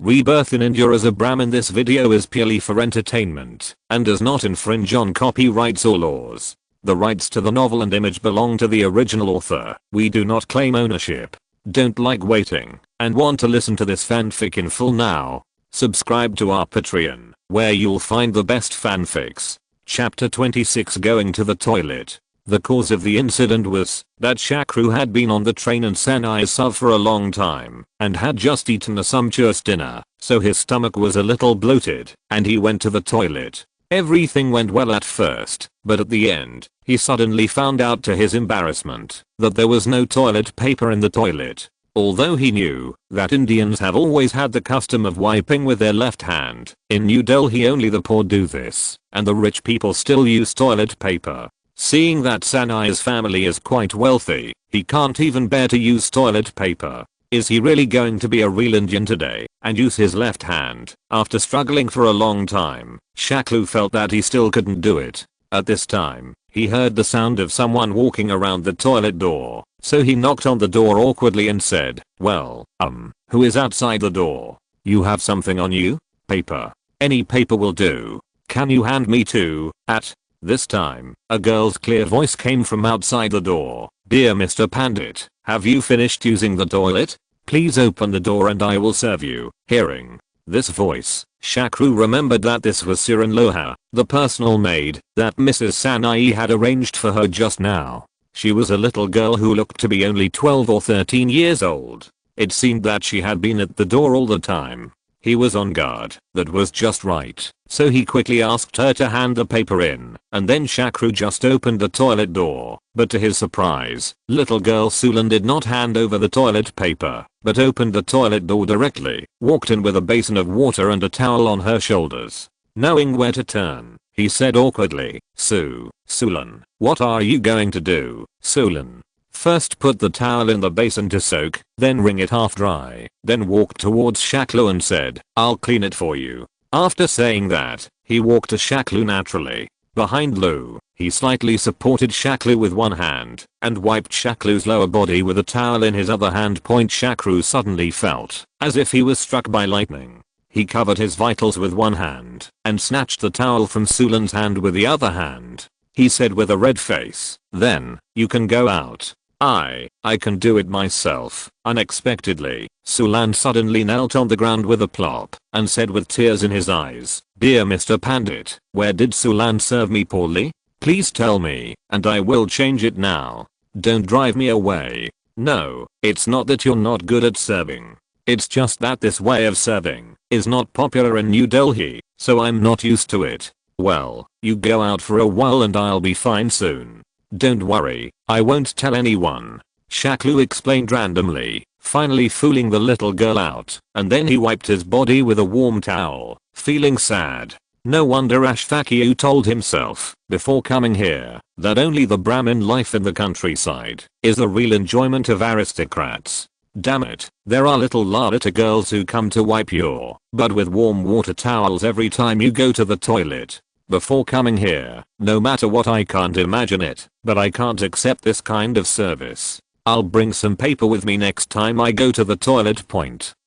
Rebirth in India as a Brahmin. This video is purely for entertainment and does not infringe on copyrights or laws. The rights to the novel and image belong to the original author. We do not claim ownership. Don't like waiting and want to listen to this fanfic in full now? Subscribe to our Patreon, where you'll find the best fanfics. Chapter 26, Going to the Toilet. The cause of the incident was that Shakru had been on the train in SYNOPSIS for a long time and had just eaten a sumptuous dinner, so his stomach was a little bloated and he went to the toilet. Everything went well at first, but at the end, he suddenly found out to his embarrassment that there was no toilet paper in the toilet. Although he knew that Indians have always had the custom of wiping with their left hand, in New Delhi only the poor do this, and the rich people still use toilet paper. Seeing that Sanai's family is quite wealthy, he can't even bear to use toilet paper. Is he really going to be a real Indian today and use his left hand? After struggling for a long time, Shakru felt that he still couldn't do it. At this time, he heard the sound of someone walking around the toilet door, so he knocked on the door awkwardly and said, "Well, who is outside the door? You have something on you? Paper. Any paper will do. Can you hand me two?" At this time, a girl's clear voice came from outside the door. "Dear Mr. Pandit, have you finished using the toilet? Please open the door and I will serve you." Hearing this voice, Shakru remembered that this was Siran Loha, the personal maid that Mrs. Sanai had arranged for her just now. She was a little girl who looked to be only 12 or 13 years old. It seemed that she had been at the door all the time. He was on guard. That was just right. So he quickly asked her to hand the paper in, and then Shakru just opened the toilet door. But to his surprise, little girl Sulan did not hand over the toilet paper, but opened the toilet door directly, walked in with a basin of water and a towel on her shoulders. Knowing where to turn, he said awkwardly, Sulan, what are you going to do, Sulan? First put the towel in the basin to soak, then wring it half dry, then walked towards Shaklu and said, "I'll clean it for you." After saying that, he walked to Shaklu naturally. Behind Lu, he slightly supported Shaklu with one hand and wiped Shaklu's lower body with a towel in his other hand. Shakru suddenly felt as if he was struck by lightning. He covered his vitals with one hand and snatched the towel from Sulan's hand with the other hand. He said with a red face, "Then, you can go out. I can do it myself." Unexpectedly, Sulan suddenly knelt on the ground with a plop and said with tears in his eyes, "Dear Mr. Pandit, where did Sulan serve me poorly? Please tell me, and I will change it now. Don't drive me away." "No, it's not that you're not good at serving. It's just that this way of serving is not popular in New Delhi, so I'm not used to it." "Well, you go out for a while and I'll be fine soon. Don't worry, I won't tell anyone," Shaklu explained randomly, finally fooling the little girl out, and then he wiped his body with a warm towel, feeling sad. No wonder Ashfakiu told himself, before coming here, that only the Brahmin life in the countryside is the real enjoyment of aristocrats. Damn it, there are little Lalita girls who come to wipe your butt with warm water towels every time you go to the toilet. Before coming here, no matter what, I can't imagine it, but I can't accept this kind of service. I'll bring some paper with me next time I go to the toilet.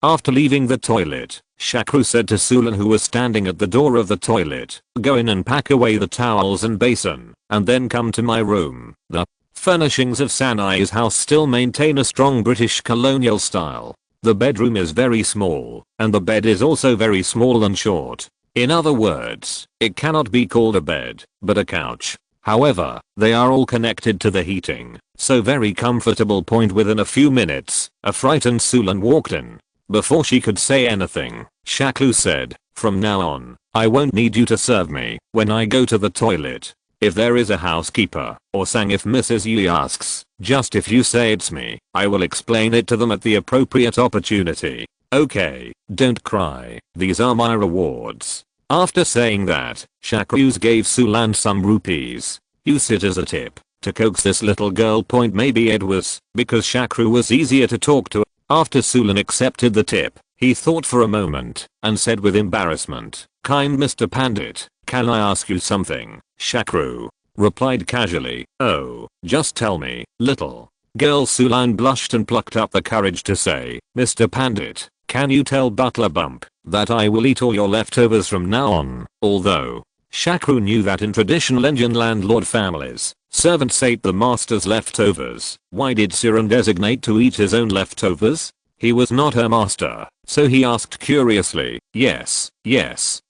After leaving the toilet, Shakru said to Sulan, who was standing at the door of the toilet, "Go in and pack away the towels and basin, and then come to my room." The furnishings of Sanai's house still maintain a strong British colonial style. The bedroom is very small, and the bed is also very small and short. In other words, it cannot be called a bed, but a couch. However, they are all connected to the heating, so very comfortable. Within a few minutes, a frightened Sulan walked in. Before she could say anything, Shaklu said, "From now on, I won't need you to serve me when I go to the toilet. If there is a housekeeper or sang, if Mrs. Yi asks, just if you say it's me, I will explain it to them at the appropriate opportunity. Okay, don't cry, these are my rewards." After saying that, Shakru gave Sulan some rupees. "Use it as a tip to coax this little girl." Maybe it was because Shakru was easier to talk to. After Sulan accepted the tip, he thought for a moment and said with embarrassment, "Kind Mr. Pandit, can I ask you something?" Shakru replied casually, "Oh, just tell me, little." Girl Sulan blushed and plucked up the courage to say, "Mr. Pandit, Can you tell Butler Bump that I will eat all your leftovers from now on? Although Shakru knew that in traditional Indian landlord families, servants ate the master's leftovers. Why did Siran designate to eat his own leftovers? He was not her master, so he asked curiously, yes,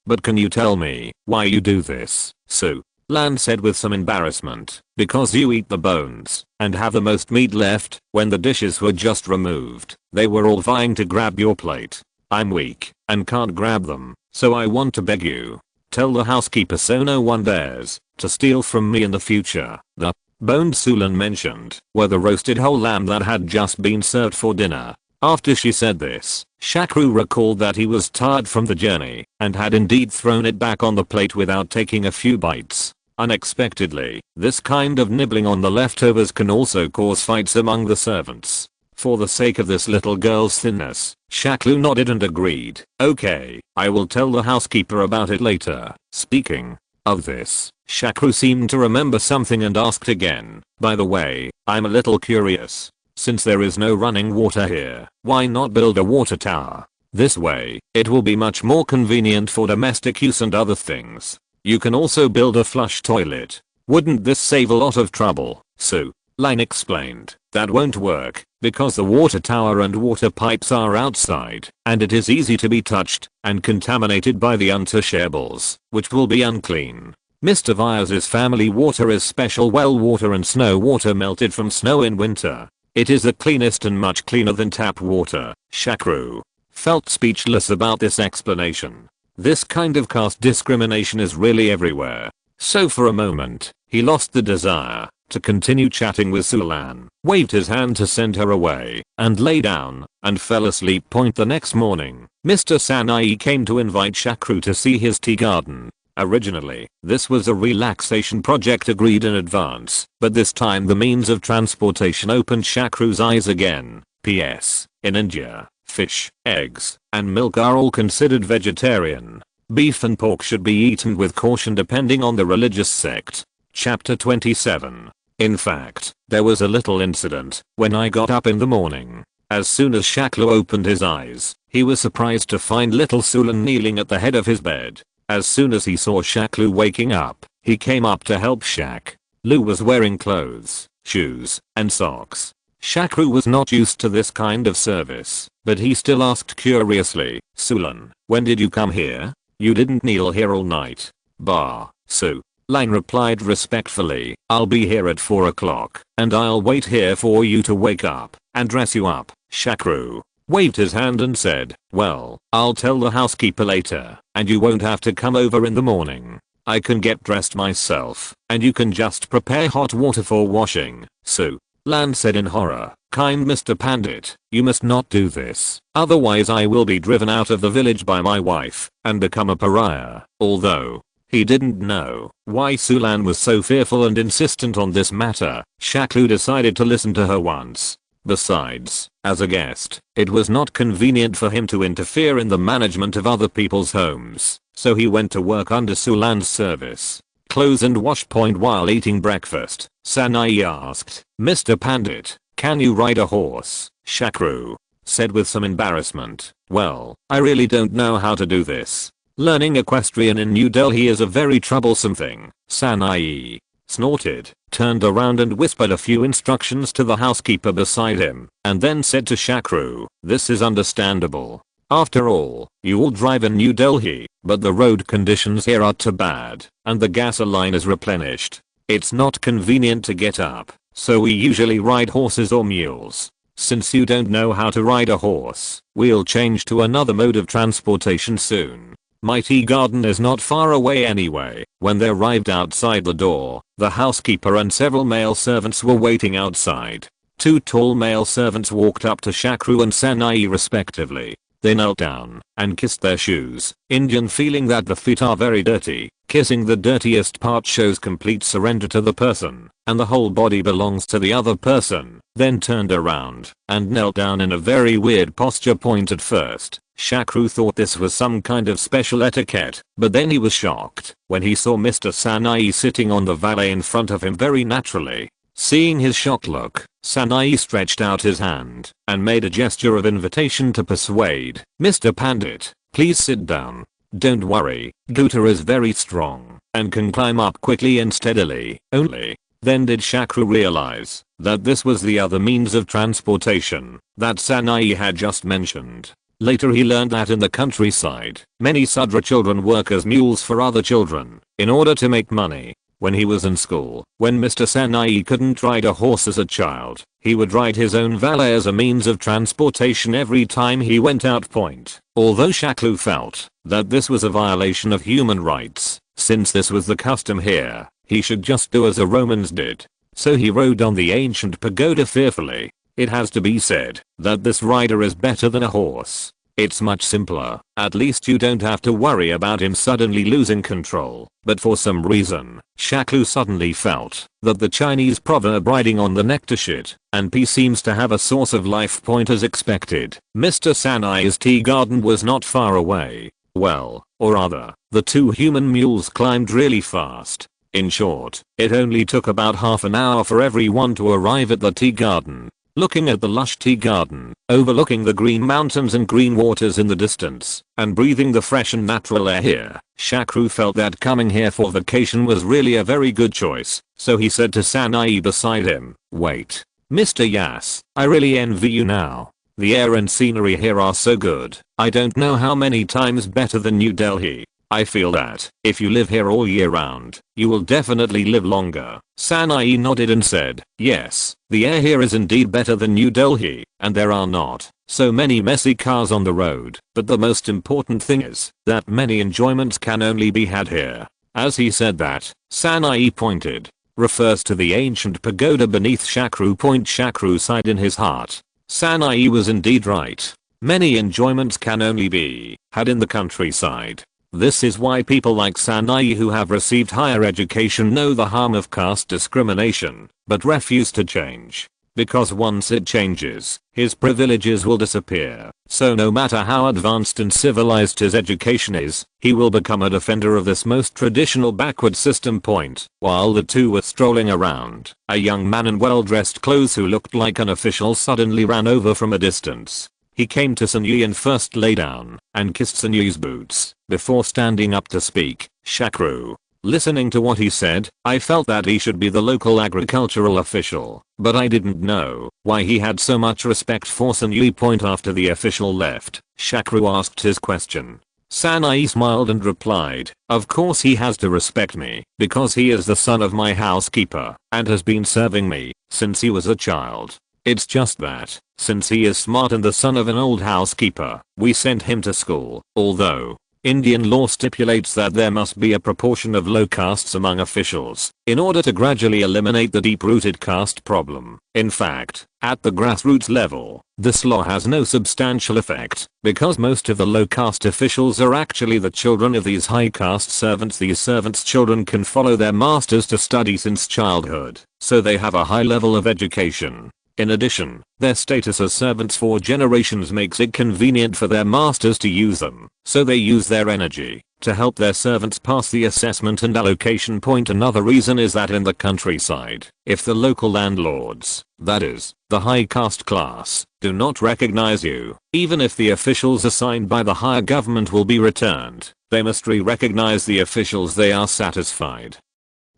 but can you tell me why you do this? So, Lan said with some embarrassment, because you eat the bones and have the most meat left. When the dishes were just removed, they were all vying to grab your plate. I'm weak and can't grab them, so I want to beg you. Tell the housekeeper so no one dares to steal from me in the future. The bones Sulan mentioned were the roasted whole lamb that had just been served for dinner. After she said this, Shakru recalled that he was tired from the journey and had indeed thrown it back on the plate without taking a few bites. Unexpectedly, this kind of nibbling on the leftovers can also cause fights among the servants. For the sake of this little girl's thinness, Shakru nodded and agreed. Okay, I will tell the housekeeper about it later. Speaking of this, Shakru seemed to remember something and asked again, by the way, I'm a little curious. Since there is no running water here, why not build a water tower? This way, it will be much more convenient for domestic use and other things. You can also build a flush toilet. Wouldn't this save a lot of trouble? So, Line explained, that won't work, because the water tower and water pipes are outside, and it is easy to be touched and contaminated by the untouchables, which will be unclean. Mr. Vyas's family water is special well water and snow water melted from snow in winter. It is the cleanest and much cleaner than tap water. Shakru felt speechless about this explanation. This kind of caste discrimination is really everywhere. So for a moment, he lost the desire to continue chatting with Sulan, waved his hand to send her away, and lay down and fell asleep. The next morning, Mr. Sanai came to invite Shakru to see his tea garden. Originally, this was a relaxation project agreed in advance, but this time the means of transportation opened Shakru's eyes again. P.S. In India, fish, eggs, and milk are all considered vegetarian. Beef and pork should be eaten with caution depending on the religious sect. Chapter 27. In fact, there was a little incident when I got up in the morning. As soon as Shakru opened his eyes, he was surprised to find little Sulan kneeling at the head of his bed. As soon as he saw Shakru waking up, he came up to help Shak. Lu was wearing clothes, shoes, and socks. Shakru was not used to this kind of service, but he still asked curiously, Sulan, when did you come here? You didn't kneel here all night. Bah, so. Line replied respectfully, I'll be here at 4 o'clock, and I'll wait here for you to wake up and dress you up. Shakru waved his hand and said, well, I'll tell the housekeeper later, and you won't have to come over in the morning. I can get dressed myself, and you can just prepare hot water for washing. So, Lan said in horror, kind Mr. Pandit, you must not do this, otherwise I will be driven out of the village by my wife, and become a pariah. Although he didn't know why Sulan was so fearful and insistent on this matter, Shakru decided to listen to her once. Besides, as a guest, it was not convenient for him to interfere in the management of other people's homes, so he went to work under Sulan's service. Clothes and wash. While eating breakfast, Sanai asked, Mr. Pandit, can you ride a horse? Shakru said with some embarrassment, well, I really don't know how to do this. Learning equestrian in New Delhi is a very troublesome thing. Sanai snorted, turned around and whispered a few instructions to the housekeeper beside him, and then said to Shakru, this is understandable. After all, you all drive in New Delhi, but the road conditions here are too bad, and the gasoline is replenished. It's not convenient to get up, so we usually ride horses or mules. Since you don't know how to ride a horse, we'll change to another mode of transportation soon. My tea garden is not far away anyway. When they arrived outside the door, the housekeeper and several male servants were waiting outside. Two tall male servants walked up to Shakru and Sanai respectively. They knelt down and kissed their shoes. Indian feeling that the feet are very dirty. Kissing the dirtiest part shows complete surrender to the person, and the whole body belongs to the other person. Then turned around and knelt down in a very weird posture. At first, Shakru thought this was some kind of special etiquette, but then he was shocked when he saw Mr. Sanai sitting on the valet in front of him very naturally. Seeing his shocked look, Sanai stretched out his hand and made a gesture of invitation to persuade. Mr. Pandit, please sit down. Don't worry, Guta is very strong and can climb up quickly and steadily. Only then did Shakru realize that this was the other means of transportation that Sanai had just mentioned. Later he learned that in the countryside, many Sudra children work as mules for other children in order to make money. When he was in school, when Mr. Sanai couldn't ride a horse as a child, he would ride his own valet as a means of transportation every time he went out point. Although Shakru felt that this was a violation of human rights, since this was the custom here, he should just do as the Romans did. So he rode on the ancient pagoda fearfully. It has to be said that this rider is better than a horse. It's much simpler, at least you don't have to worry about him suddenly losing control. But for some reason, Shakru suddenly felt that the Chinese proverb riding on the neck to shit and pee seems to have a source of life point as expected. Mr. Sanai's tea garden was not far away. Well, or rather, the two human mules climbed really fast. In short, it only took about half an hour for everyone to arrive at the tea garden. Looking at the lush tea garden, overlooking the green mountains and green waters in the distance, and breathing the fresh and natural air here, Shakru felt that coming here for vacation was really a very good choice, so he said to Sanai beside him, "Wait. Mr. Yas, I really envy you now. The air and scenery here are so good, I don't know how many times better than New Delhi. I feel that, if you live here all year round, you will definitely live longer." Sanai nodded and said, "Yes, the air here is indeed better than New Delhi, and there are not so many messy cars on the road, but the most important thing is that many enjoyments can only be had here." As he said that, Sanai pointed, refers to the ancient pagoda beneath Shakru Point. Shakru sighed in his heart. Sanai was indeed right. Many enjoyments can only be had in the countryside. This is why people like Sanai who have received higher education know the harm of caste discrimination, but refuse to change. Because once it changes, his privileges will disappear. So no matter how advanced and civilized his education is, he will become a defender of this most traditional backward system. Point. While the two were strolling around, a young man in well-dressed clothes who looked like an official suddenly ran over from a distance. He came to Sanui and first lay down and kissed Sanui's boots before standing up to speak. Shakru. Listening to what he said, I felt that he should be the local agricultural official, but I didn't know why he had so much respect for Sanui. Point. After the official left, Shakru asked his question. Sanai smiled and replied, "Of course he has to respect me, because he is the son of my housekeeper and has been serving me since he was a child. It's just that, since he is smart and the son of an old housekeeper, we sent him to school, although Indian law stipulates that there must be a proportion of low castes among officials in order to gradually eliminate the deep-rooted caste problem. In fact, at the grassroots level, this law has no substantial effect because most of the low caste officials are actually the children of these high caste servants. These servants' children can follow their masters to study since childhood, so they have a high level of education. In addition, their status as servants for generations makes it convenient for their masters to use them, so they use their energy to help their servants pass the assessment and allocation. Point. Another reason is that in the countryside, if the local landlords, that is, the high caste class, do not recognize you, even if the officials assigned by the higher government will be returned, they must re-recognize the officials they are satisfied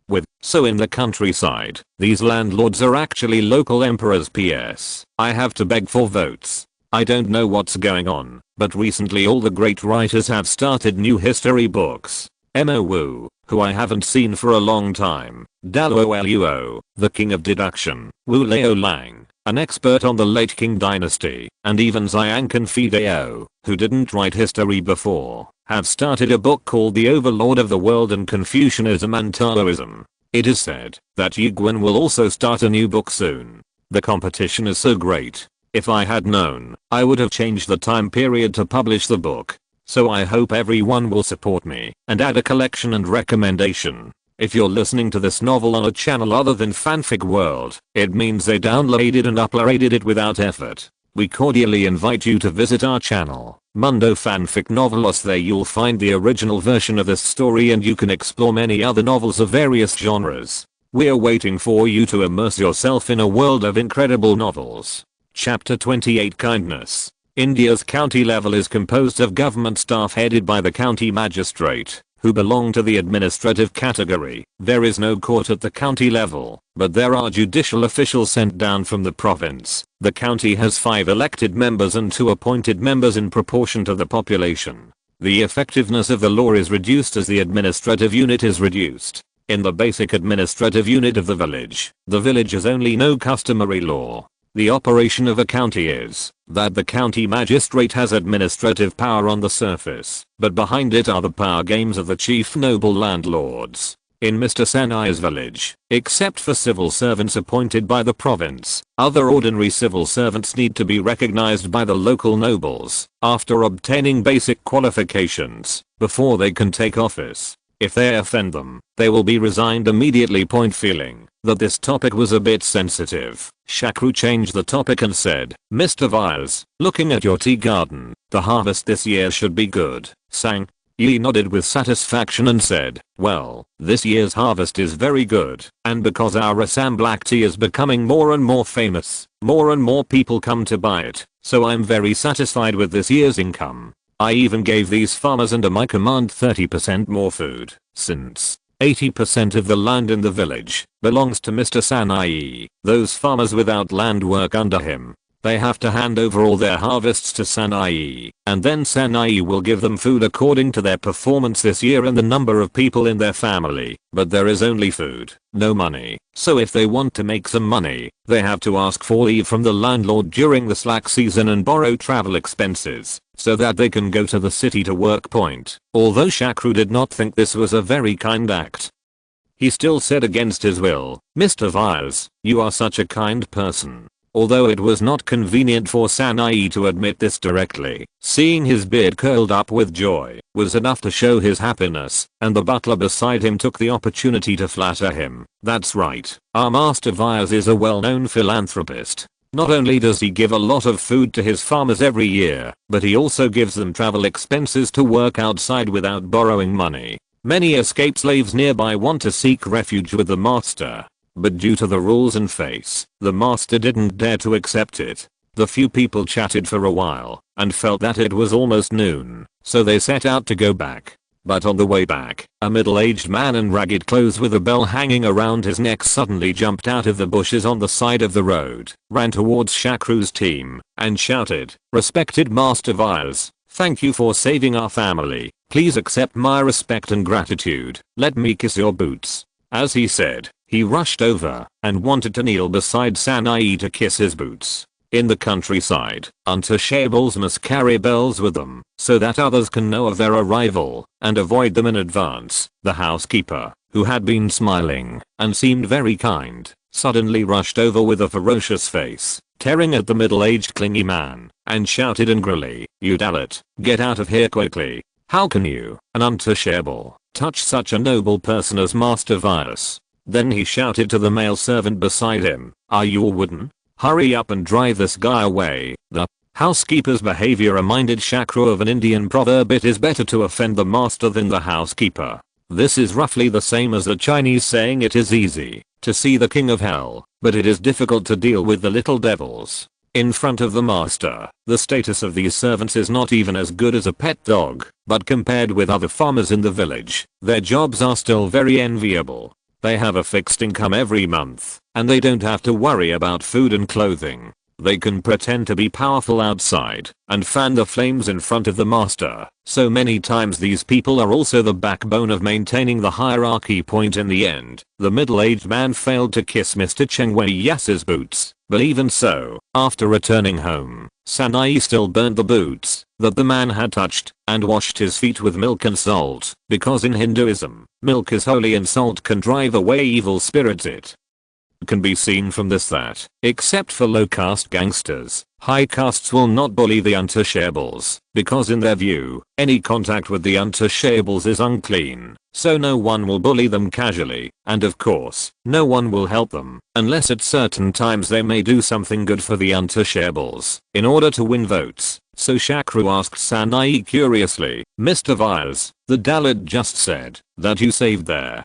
with. So in the countryside, these landlords are actually local emperors. PS. I have to beg for votes. I don't know what's going on, but recently all the great writers have started new history books. Mo Wu, who I haven't seen for a long time, Dallo Luo, the king of deduction, Wu Leo Lang, an expert on the late Qing dynasty, and even Xiang Confideo, who didn't write history before, have started a book called The Overlord of the World and Confucianism and Taoism. It is said that Yuguan will also start a new book soon. The competition is so great. If I had known, I would have changed the time period to publish the book. So I hope everyone will support me and add a collection and recommendation. If you're listening to this novel on a channel other than Fanfic World, it means they downloaded and uploaded it without effort. We cordially invite you to visit our channel, Mundo Fanfic Novelos. There you'll find the original version of this story and you can explore many other novels of various genres. We're waiting for you to immerse yourself in a world of incredible novels. Chapter 28 Kindness. India's county level is composed of government staff headed by the county magistrate, who belong to the administrative category. There is no court at the county level, but there are judicial officials sent down from the province. The county has 5 elected members and 2 appointed members in proportion to the population. The effectiveness of the law is reduced as the administrative unit is reduced. In the basic administrative unit of the village has only no customary law. The operation of a county is that the county magistrate has administrative power on the surface, but behind it are the power games of the chief noble landlords. In Mr. Sanai's village, except for civil servants appointed by the province, other ordinary civil servants need to be recognized by the local nobles after obtaining basic qualifications before they can take office. If they offend them, they will be resigned immediately. Feeling that this topic was a bit sensitive, Shakru changed the topic and said, Mr. Viles, looking at your tea garden, the harvest this year should be good. Sang Yi nodded with satisfaction and said, well, this year's harvest is very good, and because our Assam black tea is becoming more and more famous, more and more people come to buy it, so I'm very satisfied with this year's income. I even gave these farmers under my command 30% more food, since 80% of the land in the village belongs to Mr. Sanai. Those farmers without land work under him. They have to hand over all their harvests to Sanai, and then Sanai will give them food according to their performance this year and the number of people in their family. But there is only food, no money. So if they want to make some money, they have to ask for leave from the landlord during the slack season and borrow travel expenses, so that they can go to the city to work. Although Shakru did not think this was a very kind act, he still said against his will, Mr. Viles, you are such a kind person. Although it was not convenient for Sanai to admit this directly, seeing his beard curled up with joy was enough to show his happiness, and the butler beside him took the opportunity to flatter him. That's right, our Master Viles is a well-known philanthropist. Not only does he give a lot of food to his farmers every year, but he also gives them travel expenses to work outside without borrowing money. Many escaped slaves nearby want to seek refuge with the master, but due to the rules and face, the master didn't dare to accept it. The few people chatted for a while and felt that it was almost noon, so they set out to go back. But on the way back, a middle-aged man in ragged clothes with a bell hanging around his neck suddenly jumped out of the bushes on the side of the road, ran towards Shakru's team, and shouted, Respected Master Viles, thank you for saving our family. Please accept my respect and gratitude. Let me kiss your boots. As he said, he rushed over and wanted to kneel beside Sanai to kiss his boots. In the countryside, untouchables must carry bells with them so that others can know of their arrival and avoid them in advance. The housekeeper, who had been smiling and seemed very kind, suddenly rushed over with a ferocious face, tearing at the middle-aged clingy man, and shouted angrily, You Dalit, get out of here quickly. How can you, an untouchable, touch such a noble person as Master Viles? Then he shouted to the male servant beside him, Are you a wooden? Hurry up and drive this guy away. The housekeeper's behavior reminded Shakru of an Indian proverb, it is better to offend the master than the housekeeper. This is roughly the same as the Chinese saying it is easy to see the king of hell, but it is difficult to deal with the little devils. In front of the master, the status of these servants is not even as good as a pet dog, but compared with other farmers in the village, their jobs are still very enviable. They have a fixed income every month, and they don't have to worry about food and clothing. They can pretend to be powerful outside and fan the flames in front of the master. So many times these people are also the backbone of maintaining the hierarchy. In the end, the middle-aged man failed to kiss Mr. Cheng Wei Yas's boots, but even so, after returning home, Sanai still burned the boots that the man had touched and washed his feet with milk and salt, because in Hinduism, milk is holy and salt can drive away evil spirits. It can be seen from this that, except for low caste gangsters, high castes will not bully the untouchables, because in their view, any contact with the untouchables is unclean, so no one will bully them casually, and of course, no one will help them, unless at certain times they may do something good for the untouchables, in order to win votes. So Shakru asked Sanai curiously, Mr. Viles, the Dalit just said that you saved their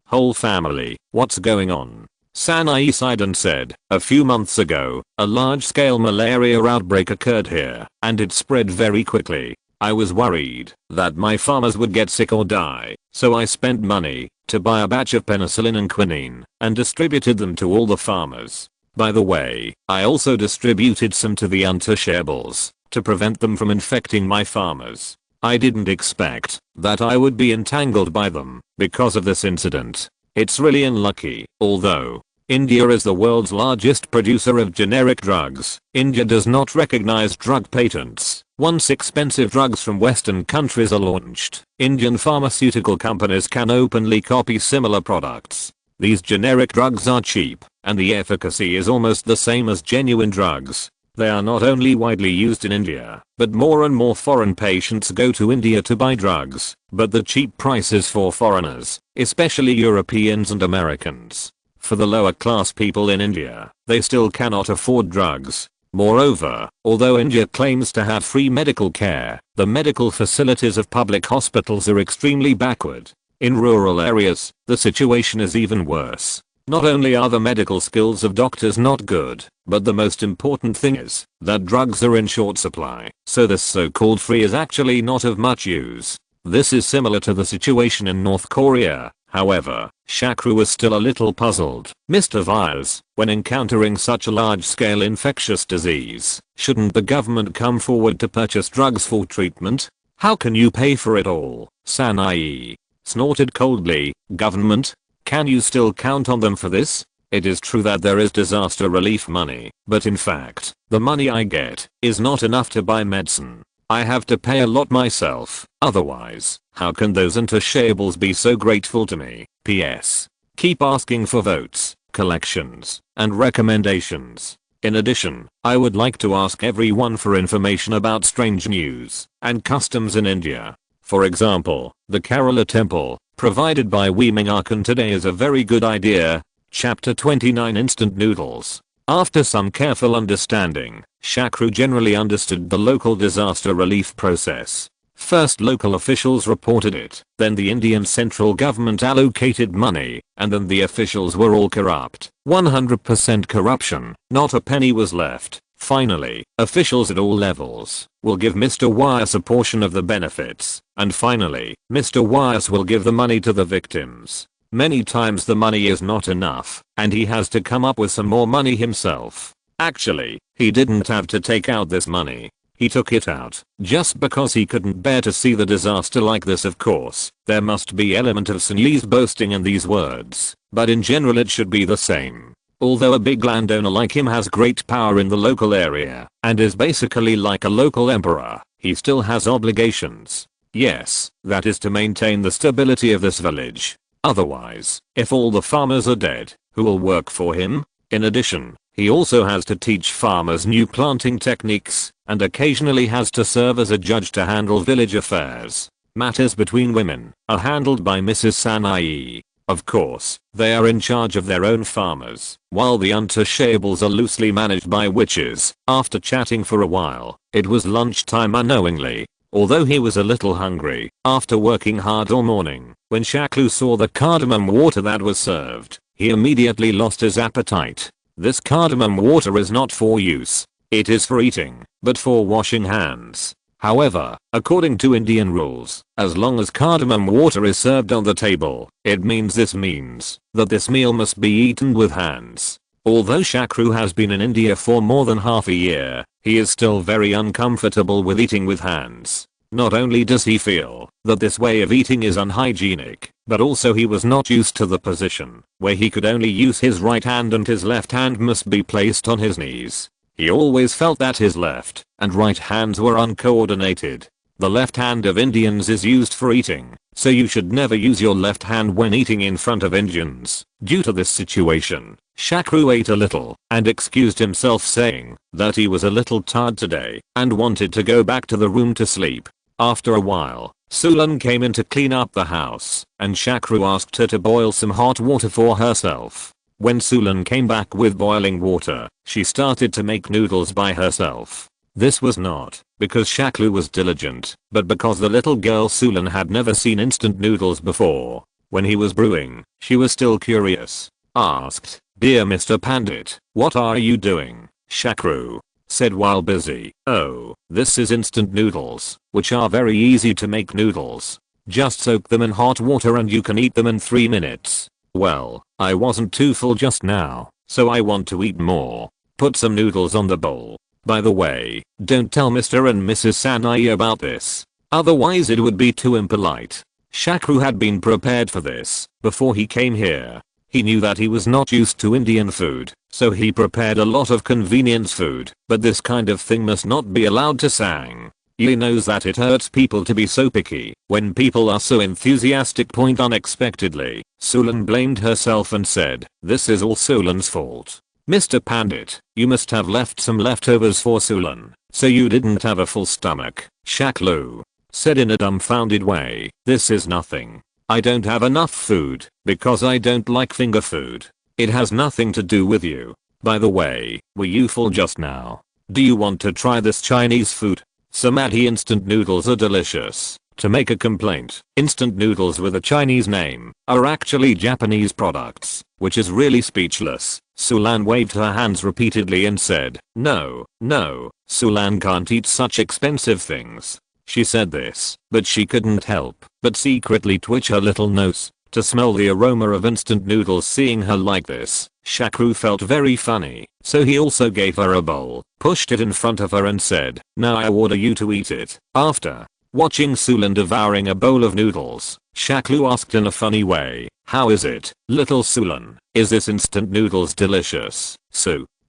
Whole family, what's going on? Sanai sighed and said, a few months ago, a large-scale malaria outbreak occurred here, and it spread very quickly. I was worried that my farmers would get sick or die, so I spent money to buy a batch of penicillin and quinine and distributed them to all the farmers. By the way, I also distributed some to the untouchables to prevent them from infecting my farmers. I didn't expect that I would be entangled by them because of this incident. It's really unlucky. Although India is the world's largest producer of generic drugs, India does not recognize drug patents. Once expensive drugs from Western countries are launched, Indian pharmaceutical companies can openly copy similar products. These generic drugs are cheap, and the efficacy is almost the same as genuine drugs. They are not only widely used in India, but more and more foreign patients go to India to buy drugs. But the cheap prices for foreigners, especially Europeans and Americans. For the lower class people in India, they still cannot afford drugs. Moreover, although India claims to have free medical care, the medical facilities of public hospitals are extremely backward. In rural areas, the situation is even worse. Not only are the medical skills of doctors not good, but the most important thing is that drugs are in short supply, so this so-called free is actually not of much use. This is similar to the situation in North Korea. However, Shakru was still a little puzzled. Mr. Vyas, when encountering such a large-scale infectious disease, shouldn't the government come forward to purchase drugs for treatment? How can you pay for it all? Sanai snorted coldly. Government? Can you still count on them for this? It is true that there is disaster relief money, but in fact, the money I get is not enough to buy medicine. I have to pay a lot myself. Otherwise, how can those untouchables be so grateful to me? PS. Keep asking for votes, collections, and recommendations. In addition, I would like to ask everyone for information about strange news and customs in India. For example, the Kerala temple, provided by Weemingakan today is a very good idea. Chapter 29 Instant Noodles. After some careful understanding, Shakru generally understood the local disaster relief process. First local officials reported it, then the Indian central government allocated money, and then the officials were all corrupt. 100% corruption, not a penny was left. Finally, officials at all levels will give Mr. Wyas a portion of the benefits, and finally, Mr. Wyas will give the money to the victims. Many times the money is not enough, and he has to come up with some more money himself. Actually, he didn't have to take out this money. He took it out just because he couldn't bear to see the disaster like this. Of course, there must be element of Sunyi's boasting in these words, but in general it should be the same. Although a big landowner like him has great power in the local area and is basically like a local emperor, he still has obligations. Yes, that is to maintain the stability of this village. Otherwise, if all the farmers are dead, who will work for him? In addition, he also has to teach farmers new planting techniques and occasionally has to serve as a judge to handle village affairs. Matters between women are handled by Mrs. Sanai. Of course, they are in charge of their own farmers, while the untouchables are loosely managed by witches. After chatting for a while, it was lunchtime unknowingly. Although he was a little hungry after working hard all morning, when Shakru saw the cardamom water that was served, he immediately lost his appetite. This cardamom water is not for use. It is for eating, but for washing hands. However, according to Indian rules, as long as cardamom water is served on the table, it means that this meal must be eaten with hands. Although Shakru has been in India for more than half a year, he is still very uncomfortable with eating with hands. Not only does he feel that this way of eating is unhygienic, but also he was not used to the position where he could only use his right hand and his left hand must be placed on his knees. He always felt that his left and right hands were uncoordinated. The left hand of Indians is used for eating, so you should never use your left hand when eating in front of Indians. Due to this situation, Shakru ate a little and excused himself saying that he was a little tired today and wanted to go back to the room to sleep. After a while, Sulan came in to clean up the house and Shakru asked her to boil some hot water for herself. When Sulan came back with boiling water, she started to make noodles by herself. This was not because Shakru was diligent, but because the little girl Sulan had never seen instant noodles before. When he was brewing, she was still curious. Asked, "Dear Mr. Pandit, what are you doing?" Shakru said while busy, "Oh, this is instant noodles, which are very easy to make noodles. Just soak them in hot water and you can eat them in 3 minutes. Well, I wasn't too full just now, so I want to eat more. Put some noodles on the bowl. By the way, don't tell Mr. and Mrs. Sanai about this. Otherwise it would be too impolite." Shakru had been prepared for this before he came here. He knew that he was not used to Indian food, so he prepared a lot of convenience food, but this kind of thing must not be allowed to sang. He knows that it hurts people to be so picky when people are so enthusiastic. Unexpectedly, Sulan blamed herself and said, "This is all Sulan's fault. Mr. Pandit, you must have left some leftovers for Sulan, so you didn't have a full stomach." Shaklu said in a dumbfounded way, "This is nothing. I don't have enough food because I don't like finger food. It has nothing to do with you. By the way, were you full just now? Do you want to try this Chinese food? Samadhi instant noodles are delicious." To make a complaint, instant noodles with a Chinese name are actually Japanese products, which is really speechless. Sulan waved her hands repeatedly and said, "No, no, Sulan can't eat such expensive things." She said this, but she couldn't help but secretly twitch her little nose to smell the aroma of instant noodles. Seeing her like this, Shakru felt very funny, so he also gave her a bowl, pushed it in front of her and said, "Now I order you to eat it." After watching Sulan devouring a bowl of noodles, Shaklu asked in a funny way, "How is it, little Sulan? Is this instant noodles delicious?"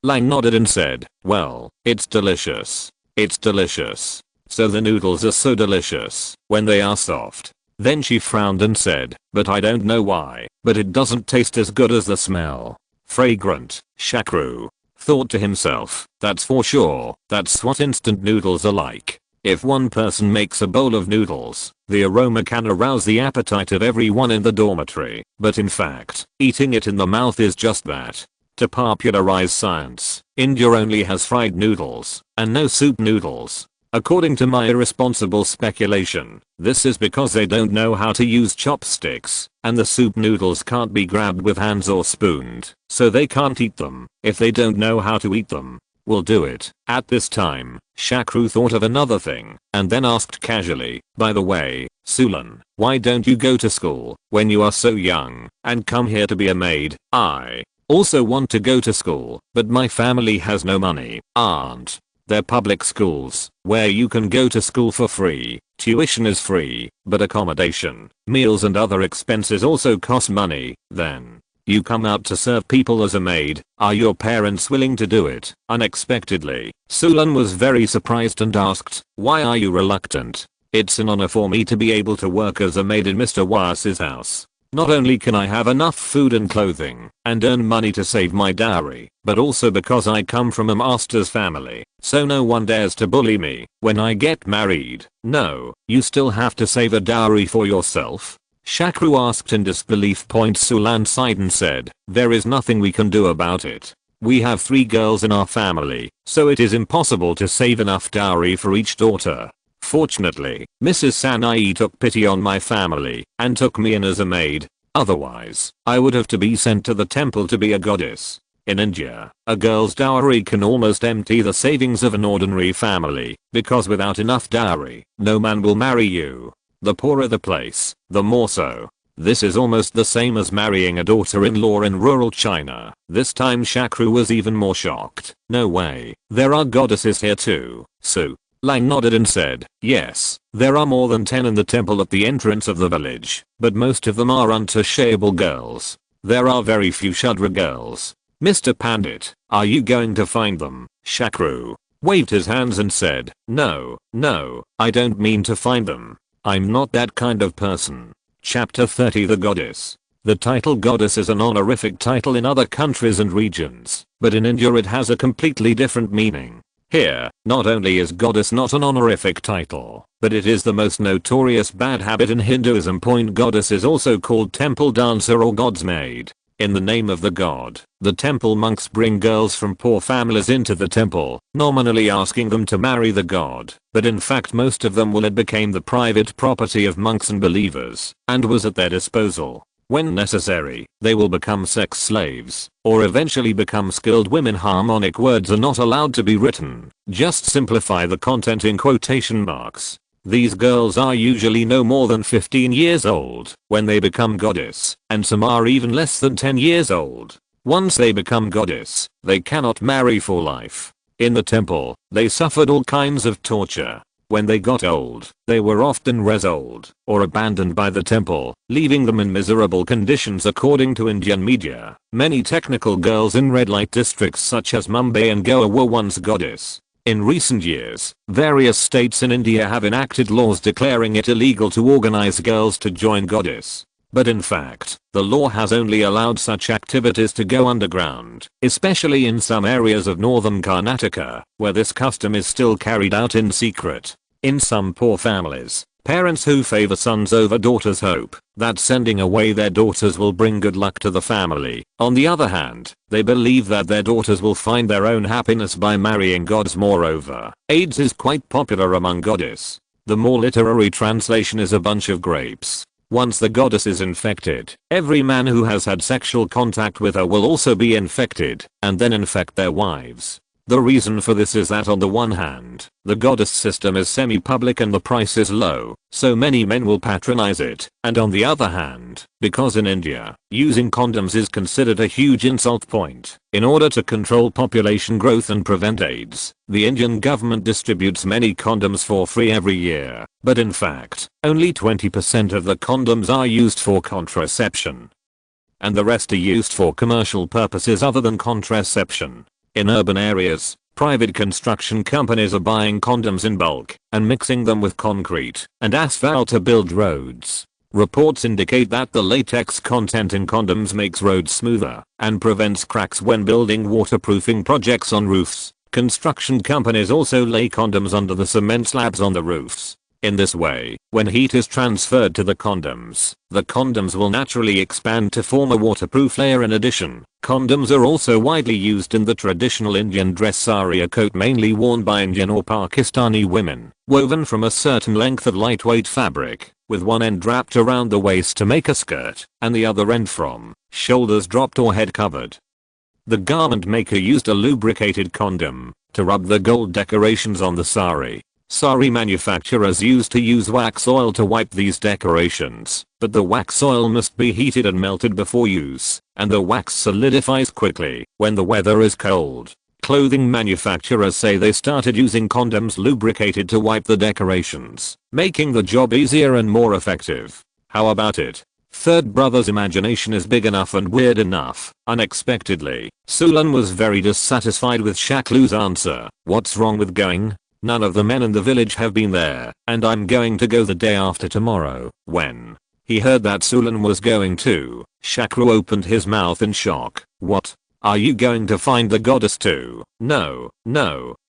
Lang nodded and said, "Well, it's delicious. It's delicious. So the noodles are so delicious when they are soft." Then she frowned and said, "But I don't know why, but it doesn't taste as good as the smell." Fragrant, Shakru thought to himself, "That's for sure. That's what instant noodles are like. If one person makes a bowl of noodles, the aroma can arouse the appetite of everyone in the dormitory, but in fact, eating it in the mouth is just that." To popularize science, India only has fried noodles and no soup noodles. According to my irresponsible speculation, this is because they don't know how to use chopsticks, and the soup noodles can't be grabbed with hands or spooned, so they can't eat them if they don't know how to eat them. We'll do it. At this time, Shakru thought of another thing, and then asked casually, "By the way, Sulan, why don't you go to school when you are so young and come here to be a maid?" "I also want to go to school, but my family has no money." "Aren't they're public schools where you can go to school for free? Tuition is free, but accommodation, meals and other expenses also cost money. Then you come out to serve people as a maid. Are your parents willing to do it?" Unexpectedly, Sulan was very surprised and asked, "Why are you reluctant? It's an honor for me to be able to work as a maid in Mr. Was's house. Not only can I have enough food and clothing and earn money to save my dowry, but also because I come from a master's family, so no one dares to bully me when I get married." "No, you still have to save a dowry for yourself?" Shakru asked in disbelief. Sulan sighed and said, "There is nothing we can do about it. We have 3 girls in our family, so it is impossible to save enough dowry for each daughter. Fortunately, Mrs. Sanai took pity on my family and took me in as a maid. Otherwise, I would have to be sent to the temple to be a goddess." In India, a girl's dowry can almost empty the savings of an ordinary family, because without enough dowry, no man will marry you. The poorer the place, the more so. This is almost the same as marrying a daughter-in-law in rural China. This time Shakru was even more shocked. "No way, there are goddesses here too?" Lang nodded and said, "Yes, there are more than 10 in the temple at the entrance of the village, but most of them are untouchable girls. There are very few Shudra girls." "Mr. Pandit, are you going to find them?" Shakru waved his hands and said, "No, no, I don't mean to find them. I'm not that kind of person." Chapter 30 The Goddess. The title goddess is an honorific title in other countries and regions, but in India it has a completely different meaning. Here, not only is goddess not an honorific title, but it is the most notorious bad habit in Hinduism. Goddess is also called temple dancer or god's maid. In the name of the god, the temple monks bring girls from poor families into the temple, nominally asking them to marry the god, but in fact most of them became the private property of monks and believers, and was at their disposal. When necessary, they will become sex slaves, or eventually become skilled women. Harmonic words are not allowed to be written. Just simplify the content in quotation marks. These girls are usually no more than 15 years old when they become goddess, and some are even less than 10 years old. Once they become goddess, they cannot marry for life. In the temple, they suffered all kinds of torture. When they got old, they were often resold or abandoned by the temple, leaving them in miserable conditions. According to Indian media, many technical girls in red light districts such as Mumbai and Goa were once goddess. In recent years, various states in India have enacted laws declaring it illegal to organize girls to join goddess. But in fact, the law has only allowed such activities to go underground, especially in some areas of northern Karnataka, where this custom is still carried out in secret. In some poor families, parents who favor sons over daughters hope that sending away their daughters will bring good luck to the family. On the other hand, they believe that their daughters will find their own happiness by marrying gods. Moreover, AIDS is quite popular among goddess. The more literary translation is a bunch of grapes. Once the goddess is infected, every man who has had sexual contact with her will also be infected, and then infect their wives. The reason for this is that on the one hand, the goddess system is semi-public and the price is low, so many men will patronize it, and on the other hand, because in India, using condoms is considered a huge insult point. In order to control population growth and prevent AIDS, the Indian government distributes many condoms for free every year, but in fact, only 20% of the condoms are used for contraception. And the rest are used for commercial purposes other than contraception. In urban areas, private construction companies are buying condoms in bulk and mixing them with concrete and asphalt to build roads. Reports indicate that the latex content in condoms makes roads smoother and prevents cracks when building waterproofing projects on roofs. Construction companies also lay condoms under the cement slabs on the roofs. In this way, when heat is transferred to the condoms will naturally expand to form a waterproof layer. In addition, condoms are also widely used in the traditional Indian dress sari, a coat mainly worn by Indian or Pakistani women, woven from a certain length of lightweight fabric, with one end wrapped around the waist to make a skirt, and the other end from shoulders dropped or head covered. The garment maker used a lubricated condom to rub the gold decorations on the sari. Sari manufacturers used to use wax oil to wipe these decorations, but the wax oil must be heated and melted before use, and the wax solidifies quickly when the weather is cold. Clothing manufacturers say they started using condoms lubricated to wipe the decorations, making the job easier and more effective. How about it? Third brother's imagination is big enough and weird enough. Unexpectedly, Sulan was very dissatisfied with Shaklu's answer. What's wrong with going? None of the men in the village have been there, and I'm going to go the day after tomorrow. When he heard that Sulan was going too, Shakru opened his mouth in shock. What? Are you going to find the goddess too? No,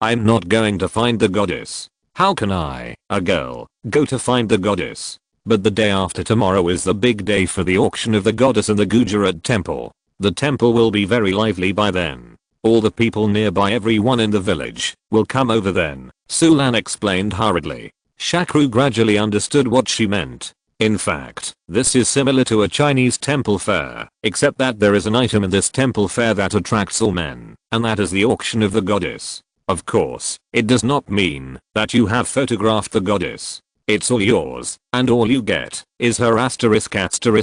I'm not going to find the goddess. How can I, a girl, go to find the goddess? But the day after tomorrow is the big day for the auction of the goddess in the Gujarat temple. The temple will be very lively by then. All the people nearby, everyone in the village, will come over then, Sulan explained hurriedly. Shakru gradually understood what she meant. In fact, this is similar to a Chinese temple fair, except that there is an item in this temple fair that attracts all men, and that is the auction of the goddess. Of course, it does not mean that you have photographed the goddess. It's all yours, and all you get is her asterisk. Shakru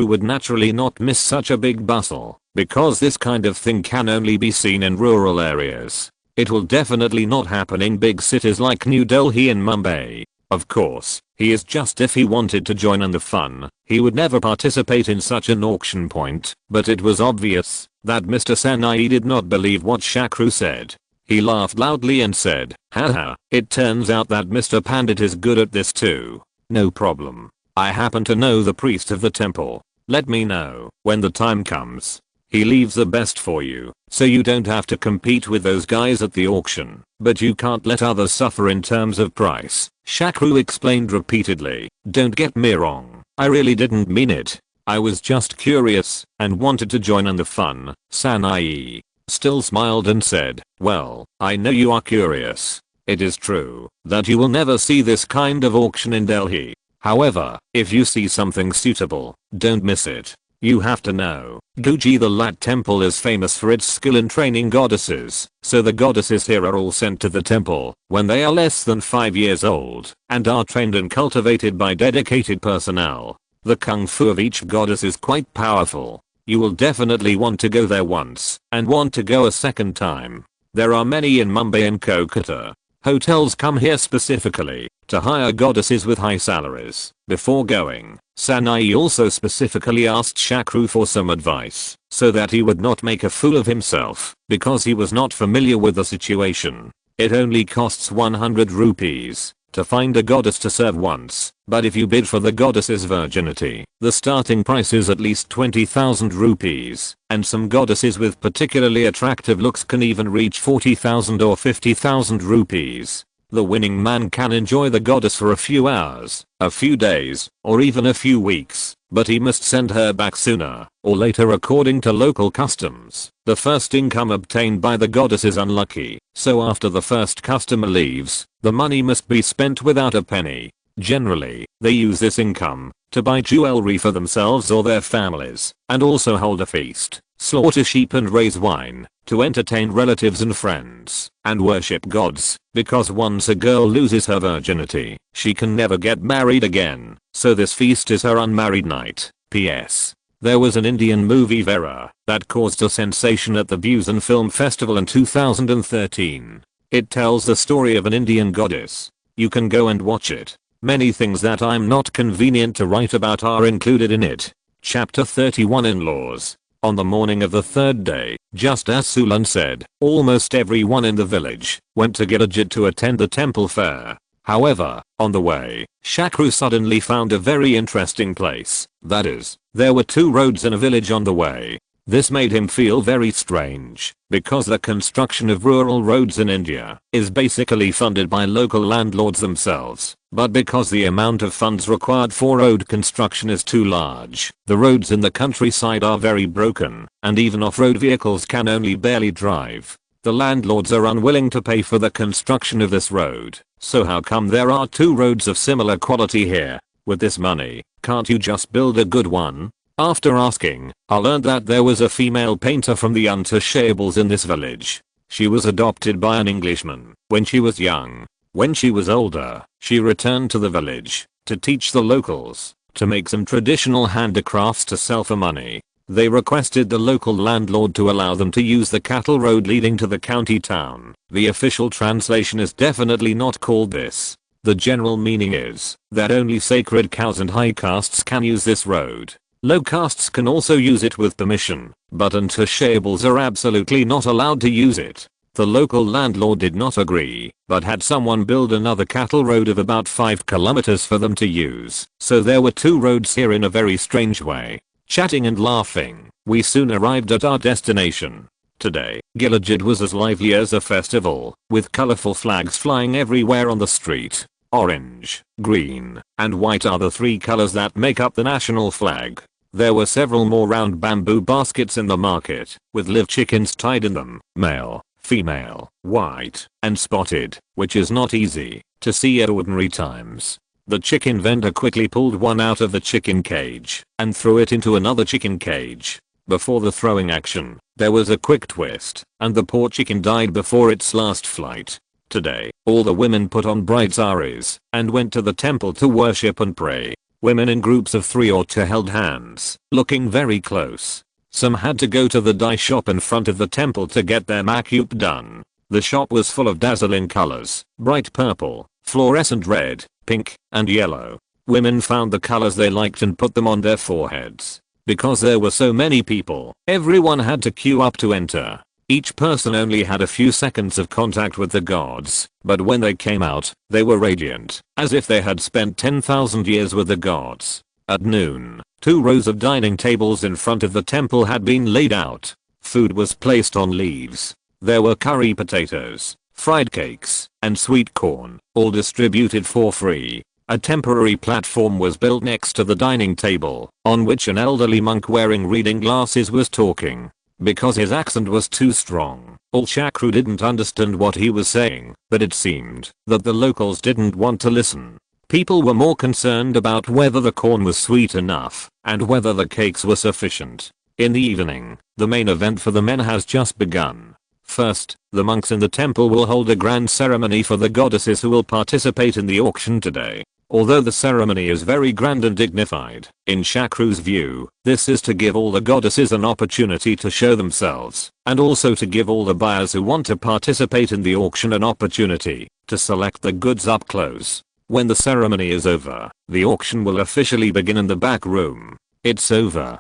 would naturally not miss such a big bustle, because this kind of thing can only be seen in rural areas. It will definitely not happen in big cities like New Delhi and Mumbai. Of course, he is just if he wanted to join in the fun, he would never participate in such an auction point, but it was obvious that Mr. Sanai did not believe what Shakru said. He laughed loudly and said, haha, it turns out that Mr. Pandit is good at this too. No problem. I happen to know the priest of the temple. Let me know when the time comes. He leaves the best for you, so you don't have to compete with those guys at the auction, but you can't let others suffer in terms of price. Shakru explained repeatedly. Don't get me wrong, I really didn't mean it. I was just curious and wanted to join in the fun. Sanai still smiled and said, well, I know you are curious. It is true that you will never see this kind of auction in Delhi. However, if you see something suitable, don't miss it. You have to know, Guji the Lat Temple is famous for its skill in training goddesses, so the goddesses here are all sent to the temple when they are less than 5 years old and are trained and cultivated by dedicated personnel. The kung fu of each goddess is quite powerful. You will definitely want to go there once and want to go a second time. There are many in Mumbai and Kolkata. Hotels come here specifically to hire goddesses with high salaries. Before going, Sanai also specifically asked Shakru for some advice so that he would not make a fool of himself because he was not familiar with the situation. It only costs 100 rupees to find a goddess to serve once, but if you bid for the goddess's virginity, the starting price is at least 20,000 rupees, and some goddesses with particularly attractive looks can even reach 40,000 or 50,000 rupees. The winning man can enjoy the goddess for a few hours, a few days, or even a few weeks, but he must send her back sooner or later according to local customs. The first income obtained by the goddess is unlucky, so after the first customer leaves, the money must be spent without a penny. Generally, they use this income to buy jewelry for themselves or their families, and also hold a feast, slaughter sheep and raise wine to entertain relatives and friends, and worship gods, because once a girl loses her virginity, she can never get married again, so this feast is her unmarried night. PS. There was an Indian movie Vera that caused a sensation at the Busan Film Festival in 2013. It tells the story of an Indian goddess. You can go and watch it. Many things that I'm not convenient to write about are included in it. Chapter 31 In-laws. On the morning of the third day, just as Sulan said, almost everyone in the village went to Gilajit to attend the temple fair. However, on the way, Shakru suddenly found a very interesting place. That is, there were 2 roads in a village on the way. This made him feel very strange, because the construction of rural roads in India is basically funded by local landlords themselves. But because the amount of funds required for road construction is too large, the roads in the countryside are very broken, and even off-road vehicles can only barely drive. The landlords are unwilling to pay for the construction of this road, so how come there are 2 roads of similar quality here? With this money, can't you just build a good one? After asking, I learned that there was a female painter from the untouchables in this village. She was adopted by an Englishman when she was young. When she was older, she returned to the village to teach the locals to make some traditional handicrafts to sell for money. They requested the local landlord to allow them to use the cattle road leading to the county town. The official translation is definitely not called this. The general meaning is that only sacred cows and high castes can use this road. Low castes can also use it with permission, but untouchables are absolutely not allowed to use it. The local landlord did not agree, but had someone build another cattle road of about 5 kilometers for them to use. So there were 2 roads here in a very strange way. Chatting and laughing, we soon arrived at our destination. Today, Gilajit was as lively as a festival, with colorful flags flying everywhere on the street. Orange, green, and white are the 3 colors that make up the national flag. There were several more round bamboo baskets in the market, with live chickens tied in them, male, female, white, and spotted, which is not easy to see at ordinary times. The chicken vendor quickly pulled one out of the chicken cage and threw it into another chicken cage. Before the throwing action, there was a quick twist, and the poor chicken died before its last flight. Today, all the women put on bright saris and went to the temple to worship and pray. Women in groups of 3 or 2 held hands, looking very close. Some had to go to the dye shop in front of the temple to get their makeup done. The shop was full of dazzling colors, bright purple, fluorescent red, pink, and yellow. Women found the colors they liked and put them on their foreheads. Because there were so many people, everyone had to queue up to enter. Each person only had a few seconds of contact with the gods, but when they came out, they were radiant, as if they had spent 10,000 years with the gods. At noon, 2 rows of dining tables in front of the temple had been laid out. Food was placed on leaves. There were curry potatoes, fried cakes, and sweet corn, all distributed for free. A temporary platform was built next to the dining table, on which an elderly monk wearing reading glasses was talking. Because his accent was too strong, all Shakru didn't understand what he was saying, but it seemed that the locals didn't want to listen. People were more concerned about whether the corn was sweet enough and whether the cakes were sufficient. In the evening, the main event for the men has just begun. First, the monks in the temple will hold a grand ceremony for the goddesses who will participate in the auction today. Although the ceremony is very grand and dignified, in Shakru's view, this is to give all the goddesses an opportunity to show themselves, and also to give all the buyers who want to participate in the auction an opportunity to select the goods up close. When the ceremony is over, the auction will officially begin in the back room. It's over.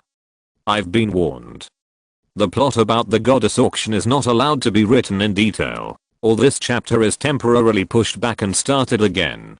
I've been warned. The plot about the goddess auction is not allowed to be written in detail, or this chapter is temporarily pushed back and started again.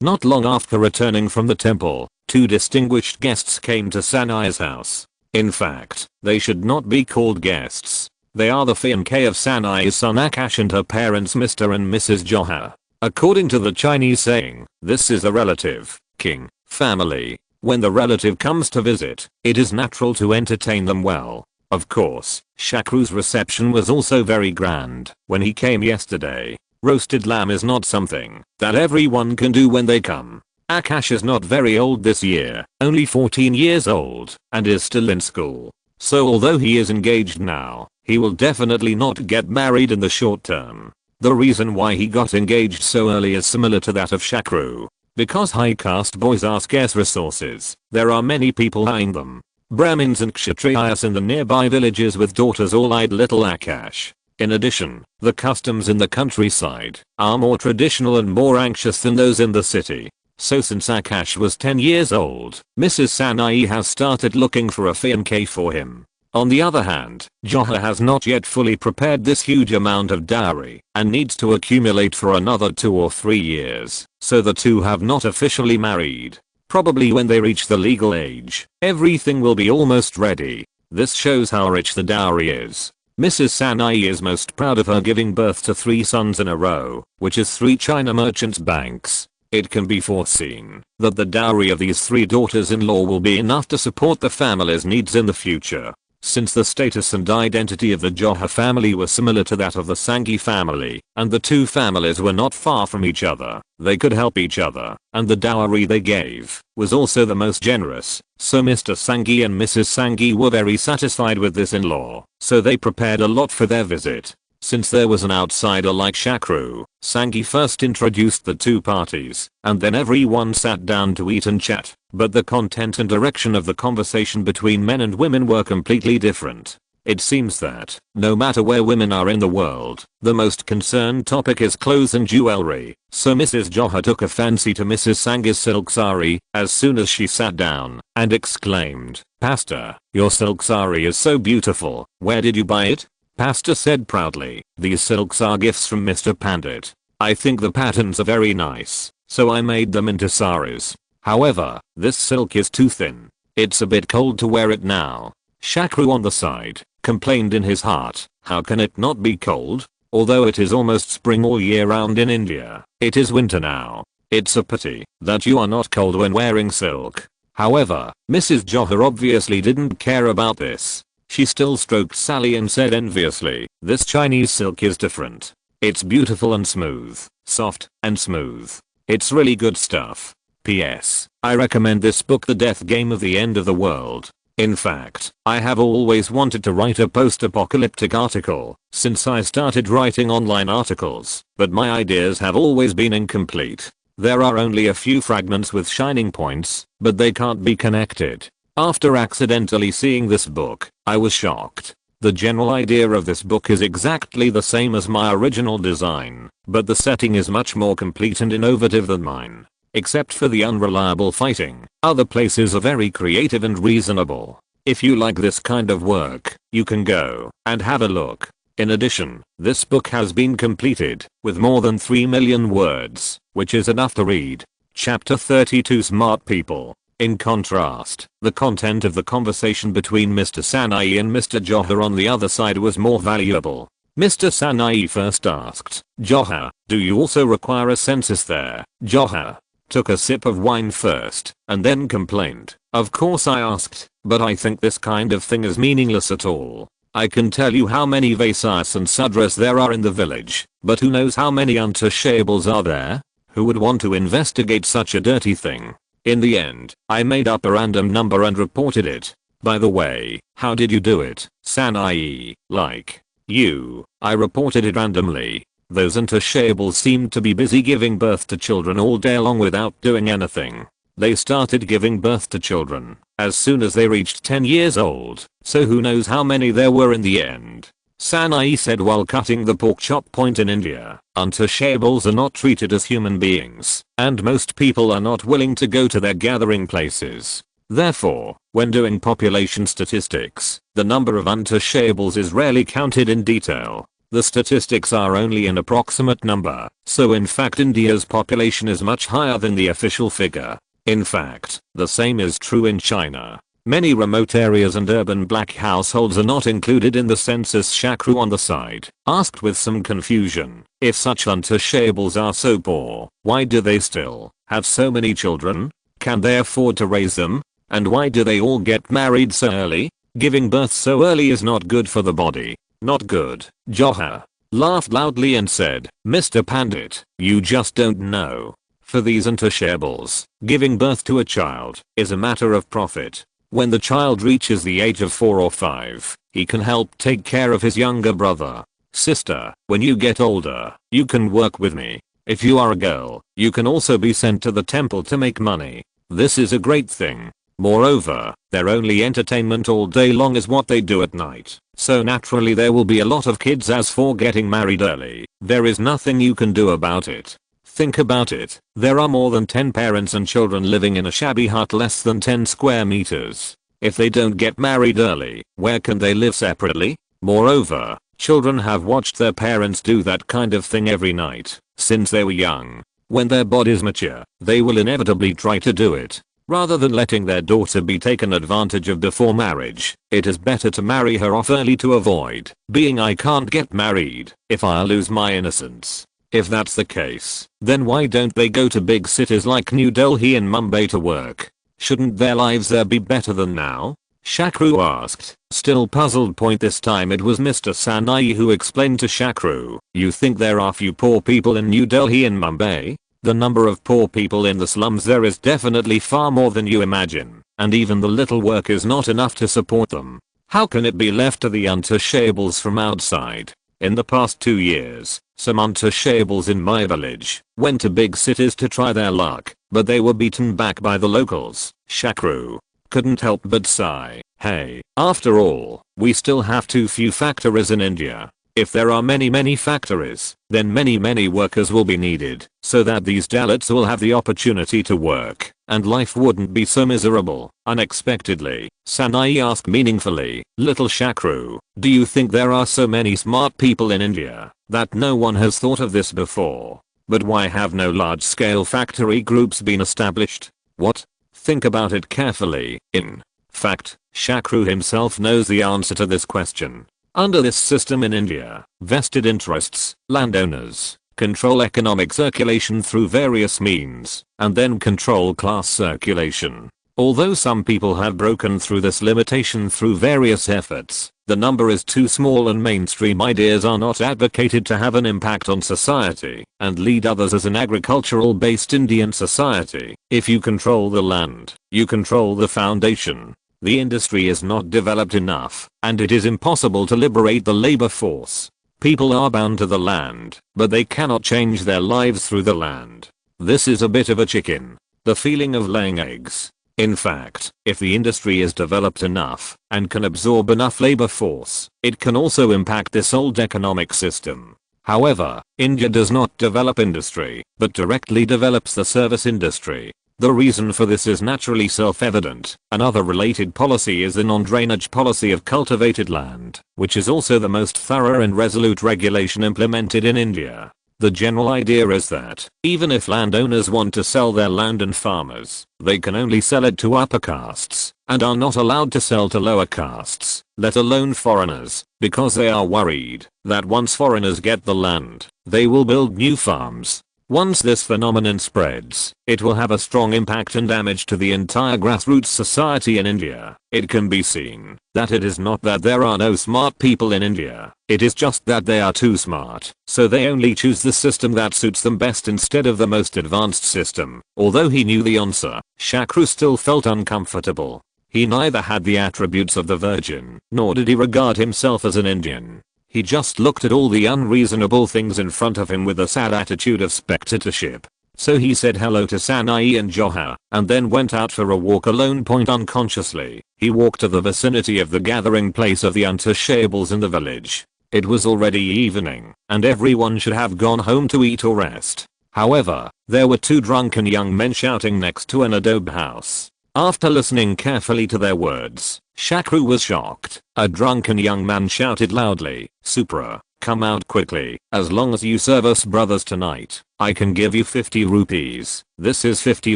Not long after returning from the temple, two distinguished guests came to Sanai's house. In fact, they should not be called guests. They are the fiancé of Sanai's son Akash and her parents Mr. and Mrs. Johar. According to the Chinese saying, this is a relative, king, family. When the relative comes to visit, it is natural to entertain them well. Of course, Shakru's reception was also very grand when he came yesterday. Roasted lamb is not something that everyone can do when they come. Akash is not very old this year, only 14 years old, and is still in school. So although he is engaged now, he will definitely not get married in the short term. The reason why he got engaged so early is similar to that of Shakru. Because high caste boys are scarce resources, there are many people eyeing them. Brahmins and Kshatriyas in the nearby villages with daughters all eyed little Akash. In addition, the customs in the countryside are more traditional and more anxious than those in the city. So since Akash was 10 years old, Mrs. Sanai has started looking for a fiancé for him. On the other hand, Johar has not yet fully prepared this huge amount of dowry and needs to accumulate for another 2 or 3 years, so the two have not officially married. Probably when they reach the legal age, everything will be almost ready. This shows how rich the dowry is. Mrs. Sanai is most proud of her giving birth to 3 sons in a row, which is 3 China merchants' banks. It can be foreseen that the dowry of these 3 daughters-in-law will be enough to support the family's needs in the future. Since the status and identity of the Johar family were similar to that of the Sanghi family, and the two families were not far from each other, they could help each other, and the dowry they gave was also the most generous. So Mr. Sanghi and Mrs. Sanghi were very satisfied with this in-law, so they prepared a lot for their visit. Since there was an outsider like Shakru, Sanghi first introduced the two parties, and then everyone sat down to eat and chat, but the content and direction of the conversation between men and women were completely different. It seems that, no matter where women are in the world, the most concerned topic is clothes and jewelry, so Mrs. Johar took a fancy to Mrs. Sanghi's silk sari as soon as she sat down, and exclaimed, "Pastor, your silk sari is so beautiful, where did you buy it?" Pastor said proudly, "These silks are gifts from Mr. Pandit. I think the patterns are very nice, so I made them into saris. However, this silk is too thin. It's a bit cold to wear it now." Shakru on the side complained in his heart, "How can it not be cold? Although it is almost spring all year round in India, it is winter now. It's a pity that you are not cold when wearing silk." However, Mrs. Johar obviously didn't care about this. She still stroked Sally and said enviously, "This Chinese silk is different. It's beautiful and smooth, soft and smooth. It's really good stuff. P.S. I recommend this book, The Death Game of the End of the World. In fact, I have always wanted to write a post-apocalyptic article since I started writing online articles, but my ideas have always been incomplete. There are only a few fragments with shining points, but they can't be connected." After accidentally seeing this book, I was shocked. The general idea of this book is exactly the same as my original design, but the setting is much more complete and innovative than mine. Except for the unreliable fighting, other places are very creative and reasonable. If you like this kind of work, you can go and have a look. In addition, this book has been completed with more than 3 million words, which is enough to read. Chapter 32, Smart People. In contrast, the content of the conversation between Mr. Sanai and Mr. Johar on the other side was more valuable. Mr. Sanai first asked, "Johar, do you also require a census there?" Johar took a sip of wine first, and then complained, "Of course I asked, but I think this kind of thing is meaningless at all. I can tell you how many Vaisas and Sudras there are in the village, but who knows how many untouchables are there? Who would want to investigate such a dirty thing? In the end, I made up a random number and reported it. By the way, how did you do it, Sanai? Like, you. I reported it randomly. Those untouchables seemed to be busy giving birth to children all day long without doing anything. They started giving birth to children as soon as they reached 10 years old, so who knows how many there were in the end. Sanai said while cutting the pork chop point. In India, untouchables are not treated as human beings, and most people are not willing to go to their gathering places. Therefore, when doing population statistics, the number of untouchables is rarely counted in detail. The statistics are only an approximate number, so in fact India's population is much higher than the official figure. In fact, the same is true in China. Many remote areas and urban black households are not included in the census. Shakru on the side asked with some confusion, if such untouchables are so poor, why do they still have so many children? Can they afford to raise them? And why do they all get married so early? Giving birth so early is not good for the body. Not good. Johar laughed loudly and said, Mr. Pandit, you just don't know. For these untouchables, giving birth to a child is a matter of profit. When the child reaches the age of 4 or 5, he can help take care of his younger brother. Sister, when you get older, you can work with me. If you are a girl, you can also be sent to the temple to make money. This is a great thing. Moreover, their only entertainment all day long is what they do at night. So naturally there will be a lot of kids. As for getting married early, there is nothing you can do about it. Think about it, there are more than 10 parents and children living in a shabby hut less than 10 square meters. If they don't get married early, where can they live separately? Moreover, children have watched their parents do that kind of thing every night, since they were young. When their bodies mature, they will inevitably try to do it. Rather than letting their daughter be taken advantage of before marriage, it is better to marry her off early to avoid being I can't get married if I'll lose my innocence. If that's the case, then why don't they go to big cities like New Delhi and Mumbai to work? Shouldn't their lives there be better than now? Shakru asked, still puzzled. This time it was Mr. Sanai who explained to Shakru, you think there are few poor people in New Delhi and Mumbai? The number of poor people in the slums there is definitely far more than you imagine, and even the little work is not enough to support them. How can it be left to the untouchables from outside? In the past 2 years, some untouchables in my village went to big cities to try their luck, but they were beaten back by the locals. Shakru couldn't help but sigh. Hey, after all, we still have too few factories in India. If there are many factories, then many workers will be needed, so that these Dalits will have the opportunity to work, and life wouldn't be so miserable. Unexpectedly, Sanai asked meaningfully, little Shakru, do you think there are so many smart people in India that no one has thought of this before? But why have no large-scale factory groups been established? What? Think about it carefully. In fact, Shakru himself knows the answer to this question. Under this system in India, vested interests, landowners, control economic circulation through various means, and then control class circulation. Although some people have broken through this limitation through various efforts, the number is too small and mainstream ideas are not advocated to have an impact on society and lead others. As an agricultural-based Indian society, if you control the land, you control the foundation. The industry is not developed enough, and it is impossible to liberate the labor force. People are bound to the land, but they cannot change their lives through the land. This is a bit of a chicken. The feeling of laying eggs. In fact, if the industry is developed enough and can absorb enough labor force, it can also impact this old economic system. However, India does not develop industry, but directly develops the service industry. The reason for this is naturally self-evident. Another related policy is the non-drainage policy of cultivated land, which is also the most thorough and resolute regulation implemented in India. The general idea is that, even if landowners want to sell their land and farmers, they can only sell it to upper castes, and are not allowed to sell to lower castes, let alone foreigners, because they are worried that once foreigners get the land, they will build new farms. Once this phenomenon spreads, it will have a strong impact and damage to the entire grassroots society in India. It can be seen that it is not that there are no smart people in India, it is just that they are too smart, so they only choose the system that suits them best instead of the most advanced system. Although he knew the answer, Shakru still felt uncomfortable. He neither had the attributes of the Virgin, nor did he regard himself as an Indian. He just looked at all the unreasonable things in front of him with a sad attitude of spectatorship. So he said hello to Sanai and Johar, and then went out for a walk alone. Unconsciously, he walked to the vicinity of the gathering place of the untouchables in the village. It was already evening, and everyone should have gone home to eat or rest. However, there were two drunken young men shouting next to an adobe house. After listening carefully to their words, Shakru was shocked. A drunken young man shouted loudly, "Supra, come out quickly. As long as you serve us brothers tonight, I can give you 50 rupees. This is 50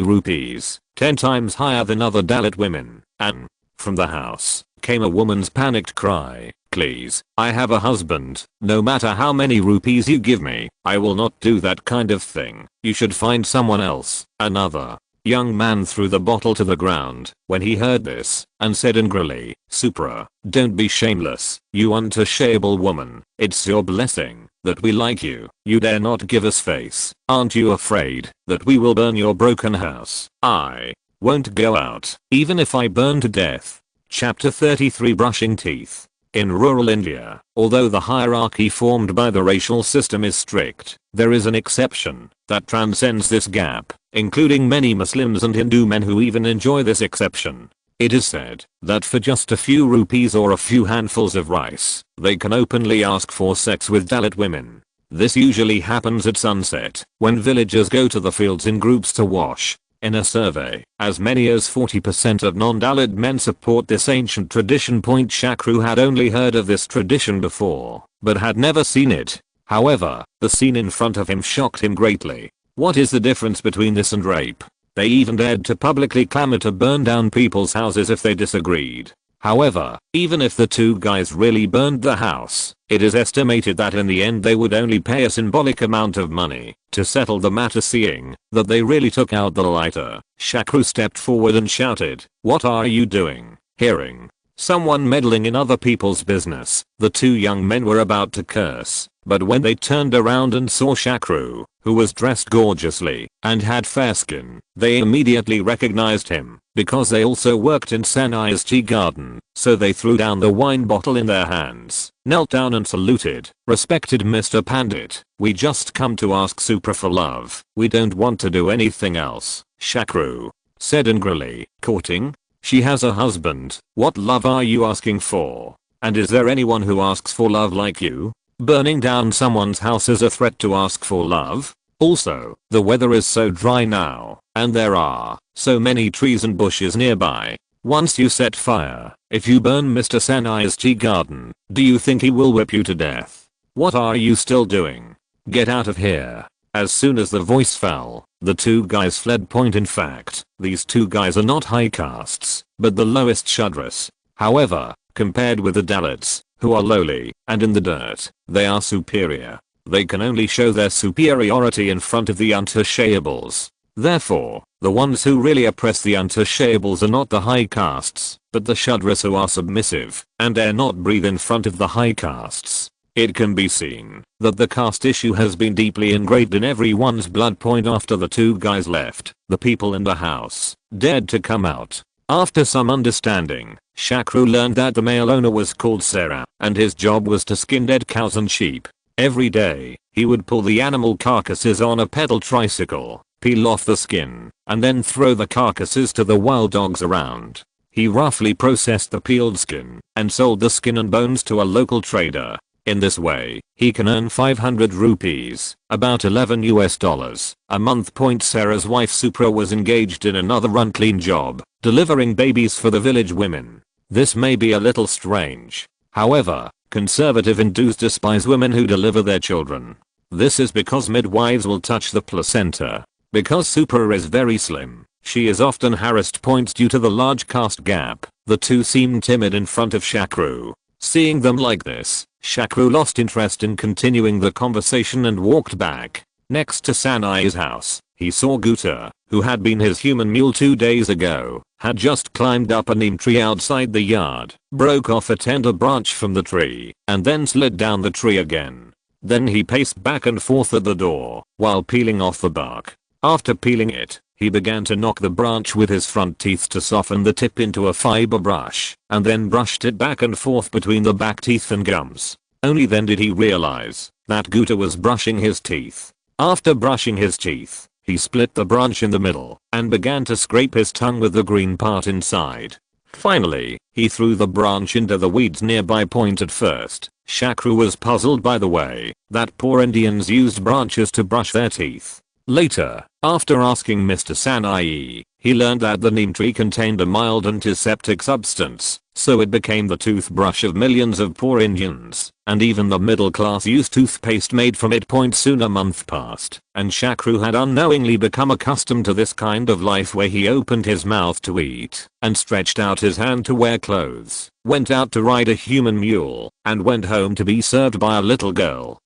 rupees, 10 times higher than other Dalit women." And from the house came a woman's panicked cry, "Please, I have a husband. No matter how many rupees you give me, I will not do that kind of thing. You should find someone else." Another young man threw the bottle to the ground when he heard this and said angrily, "Supra, don't be shameless, you untouchable woman. It's your blessing that we like you. You dare not give us face. Aren't you afraid that we will burn your broken house?" "I won't go out, even if I burn to death." Chapter 33 Brushing Teeth. In rural India, although the hierarchy formed by the racial system is strict, there is an exception that transcends this gap, including many Muslims and Hindu men who even enjoy this exception. It is said that for just a few rupees or a few handfuls of rice, they can openly ask for sex with Dalit women. This usually happens at sunset, when villagers go to the fields in groups to wash. In a survey, as many as 40% of non-Dalit men support this ancient tradition. Shakru had only heard of this tradition before, but had never seen it. However, the scene in front of him shocked him greatly. What is the difference between this and rape? They even dared to publicly clamor to burn down people's houses if they disagreed. However, even if the two guys really burned the house, it is estimated that in the end they would only pay a symbolic amount of money to settle the matter, seeing that they really took out the lighter. Shakru stepped forward and shouted, "What are you doing?" Hearing someone meddling in other people's business, the two young men were about to curse, but when they turned around and saw Shakru, who was dressed gorgeously and had fair skin, they immediately recognized him, because they also worked in Sanai's tea garden. So they threw down the wine bottle in their hands, knelt down and saluted. "Respected Mr. Pandit, we just come to ask Supra for love. We don't want to do anything else," Shakru said angrily. "Courting? She has a husband. What love are you asking for? And is there anyone who asks for love like you? Burning down someone's house is a threat to ask for love? Also, the weather is so dry now, and there are so many trees and bushes nearby. Once you set fire, if you burn Mr. Sanai's tea garden, do you think he will whip you to death? What are you still doing? Get out of here." As soon as the voice fell, the two guys fled. In fact, these two guys are not high castes, but the lowest Shudras. However, compared with the Dalits, who are lowly and in the dirt, they are superior. They can only show their superiority in front of the untouchables. Therefore, the ones who really oppress the untouchables are not the high castes, but the Shudras, who are submissive and dare not breathe in front of the high castes. It can be seen that the caste issue has been deeply ingrained in everyone's blood. After the two guys left, the people in the house dared to come out. After some understanding, Shakru learned that the male owner was called Sarah, and his job was to skin dead cows and sheep. Every day, he would pull the animal carcasses on a pedal tricycle, peel off the skin, and then throw the carcasses to the wild dogs around. He roughly processed the peeled skin and sold the skin and bones to a local trader. In this way, he can earn 500 rupees, about $11 a month. Sarah's wife Supra was engaged in another unclean job, delivering babies for the village women. This may be a little strange. However, conservative Hindus despise women who deliver their children. This is because midwives will touch the placenta. Because Supra is very slim, she is often harassed. Due to the large caste gap, the two seemed timid in front of Shakru. Seeing them like this, Shakru lost interest in continuing the conversation and walked back. Next to Sanai's house, he saw Guta, who had been his human mule 2 days ago, had just climbed up a neem tree outside the yard, broke off a tender branch from the tree, and then slid down the tree again. Then he paced back and forth at the door, while peeling off the bark. After peeling it, he began to knock the branch with his front teeth to soften the tip into a fiber brush, and then brushed it back and forth between the back teeth and gums. Only then did he realize that Guta was brushing his teeth. After brushing his teeth, he split the branch in the middle and began to scrape his tongue with the green part inside. Finally, he threw the branch into the weeds nearby. At first, Shakru was puzzled by the way that poor Indians used branches to brush their teeth. Later, after asking Mr. Sanai, he learned that the neem tree contained a mild antiseptic substance, so it became the toothbrush of millions of poor Indians, and even the middle class used toothpaste made from it. Soon a month passed, and Shakru had unknowingly become accustomed to this kind of life where he opened his mouth to eat, and stretched out his hand to wear clothes, went out to ride a human mule, and went home to be served by a little girl.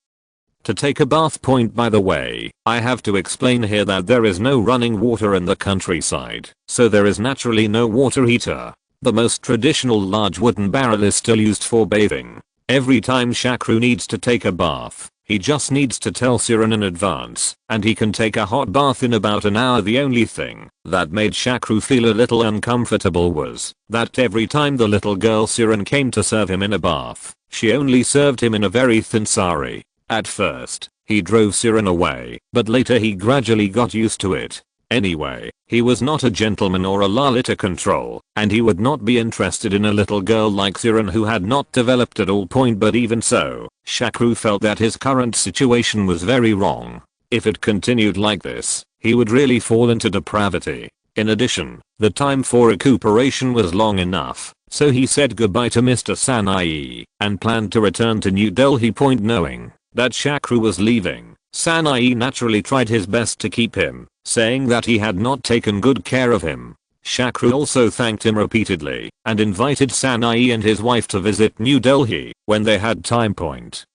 To take a bath. By the way, I have to explain here that there is no running water in the countryside, so there is naturally no water heater. The most traditional large wooden barrel is still used for bathing. Every time Shakru needs to take a bath, he just needs to tell Siren in advance, and he can take a hot bath in about an hour. The only thing that made Shakru feel a little uncomfortable was that every time the little girl Siren came to serve him in a bath, she only served him in a very thin sari. At first, he drove Siren away, but later he gradually got used to it. Anyway, he was not a gentleman or a lala to control, and he would not be interested in a little girl like Siren who had not developed at all. But even so, Shakru felt that his current situation was very wrong. If it continued like this, he would really fall into depravity. In addition, the time for recuperation was long enough, so he said goodbye to Mr. Sanai, and planned to return to New Delhi. Knowing that Shakru was leaving, Sanai naturally tried his best to keep him, saying that he had not taken good care of him. Shakru also thanked him repeatedly and invited Sanai and his wife to visit New Delhi when they had time.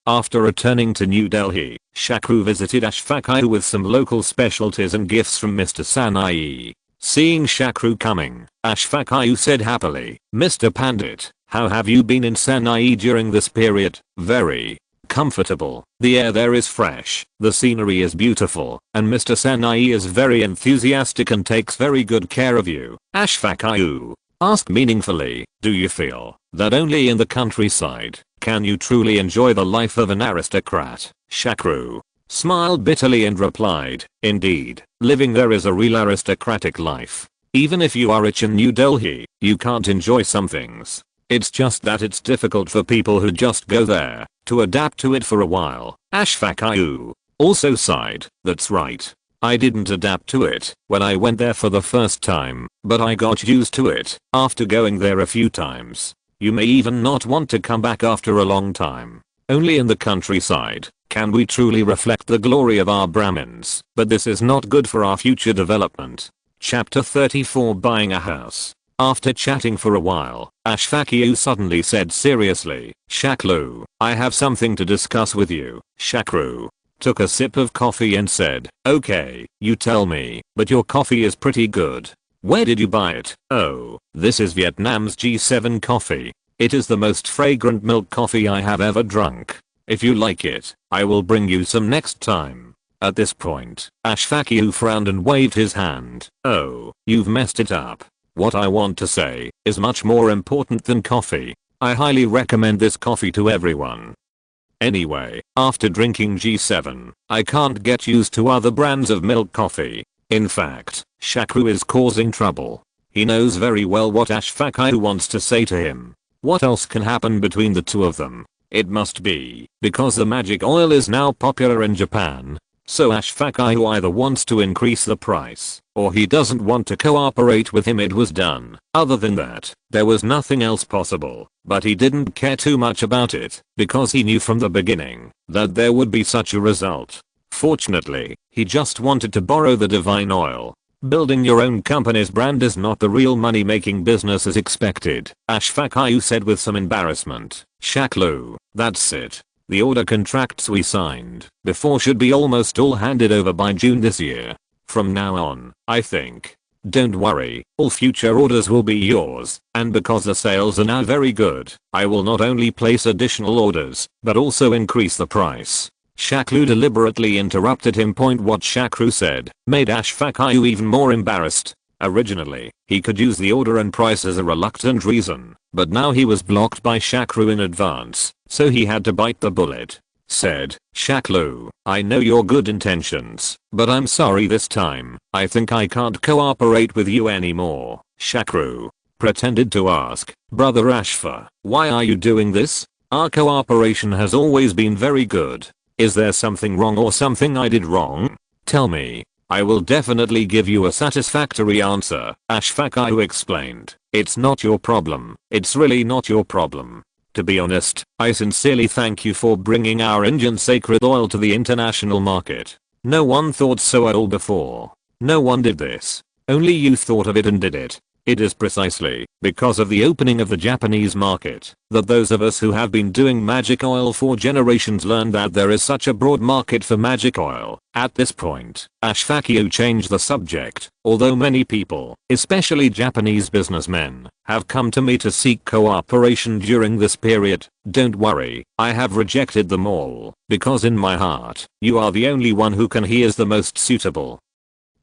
After returning to New Delhi, Shakru visited Ashfakai with some local specialties and gifts from Mr. Sanai. Seeing Shakru coming, Ashfakai said happily, "Mr. Pandit, how have you been in Sanai during this period?" "Very comfortable. The air there is fresh, the scenery is beautiful, and Mr. Sanai is very enthusiastic and takes very good care of you." Ashfakai asked meaningfully, "Do you feel that only in the countryside can you truly enjoy the life of an aristocrat?" Shakru smiled bitterly and replied, "Indeed, living there is a real aristocratic life. Even if you are rich in New Delhi, you can't enjoy some things. It's just that it's difficult for people who just go there to adapt to it for a while." Ashfakai also sighed, "That's right. I didn't adapt to it when I went there for the first time, but I got used to it after going there a few times. You may even not want to come back after a long time. Only in the countryside can we truly reflect the glory of our Brahmins, but this is not good for our future development." Chapter 34 Buying a House. After chatting for a while, Ashfakai suddenly said seriously, "Shakru, I have something to discuss with you." Shakru took a sip of coffee and said, "Okay, you tell me, but your coffee is pretty good. Where did you buy it?" "Oh, this is Vietnam's G7 coffee. It is the most fragrant milk coffee I have ever drunk. If you like it, I will bring you some next time." At this point, Ashfakai frowned and waved his hand. "Oh, you've messed it up. What I want to say is much more important than coffee. I highly recommend this coffee to everyone. Anyway, after drinking G7, I can't get used to other brands of milk coffee. In fact, Shakru is causing trouble." He knows very well what Ashfakai wants to say to him. What else can happen between the two of them? It must be because the magic oil is now popular in Japan. So Ashfakai either wants to increase the price, or he doesn't want to cooperate with him. It was done. Other than that, there was nothing else possible, but he didn't care too much about it, because he knew from the beginning that there would be such a result. Fortunately, he just wanted to borrow the divine oil. Building your own company's brand is not the real money-making business as expected, Ashfakai said with some embarrassment. "Shaklu, that's it. The order contracts we signed before should be almost all handed over by June this year. From now on, I think. Don't worry, all future orders will be yours, and because the sales are now very good, I will not only place additional orders, but also increase the price. Shakru deliberately interrupted him. What Shakru said made Ashfaqu even more embarrassed. Originally, he could use the order and price as a reluctant reason, but now he was blocked by Shakru in advance, so he had to bite the bullet. Said, Shakru, I know your good intentions, but I'm sorry this time, I think I can't cooperate with you anymore. Shakru pretended to ask, Brother Ashfa, why are you doing this? Our cooperation has always been very good. Is there something wrong or something I did wrong? Tell me. I will definitely give you a satisfactory answer, Ashfaqu explained. It's not your problem. It's really not your problem. To be honest, I sincerely thank you for bringing our Indian sacred oil to the international market. No one thought so at all before. No one did this. Only you thought of it and did it. It is precisely because of the opening of the Japanese market that those of us who have been doing magic oil for generations learned that there is such a broad market for magic oil. At this point, Ashfaqu changed the subject. Although many people, especially Japanese businessmen, have come to me to seek cooperation during this period, don't worry, I have rejected them all, because in my heart, you are the only one who can he is the most suitable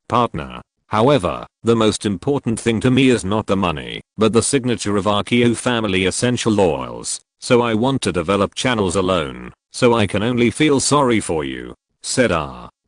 partner. However, the most important thing to me is not the money, but the signature of our Kyo family essential oils, so I want to develop channels alone, so I can only feel sorry for you, said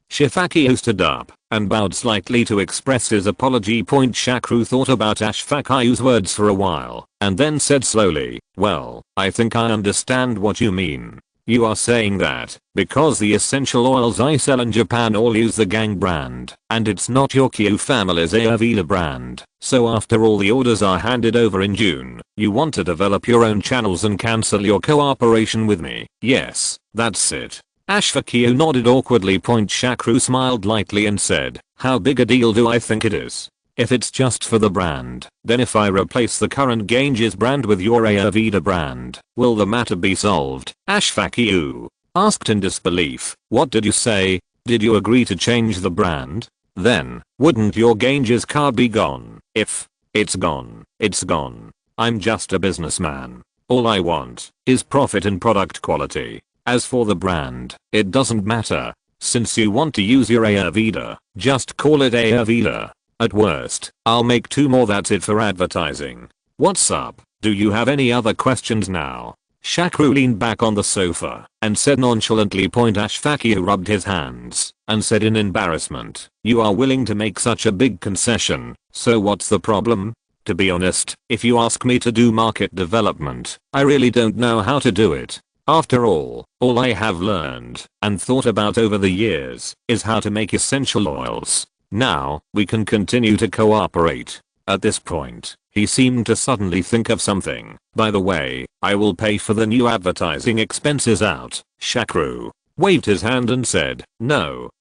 Shakru stood up and bowed slightly to express his apology. Shakru thought about Ashfaq's words for a while, and then said slowly, well, I think I understand what you mean. You are saying that, because the essential oils I sell in Japan all use the Gang brand, and it's not your Kyo family's Ayurveda brand, so after all the orders are handed over in June, you want to develop your own channels and cancel your cooperation with me. Yes, that's it. Ashfaqu nodded awkwardly. Shakru smiled lightly and said, how big a deal do I think it is? If it's just for the brand, then if I replace the current Ganges brand with your Ayurveda brand, will the matter be solved? Ashfaqu asked in disbelief. What did you say? Did you agree to change the brand? Then, wouldn't your Ganges card be gone? If it's gone, it's gone. I'm just a businessman. All I want is profit and product quality. As for the brand, it doesn't matter. Since you want to use your Ayurveda, just call it Ayurveda. At worst, I'll make 2 more, that's it for advertising. What's up? Do you have any other questions now? Shakru leaned back on the sofa and said nonchalantly. Ashfaqu rubbed his hands and said in embarrassment, you are willing to make such a big concession, so what's the problem? To be honest, if you ask me to do market development, I really don't know how to do it. After all I have learned and thought about over the years is how to make essential oils. Now, we can continue to cooperate. At this point, he seemed to suddenly think of something. By the way, I will pay for the new advertising expenses out. Shakru waved his hand and said, no,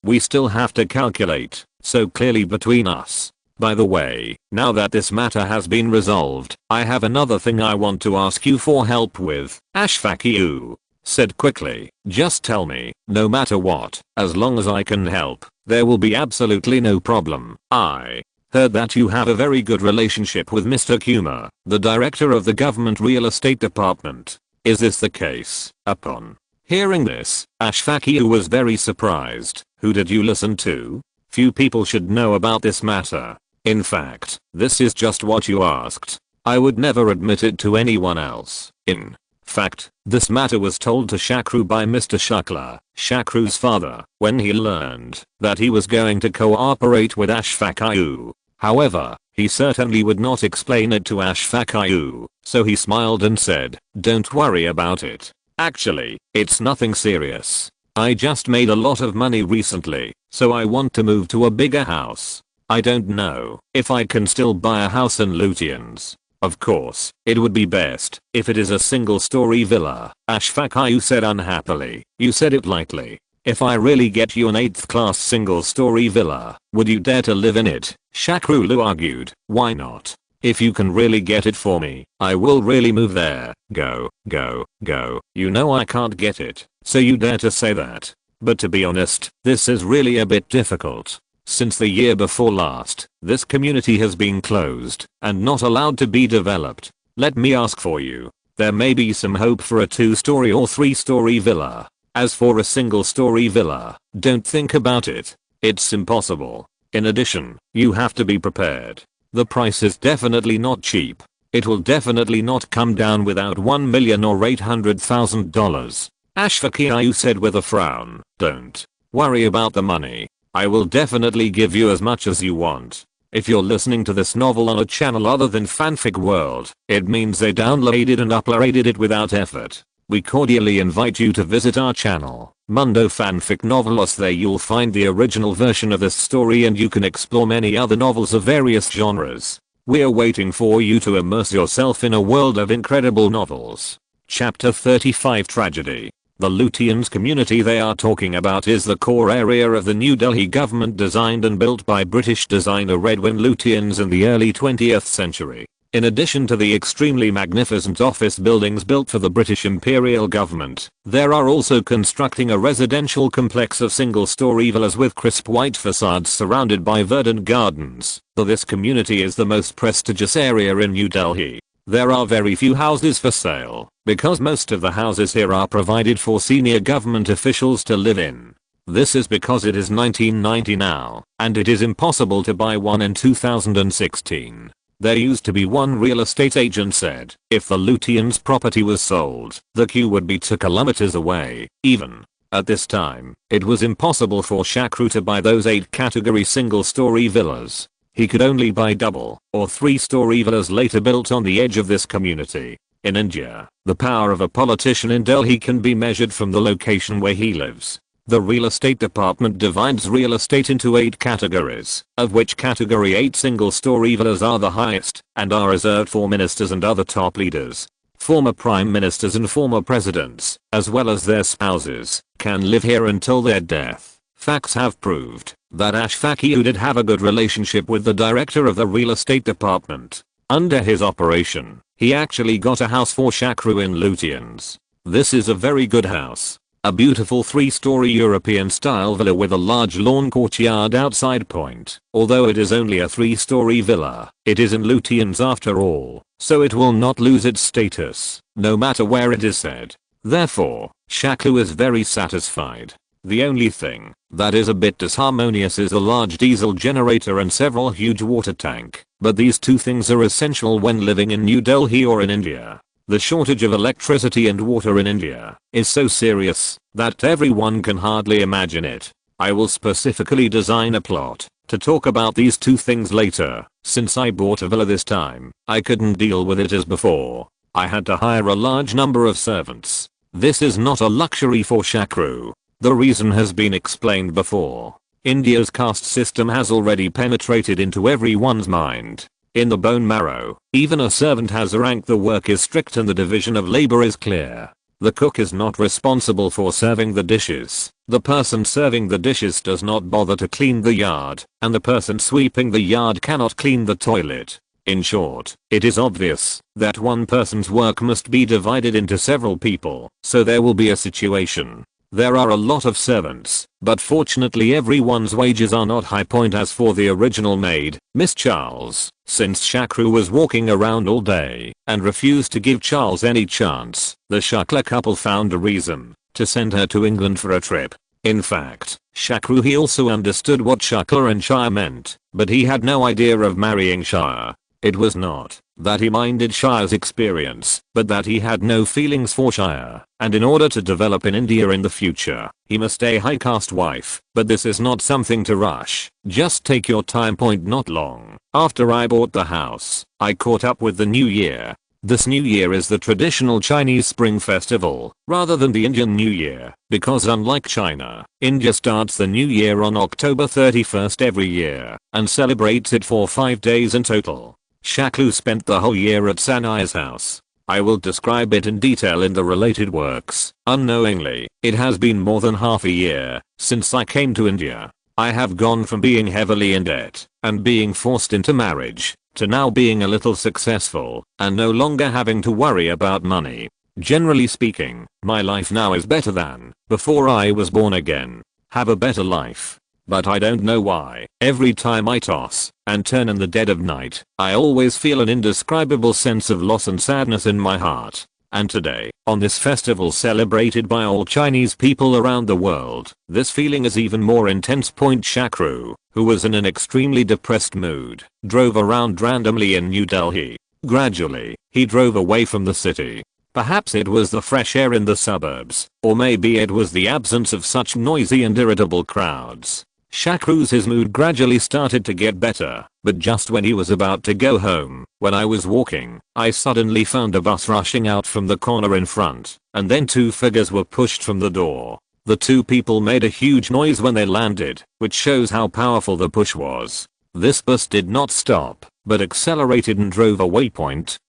we still have to calculate, so clearly between us. By the way, now that this matter has been resolved, I have another thing I want to ask you for help with. Ashfaqu said quickly, just tell me, no matter what, as long as I can help, there will be absolutely no problem. I heard that you have a very good relationship with Mr. Kuma, the director of the government real estate department. Is this the case? Upon hearing this, Ashfaqu was very surprised. Who did you listen to? Few people should know about this matter. In fact, this is just what you asked. I would never admit it to anyone else. In fact, this matter was told to Shakru by Mr. Shukla, Shakru's father, when he learned that he was going to cooperate with Ashfaqu. However, he certainly would not explain it to Ashfaqu, so he smiled and said, don't worry about it. Actually, it's nothing serious. I just made a lot of money recently, so I want to move to a bigger house. I don't know if I can still buy a house in Lutyens. Of course, it would be best if it is a single-story villa, Ashfaqu said unhappily. You said it lightly. If I really get you an 8th-class single-story villa, would you dare to live in it? Shakru argued. Why not? If you can really get it for me, I will really move there. Go, go, go. You know I can't get it, so you dare to say that. But to be honest, this is really a bit difficult. Since the year before last, this community has been closed and not allowed to be developed. Let me ask for you. There may be some hope for a 2-story or 3-story villa. As for a single-story villa, don't think about it. It's impossible. In addition, you have to be prepared. The price is definitely not cheap. It will definitely not come down without $1 million or $800,000. Ashfakiayu said with a frown. Don't worry about the money. I will definitely give you as much as you want. If you're listening to this novel on a channel other than Fanfic World, it means they downloaded and uploaded it without effort. We cordially invite you to visit our channel, Mundo Fanfic Novelos. There you'll find the original version of this story and you can explore many other novels of various genres. We're waiting for you to immerse yourself in a world of incredible novels. Chapter 35 Tragedy. The Lutyens community they are talking about is the core area of the New Delhi government, designed and built by British designer Edwin Lutyens in the early 20th century. In addition to the extremely magnificent office buildings built for the British Imperial government, there are also constructing a residential complex of single-story villas with crisp white facades surrounded by verdant gardens. This community is the most prestigious area in New Delhi. There are very few houses for sale, because most of the houses here are provided for senior government officials to live in. This is because it is 1990 now, and it is impossible to buy one in 2016. There used to be one real estate agent said, if the Lutyens property was sold, the queue would be 2 kilometers away. Even at this time, it was impossible for Shakru to buy those 8-category single-story villas. He could only buy double or 3-story villas later built on the edge of this community. In India, the power of a politician in Delhi can be measured from the location where he lives. The real estate department divides real estate into 8 categories, of which category 8 single-story villas are the highest and are reserved for ministers and other top leaders. Former prime ministers and former presidents, as well as their spouses, can live here until their death. Facts have proved that Ashfakiayu did have a good relationship with the director of the real estate department. Under his operation, he actually got a house for Shakru in Lutyens. This is a very good house. A beautiful 3-story European style villa with a large lawn courtyard outside point. Although it is only a 3-story villa, it is in Lutyens after all, so it will not lose its status, no matter where it is set. Therefore, Shakru is very satisfied. The only thing that is a bit disharmonious is a large diesel generator and several huge water tank, but these 2 things are essential when living in New Delhi or in India. The shortage of electricity and water in India is so serious that everyone can hardly imagine it. I will specifically design a plot to talk about these 2 things later. Since I bought a villa this time, I couldn't deal with it as before. I had to hire a large number of servants. This is not a luxury for Shakru. The reason has been explained before. India's caste system has already penetrated into everyone's mind. In the bone marrow, even a servant has a rank. The work is strict and the division of labor is clear. The cook is not responsible for serving the dishes. The person serving the dishes does not bother to clean the yard, and the person sweeping the yard cannot clean the toilet. In short, it is obvious that one person's work must be divided into several people, so there will be a situation. There are a lot of servants, but fortunately everyone's wages are not high. Point as for the original maid, Miss Charles, since Shakru was walking around all day and refused to give Charles any chance, the Shakla couple found a reason to send her to England for a trip. In fact, Shakru he also understood what Shakla and Shire meant, but he had no idea of marrying Shire. It was not that he minded Shire's experience, but that he had no feelings for Shire, and in order to develop in India in the future, he must a high caste wife. But this is not something to rush. Just take your time. Not long after I bought the house, I caught up with the new year. This new year is the traditional Chinese Spring Festival, rather than the Indian New Year, because unlike China, India starts the new year on October 31st every year, and celebrates it for 5 days in total. Shakru spent the whole year at Sanai's house. I will describe it in detail in the related works. Unknowingly, it has been more than half a year since I came to India. I have gone from being heavily in debt and being forced into marriage to now being a little successful and no longer having to worry about money. Generally speaking, my life now is better than before I was born again. Have a better life. But I don't know why. Every time I toss and turn in the dead of night, I always feel an indescribable sense of loss and sadness in my heart. And today, on this festival celebrated by all Chinese people around the world, this feeling is even more intense. Shakru, who was in an extremely depressed mood, drove around randomly in New Delhi. Gradually, he drove away from the city. Perhaps it was the fresh air in the suburbs, or maybe it was the absence of such noisy and irritable crowds. Shakru's mood gradually started to get better, but just when he was about to go home, when I was walking, I suddenly found a bus rushing out from the corner in front, and then two figures were pushed from the door. The two people made a huge noise when they landed, which shows how powerful the push was. This bus did not stop, but accelerated and drove away.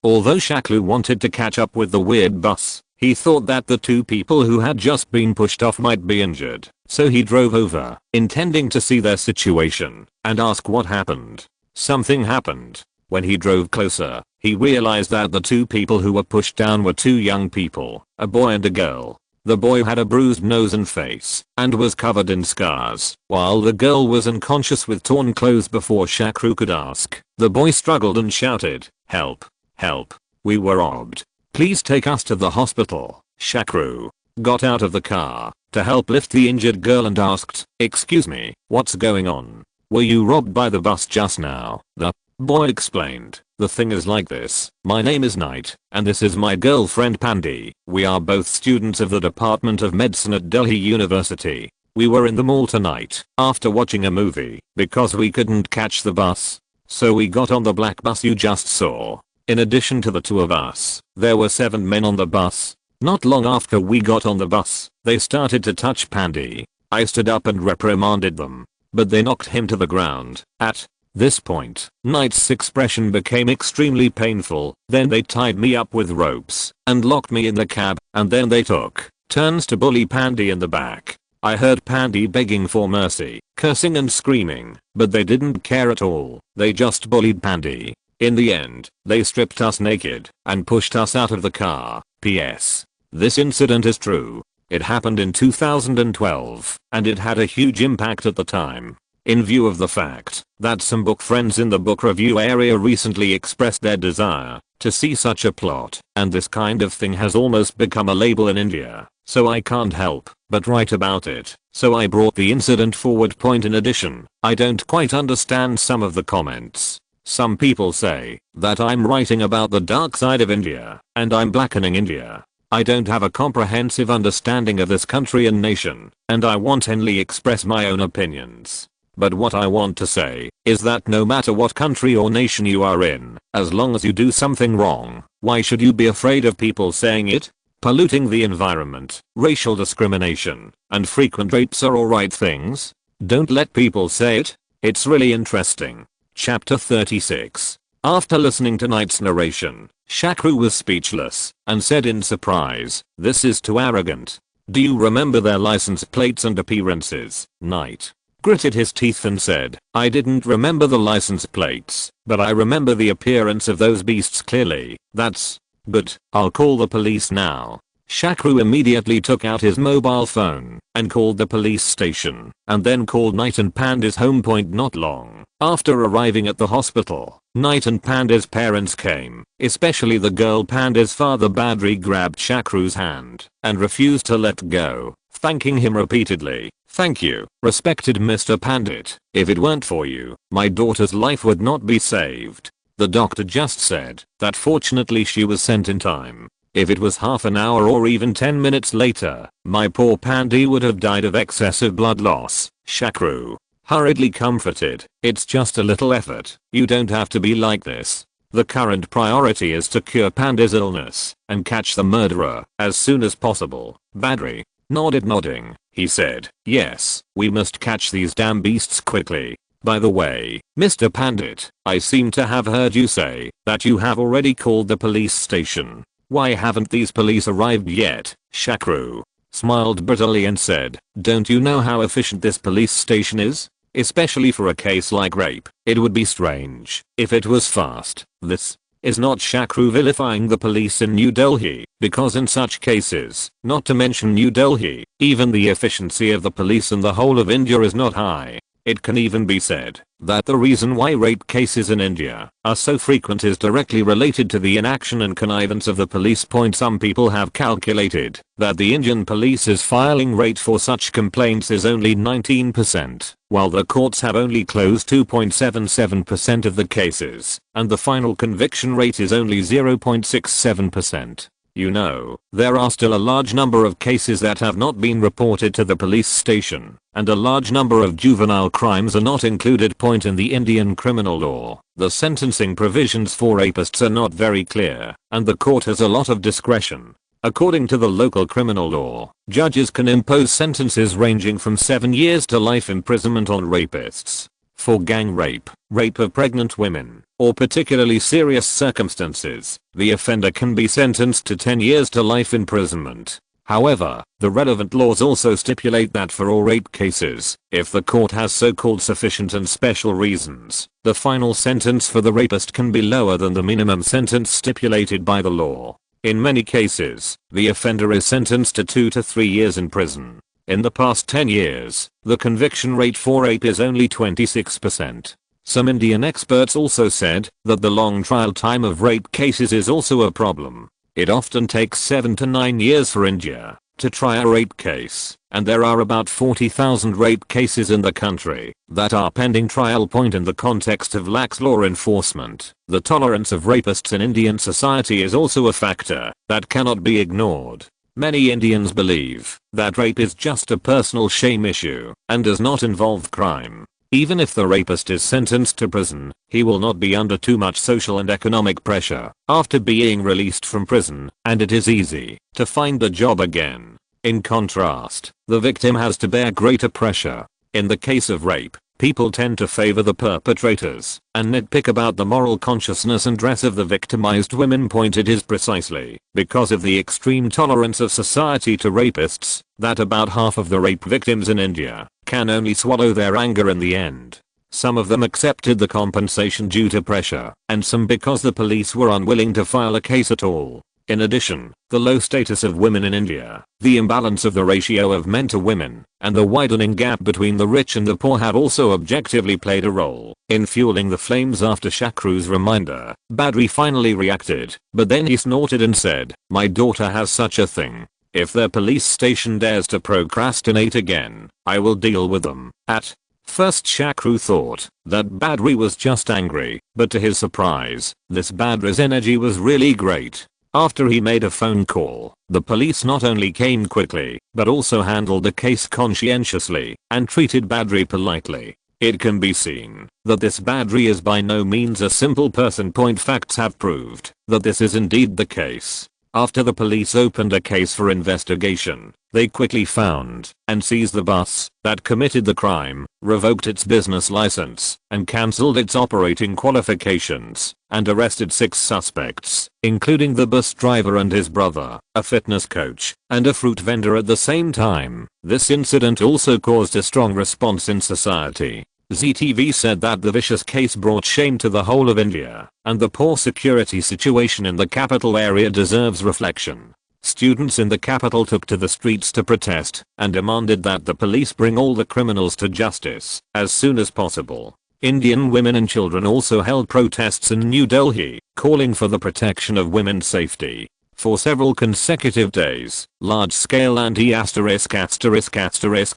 Although Shakru wanted to catch up with the weird bus, he thought that the two people who had just been pushed off might be injured, so he drove over, intending to see their situation and ask what happened. Something happened. When he drove closer, he realized that the two people who were pushed down were two young people, a boy and a girl. The boy had a bruised nose and face and was covered in scars, while the girl was unconscious with torn clothes. Before Shakru could ask, the boy struggled and shouted, "Help! Help! We were robbed. Please take us to the hospital." Shakru got out of the car to help lift the injured girl and asked, "Excuse me, what's going on? Were you robbed by the bus just now?" The boy explained, "The thing is like this, my name is Knight, and this is my girlfriend Pandi. We are both students of the Department of Medicine at Delhi University. We were in the mall tonight after watching a movie because we couldn't catch the bus. So we got on the black bus you just saw. In addition to the two of us, there were 7 men on the bus. Not long after we got on the bus, they started to touch Pandi. I stood up and reprimanded them, but they knocked him to the ground. At this point, Knight's expression became extremely painful. Then they tied me up with ropes and locked me in the cab, and then they took turns to bully Pandi in the back. I heard Pandi begging for mercy, cursing and screaming, but they didn't care at all. They just bullied Pandi. In the end, they stripped us naked and pushed us out of the car. P.S. This incident is true. It happened in 2012, and it had a huge impact at the time. In view of the fact that some book friends in the book review area recently expressed their desire to see such a plot, and this kind of thing has almost become a label in India, so I can't help but write about it. So I brought the incident forward. In addition, I don't quite understand some of the comments. Some people say that I'm writing about the dark side of India and I'm blackening India. I don't have a comprehensive understanding of this country and nation, and I wantonly express my own opinions. But what I want to say is that no matter what country or nation you are in, as long as you do something wrong, why should you be afraid of people saying it? Polluting the environment, racial discrimination, and frequent rapes are alright things. Don't let people say it. It's really interesting. Chapter 36. After listening to Knight's narration, Shakru was speechless and said in surprise, "This is too arrogant. Do you remember their license plates and appearances?" Knight gritted his teeth and said, "I didn't remember the license plates, but I remember the appearance of those beasts clearly. That's good. I'll call the police now." Shakru immediately took out his mobile phone and called the police station, and then called Knight and Pandi's home. Not long after arriving at the hospital, Knight and Pandi's parents came, especially the girl. Pandi's father Badri grabbed Shakru's hand and refused to let go, thanking him repeatedly. "Thank you, respected Mr. Pandit. If it weren't for you, my daughter's life would not be saved. The doctor just said that fortunately she was sent in time. If it was half an hour or even 10 minutes later, my poor Pandi would have died of excessive blood loss." Shakru hurriedly comforted, "It's just a little effort. You don't have to be like this. The current priority is to cure Pandi's illness and catch the murderer as soon as possible." Badri nodded, nodding. He said, "Yes, we must catch these damn beasts quickly. By the way, Mr. Pandit, I seem to have heard you say that you have already called the police station. Why haven't these police arrived yet?" Shakru smiled bitterly and said, "Don't you know how efficient this police station is? especially for a case like rape. It would be strange if it was fast. This is not Shakru vilifying the police in New Delhi, because in such cases, not to mention New Delhi, even the efficiency of the police in the whole of India is not high. It can even be said that the reason why rape cases in India are so frequent is directly related to the inaction and connivance of the police. Some people have calculated that the Indian police's filing rate for such complaints is only 19%, while the courts have only closed 2.77% of the cases, and the final conviction rate is only 0.67%. You know, there are still a large number of cases that have not been reported to the police station, and a large number of juvenile crimes are not included. In the Indian criminal law, the sentencing provisions for rapists are not very clear, and the court has a lot of discretion. According to the local criminal law, judges can impose sentences ranging from 7 years to life imprisonment on rapists. For gang rape, rape of pregnant women, or particularly serious circumstances, the offender can be sentenced to 10 years to life imprisonment. However, the relevant laws also stipulate that for all rape cases, if the court has so-called sufficient and special reasons, the final sentence for the rapist can be lower than the minimum sentence stipulated by the law. In many cases, the offender is sentenced to 2 to 3 years in prison. In the past 10 years, the conviction rate for rape is only 26%. Some Indian experts also said that the long trial time of rape cases is also a problem. It often takes 7 to 9 years for India to try a rape case, and there are about 40,000 rape cases in the country that are pending trial. In the context of lax law enforcement, the tolerance of rapists in Indian society is also a factor that cannot be ignored. Many Indians believe that rape is just a personal shame issue and does not involve crime. Even if the rapist is sentenced to prison, he will not be under too much social and economic pressure after being released from prison, and it is easy to find a job again. In contrast, the victim has to bear greater pressure. In the case of rape, people tend to favor the perpetrators and nitpick about the moral consciousness and dress of the victimized women. It is precisely because of the extreme tolerance of society to rapists that about half of the rape victims in India can only swallow their anger in the end. Some of them accepted the compensation due to pressure, and some because the police were unwilling to file a case at all. In addition, the low status of women in India, the imbalance of the ratio of men to women, and the widening gap between the rich and the poor have also objectively played a role in fueling the flames. After Shakru's reminder, Badri finally reacted, but then he snorted and said, "My daughter has such a thing. If their police station dares to procrastinate again, I will deal with them." At first Shakru thought that Badri was just angry, but to his surprise, this Badri's energy was really great. After he made a phone call, the police not only came quickly, but also handled the case conscientiously and treated Badri politely. It can be seen that this Badri is by no means a simple person. Facts have proved that this is indeed the case. After the police opened a case for investigation, they quickly found and seized the bus that committed the crime, revoked its business license, and cancelled its operating qualifications, and arrested 6 suspects, including the bus driver and his brother, a fitness coach, and a fruit vendor at the same time. This incident also caused a strong response in society. ZTV said that the vicious case brought shame to the whole of India, and the poor security situation in the capital area deserves reflection. Students in the capital took to the streets to protest and demanded that the police bring all the criminals to justice as soon as possible. Indian women and children also held protests in New Delhi, calling for the protection of women's safety. For several consecutive days, large-scale anti-***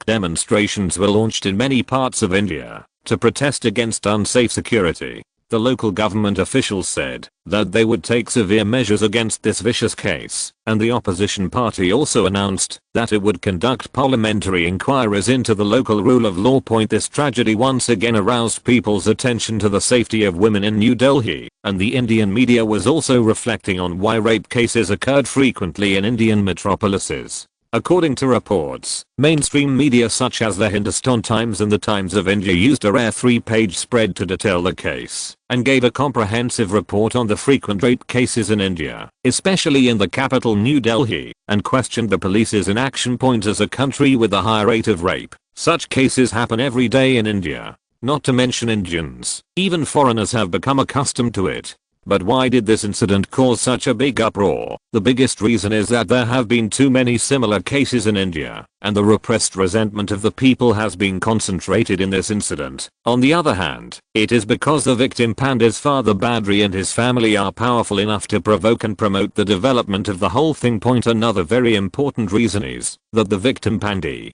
demonstrations were launched in many parts of India to protest against unsafe security. The local government officials said that they would take severe measures against this vicious case, and the opposition party also announced that it would conduct parliamentary inquiries into the local rule of law. This tragedy once again aroused people's attention to the safety of women in New Delhi, and the Indian media was also reflecting on why rape cases occurred frequently in Indian metropolises. According to reports, mainstream media such as the Hindustan Times and the Times of India used a rare 3-page spread to detail the case, and gave a comprehensive report on the frequent rape cases in India, especially in the capital New Delhi, and questioned the police's inaction. As a country with a high rate of rape, Such cases happen every day in India. Not to mention Indians, even foreigners have become accustomed to it. But why did this incident cause such a big uproar? The biggest reason is that there have been too many similar cases in India, and the repressed resentment of the people has been concentrated in this incident. On the other hand, it is because the victim Pandi's father Badri and his family are powerful enough to provoke and promote the development of the whole thing. Another very important reason is that the victim Pandi,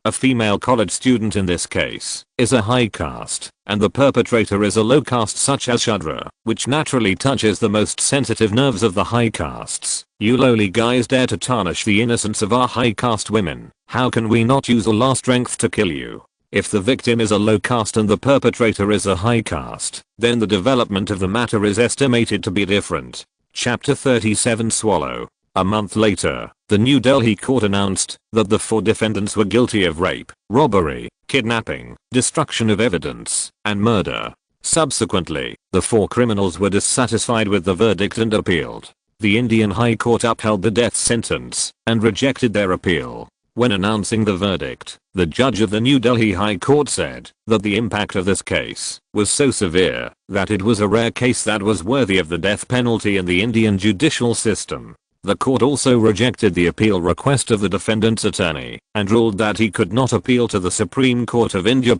a female college student in this case, is a high caste, and the perpetrator is a low caste such as Shudra, which naturally touches the most sensitive nerves of the high castes. You lowly guys dare to tarnish the innocence of our high caste women. How can we not use all our strength to kill you? If the victim is a low caste and the perpetrator is a high caste, then the development of the matter is estimated to be different. Chapter 37 Swallow. A month later, the New Delhi court announced that the 4 defendants were guilty of rape, robbery, kidnapping, destruction of evidence, and murder. Subsequently, the 4 criminals were dissatisfied with the verdict and appealed. The Indian High Court upheld the death sentence and rejected their appeal. When announcing the verdict, the judge of the New Delhi High Court said that the impact of this case was so severe that it was a rare case that was worthy of the death penalty in the Indian judicial system. The court also rejected the appeal request of the defendant's attorney and ruled that he could not appeal to the Supreme Court of India.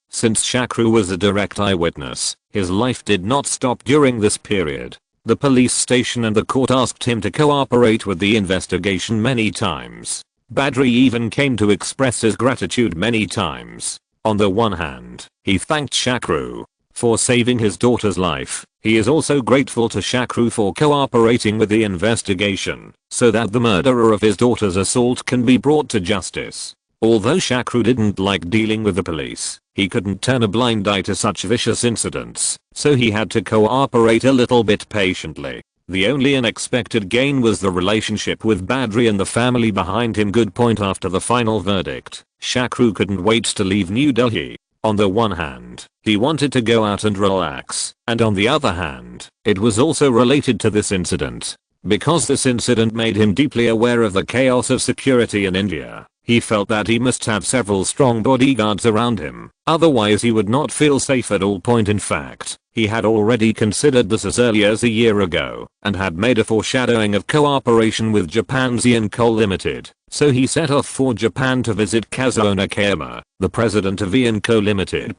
Since Shakru was a direct eyewitness, his life did not stop during this period. The police station and the court asked him to cooperate with the investigation many times. Badri even came to express his gratitude many times. On the one hand, he thanked Shakru for saving his daughter's life. He is also grateful to Shakru for cooperating with the investigation so that the murderer of his daughter's assault can be brought to justice. Although Shakru didn't like dealing with the police, he couldn't turn a blind eye to such vicious incidents, so he had to cooperate a little bit patiently. The only unexpected gain was the relationship with Badri and the family behind him. After the final verdict, Shakru couldn't wait to leave New Delhi. On the one hand, he wanted to go out and relax, and on the other hand, it was also related to this incident. Because this incident made him deeply aware of the chaos of security in India, he felt that he must have several strong bodyguards around him, otherwise he would not feel safe at all. In fact, he had already considered this as early as a year ago, and had made a foreshadowing of cooperation with Japan's Ian Co Limited. So he set off for Japan to visit Kazuo Nakayama, the president of Ian Co Limited.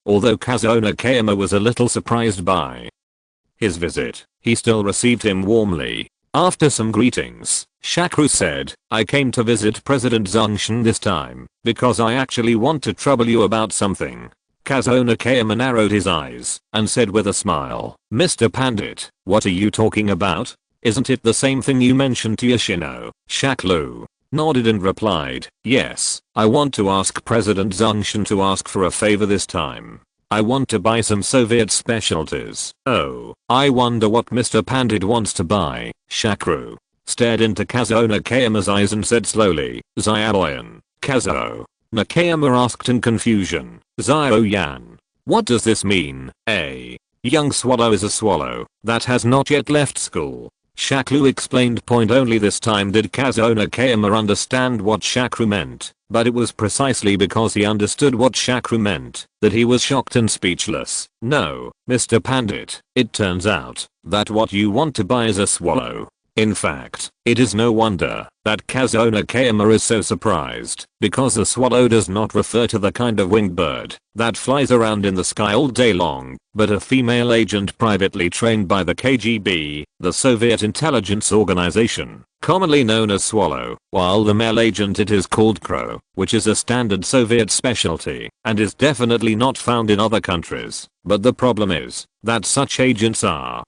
Although Kazuo Nakayama was a little surprised by his visit, he still received him warmly. After some greetings, Shakru said, "I came to visit President Zungshan this time, because I actually want to trouble you about something." Kazuo Nakayama narrowed his eyes and said with a smile, "Mr. Pandit, what are you talking about? Isn't it the same thing you mentioned to Yoshino?" Shakru nodded and replied, "Yes, I want to ask President Zungshan to ask for a favor this time. I want to buy some Soviet specialties." "Oh, I wonder what Mr. Pandit wants to buy." Shakru stared into Kazuo Nakayama's eyes and said slowly, "Zioyan." Kazuo Nakayama asked in confusion, "Zioyan? What does this mean?" "A young swallow is a swallow that has not yet left school." Shakru explained. Only this time did Kazuo Nakayama understand what Shakru meant, but it was precisely because he understood what Shakru meant that he was shocked and speechless. "No, Mr. Pandit, it turns out that what you want to buy is a swallow." In fact, it is no wonder that Kazuo Nakayama is so surprised, because a swallow does not refer to the kind of winged bird that flies around in the sky all day long, but a female agent privately trained by the KGB, the Soviet intelligence organization, commonly known as Swallow, while the male agent it is called Crow, which is a standard Soviet specialty, and is definitely not found in other countries. But the problem is that such agents are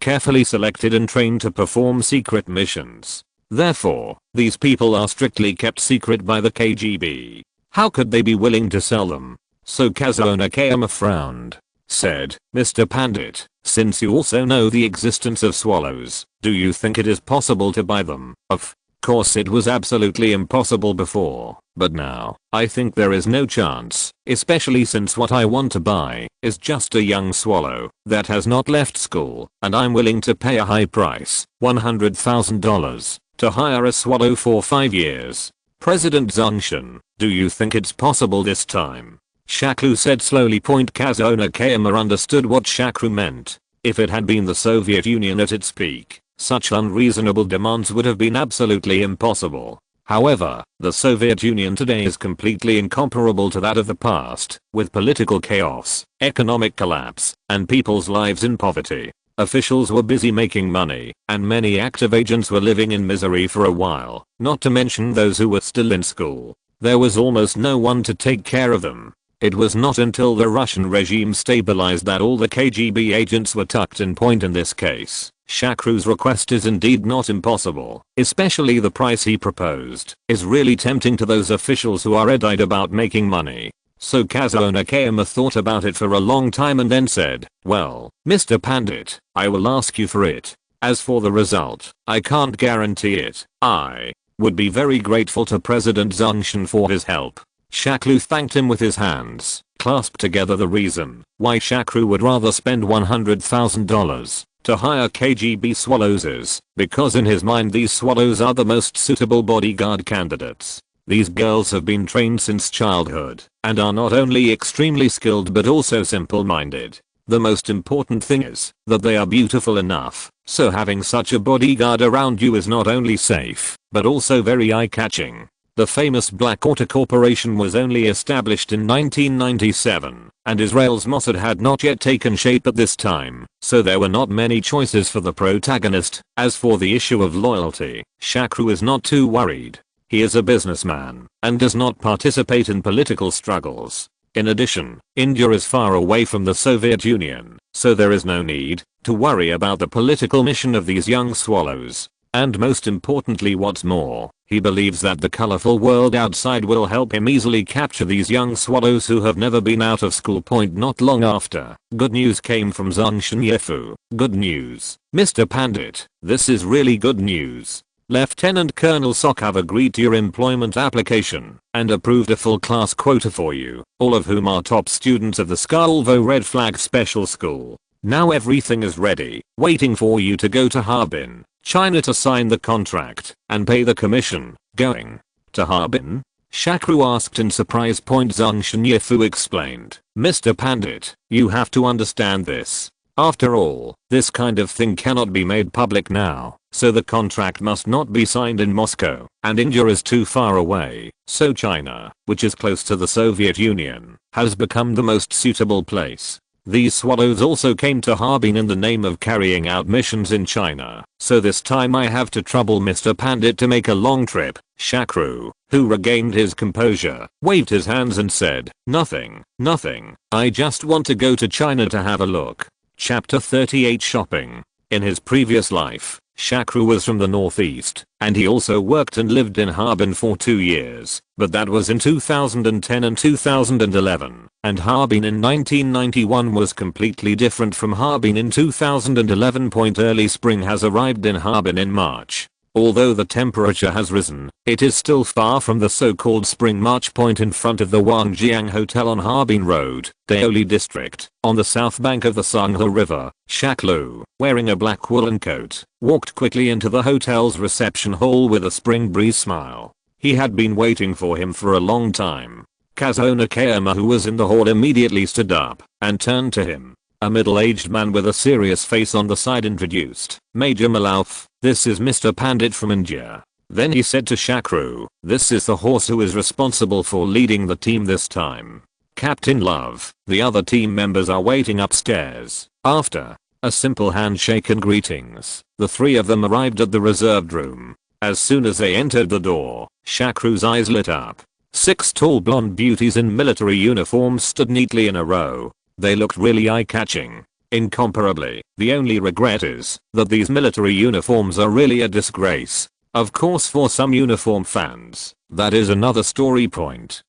carefully selected and trained to perform secret missions. Therefore, these people are strictly kept secret by the KGB. How could they be willing to sell them? So Kazuo Nakayama frowned, said, "Mr. Pandit, since you also know the existence of swallows, do you think it is possible to buy them?" Of course it was absolutely impossible before, but now, I think there is no chance, especially since what I want to buy is just a young swallow that has not left school, and I'm willing to pay a high price, $100,000, to hire a swallow for 5 years. President Zungshan Do you think it's possible this time? Shakru said slowly. Kazuo Nakayama understood what Shakru meant. If it had been the Soviet Union at its peak, such unreasonable demands would have been absolutely impossible. However, the Soviet Union today is completely incomparable to that of the past, with political chaos, economic collapse, and people's lives in poverty. Officials were busy making money, and many active agents were living in misery for a while, not to mention those who were still in school. There was almost no one to take care of them. It was not until the Russian regime stabilized that all the KGB agents were tucked in. In this case, Shakru's request is indeed not impossible, especially the price he proposed is really tempting to those officials who are red-eyed about making money. So Kazuo Nakayama thought about it for a long time and then said, "Well, Mr. Pandit, I will ask you for it. As for the result, I can't guarantee it. I would be very grateful to President Zhongshan for his help." Shakru thanked him with his hands clasped together. The reason why Shakru would rather spend $100,000 to hire KGB swallows is because in his mind these swallows are the most suitable bodyguard candidates. These girls have been trained since childhood and are not only extremely skilled but also simple-minded. The most important thing is that they are beautiful enough, so having such a bodyguard around you is not only safe but also very eye-catching. The famous Blackwater Corporation was only established in 1997, and Israel's Mossad had not yet taken shape at this time, so there were not many choices for the protagonist. As for the issue of loyalty, Shakru is not too worried. He is a businessman and does not participate in political struggles. In addition, India is far away from the Soviet Union, so there is no need to worry about the political mission of these young swallows. And most importantly, what's more, he believes that the colorful world outside will help him easily capture these young swallows who have never been out of school. Not long after, good news came from Zhongshan Yefu. "Good news, Mr. Pandit. This is really good news. Lieutenant Colonel Sok have agreed to your employment application and approved a full class quota for you, all of whom are top students of the Skarlvo Red Flag Special School. Now everything is ready, waiting for you to go to Harbin, China to sign the contract and pay the commission." "Going to Harbin?" Shakru asked in surprise. Zhongshan Yefu explained, "Mr. Pandit, you have to understand this. After all, this kind of thing cannot be made public now, so the contract must not be signed in Moscow, and India is too far away, so China, which is close to the Soviet Union, has become the most suitable place. These swallows also came to Harbin in the name of carrying out missions in China, so this time I have to trouble Mr. Pandit to make a long trip." Shakru, who regained his composure, waved his hands and said, "Nothing, nothing. I just want to go to China to have a look." Chapter 38 Shopping. In his previous life, Shakru was from the northeast, and he also worked and lived in Harbin for 2 years, but that was in 2010 and 2011, and Harbin in 1991 was completely different from Harbin in 2011. Early spring has arrived in Harbin in March. Although the temperature has risen, it is still far from the so-called spring March. In front of the Wangjiang Hotel on Harbin Road, Daoli district, on the south bank of the Sangha River, Shakru, wearing a black woolen coat, walked quickly into the hotel's reception hall with a spring breeze smile. He had been waiting for him for a long time. Kazuo Nakayama, who was in the hall, immediately stood up and turned to him. A middle-aged man with a serious face on the side introduced, "Major Malauf, this is Mr. Pandit from India." Then he said to Shakru, "This is the horse who is responsible for leading the team this time. Captain Love, the other team members are waiting upstairs." After a simple handshake and greetings, the three of them arrived at the reserved room. As soon as they entered the door, Shakru's eyes lit up. 6 tall blonde beauties in military uniforms stood neatly in a row. They looked really eye-catching. Incomparably, the only regret is that these military uniforms are really a disgrace. Of course, for some uniform fans, that is another story.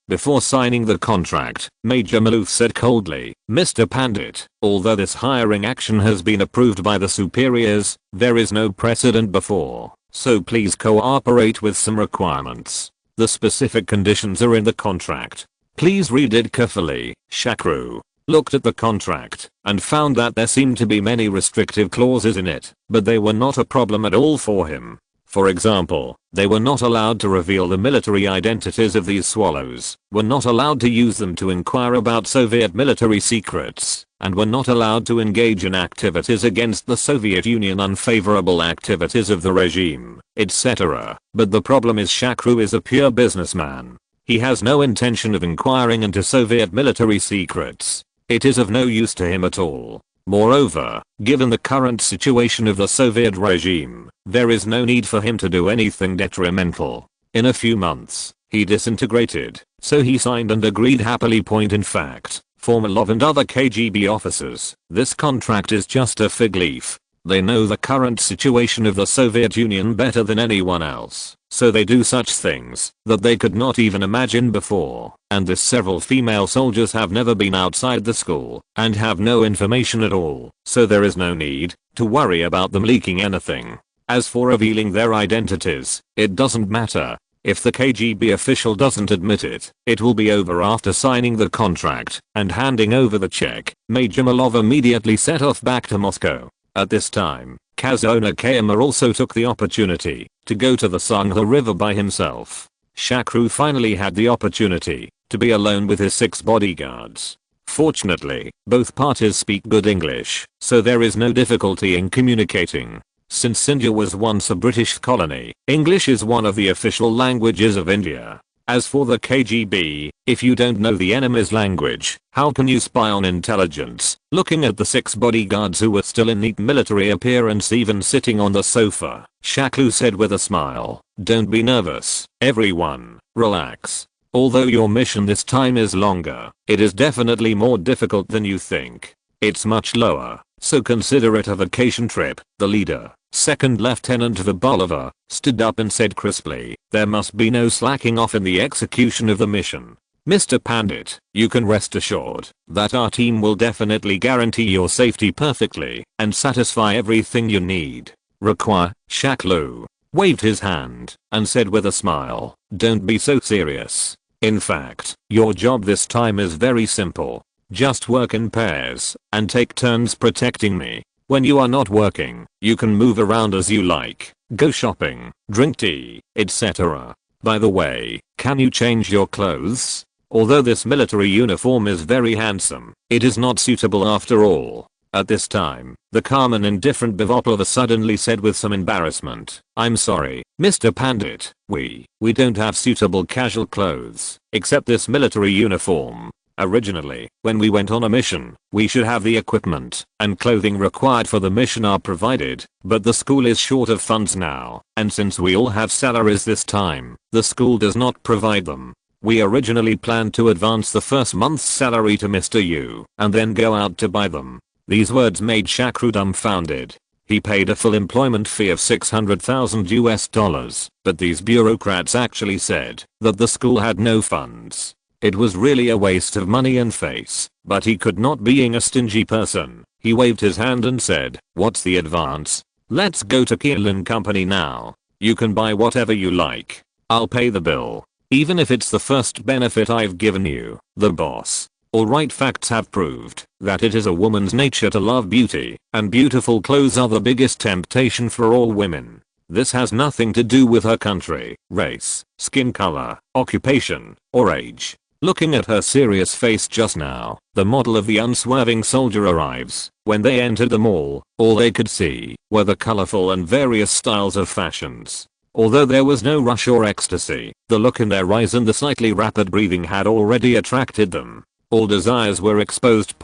Before signing the contract, Major Malouf said coldly, "Mr. Pandit, although this hiring action has been approved by the superiors, there is no precedent before, so please cooperate with some requirements. The specific conditions are in the contract. Please read it carefully." Shakru looked at the contract and found that there seemed to be many restrictive clauses in it, but they were not a problem at all for him. For example, they were not allowed to reveal the military identities of these swallows, were not allowed to use them to inquire about Soviet military secrets, and were not allowed to engage in activities against the Soviet Union, unfavorable activities of the regime, etc. But the problem is Shakru is a pure businessman. He has no intention of inquiring into Soviet military secrets. It is of no use to him at all. Moreover, given the current situation of the Soviet regime, there is no need for him to do anything detrimental. In a few months, he disintegrated, so he signed and agreed happily. In fact, for Malov and other KGB officers, this contract is just a fig leaf. They know the current situation of the Soviet Union better than anyone else, so they do such things that they could not even imagine before. And this several female soldiers have never been outside the school and have no information at all, so there is no need to worry about them leaking anything. As for revealing their identities, it doesn't matter. If the KGB official doesn't admit it, it will be over after signing the contract and handing over the check. Major Malov immediately set off back to Moscow. At this time, Kazuna Kayama also took the opportunity to go to the Sangha River by himself. Shakru finally had the opportunity to be alone with his 6 bodyguards. Fortunately, both parties speak good English, so there is no difficulty in communicating. Since India was once a British colony, English is one of the official languages of India. As for the KGB, if you don't know the enemy's language, how can you spy on intelligence? Looking at the 6 bodyguards who were still in neat military appearance, even sitting on the sofa, Shakru said with a smile, "Don't be nervous, everyone, relax. Although your mission this time is longer, it is definitely more difficult than you think. It's much lower, so consider it a vacation trip." The leader, Second Lieutenant Vabolova, stood up and said crisply, "There must be no slacking off in the execution of the mission. Mr. Pandit, you can rest assured that our team will definitely guarantee your safety perfectly and satisfy everything you need, require." Shakru waved his hand and said with a smile, "Don't be so serious. In fact, your job this time is very simple. Just work in pairs and take turns protecting me. When you are not working, you can move around as you like, go shopping, drink tea, etc. By the way, can you change your clothes? Although this military uniform is very handsome, it is not suitable after all." At this time, the calm and indifferent Bivopova suddenly said with some embarrassment, "I'm sorry, Mr. Pandit, we don't have suitable casual clothes, except this military uniform. Originally, when we went on a mission, we should have the equipment and clothing required for the mission are provided, but the school is short of funds now, and since we all have salaries this time, the school does not provide them. We originally planned to advance the first month's salary to Mr. Yu, and then go out to buy them." These words made Shakru dumbfounded. He paid a full employment fee of $600,000, but these bureaucrats actually said that the school had no funds. It was really a waste of money and face, but he could not, being a stingy person. He waved his hand and said, "What's the advance? Let's go to Keelan Company now. You can buy whatever you like. I'll pay the bill. Even if it's the first benefit I've given you, the boss." Alright, facts have proved that it is a woman's nature to love beauty, and beautiful clothes are the biggest temptation for all women. This has nothing to do with her country, race, skin color, occupation, or age. Looking at her serious face just now, the model of the unswerving soldier arrives. When they entered the mall, all they could see were the colorful and various styles of fashions. Although there was no rush or ecstasy, the look in their eyes and the slightly rapid breathing had already attracted them. All desires were exposed.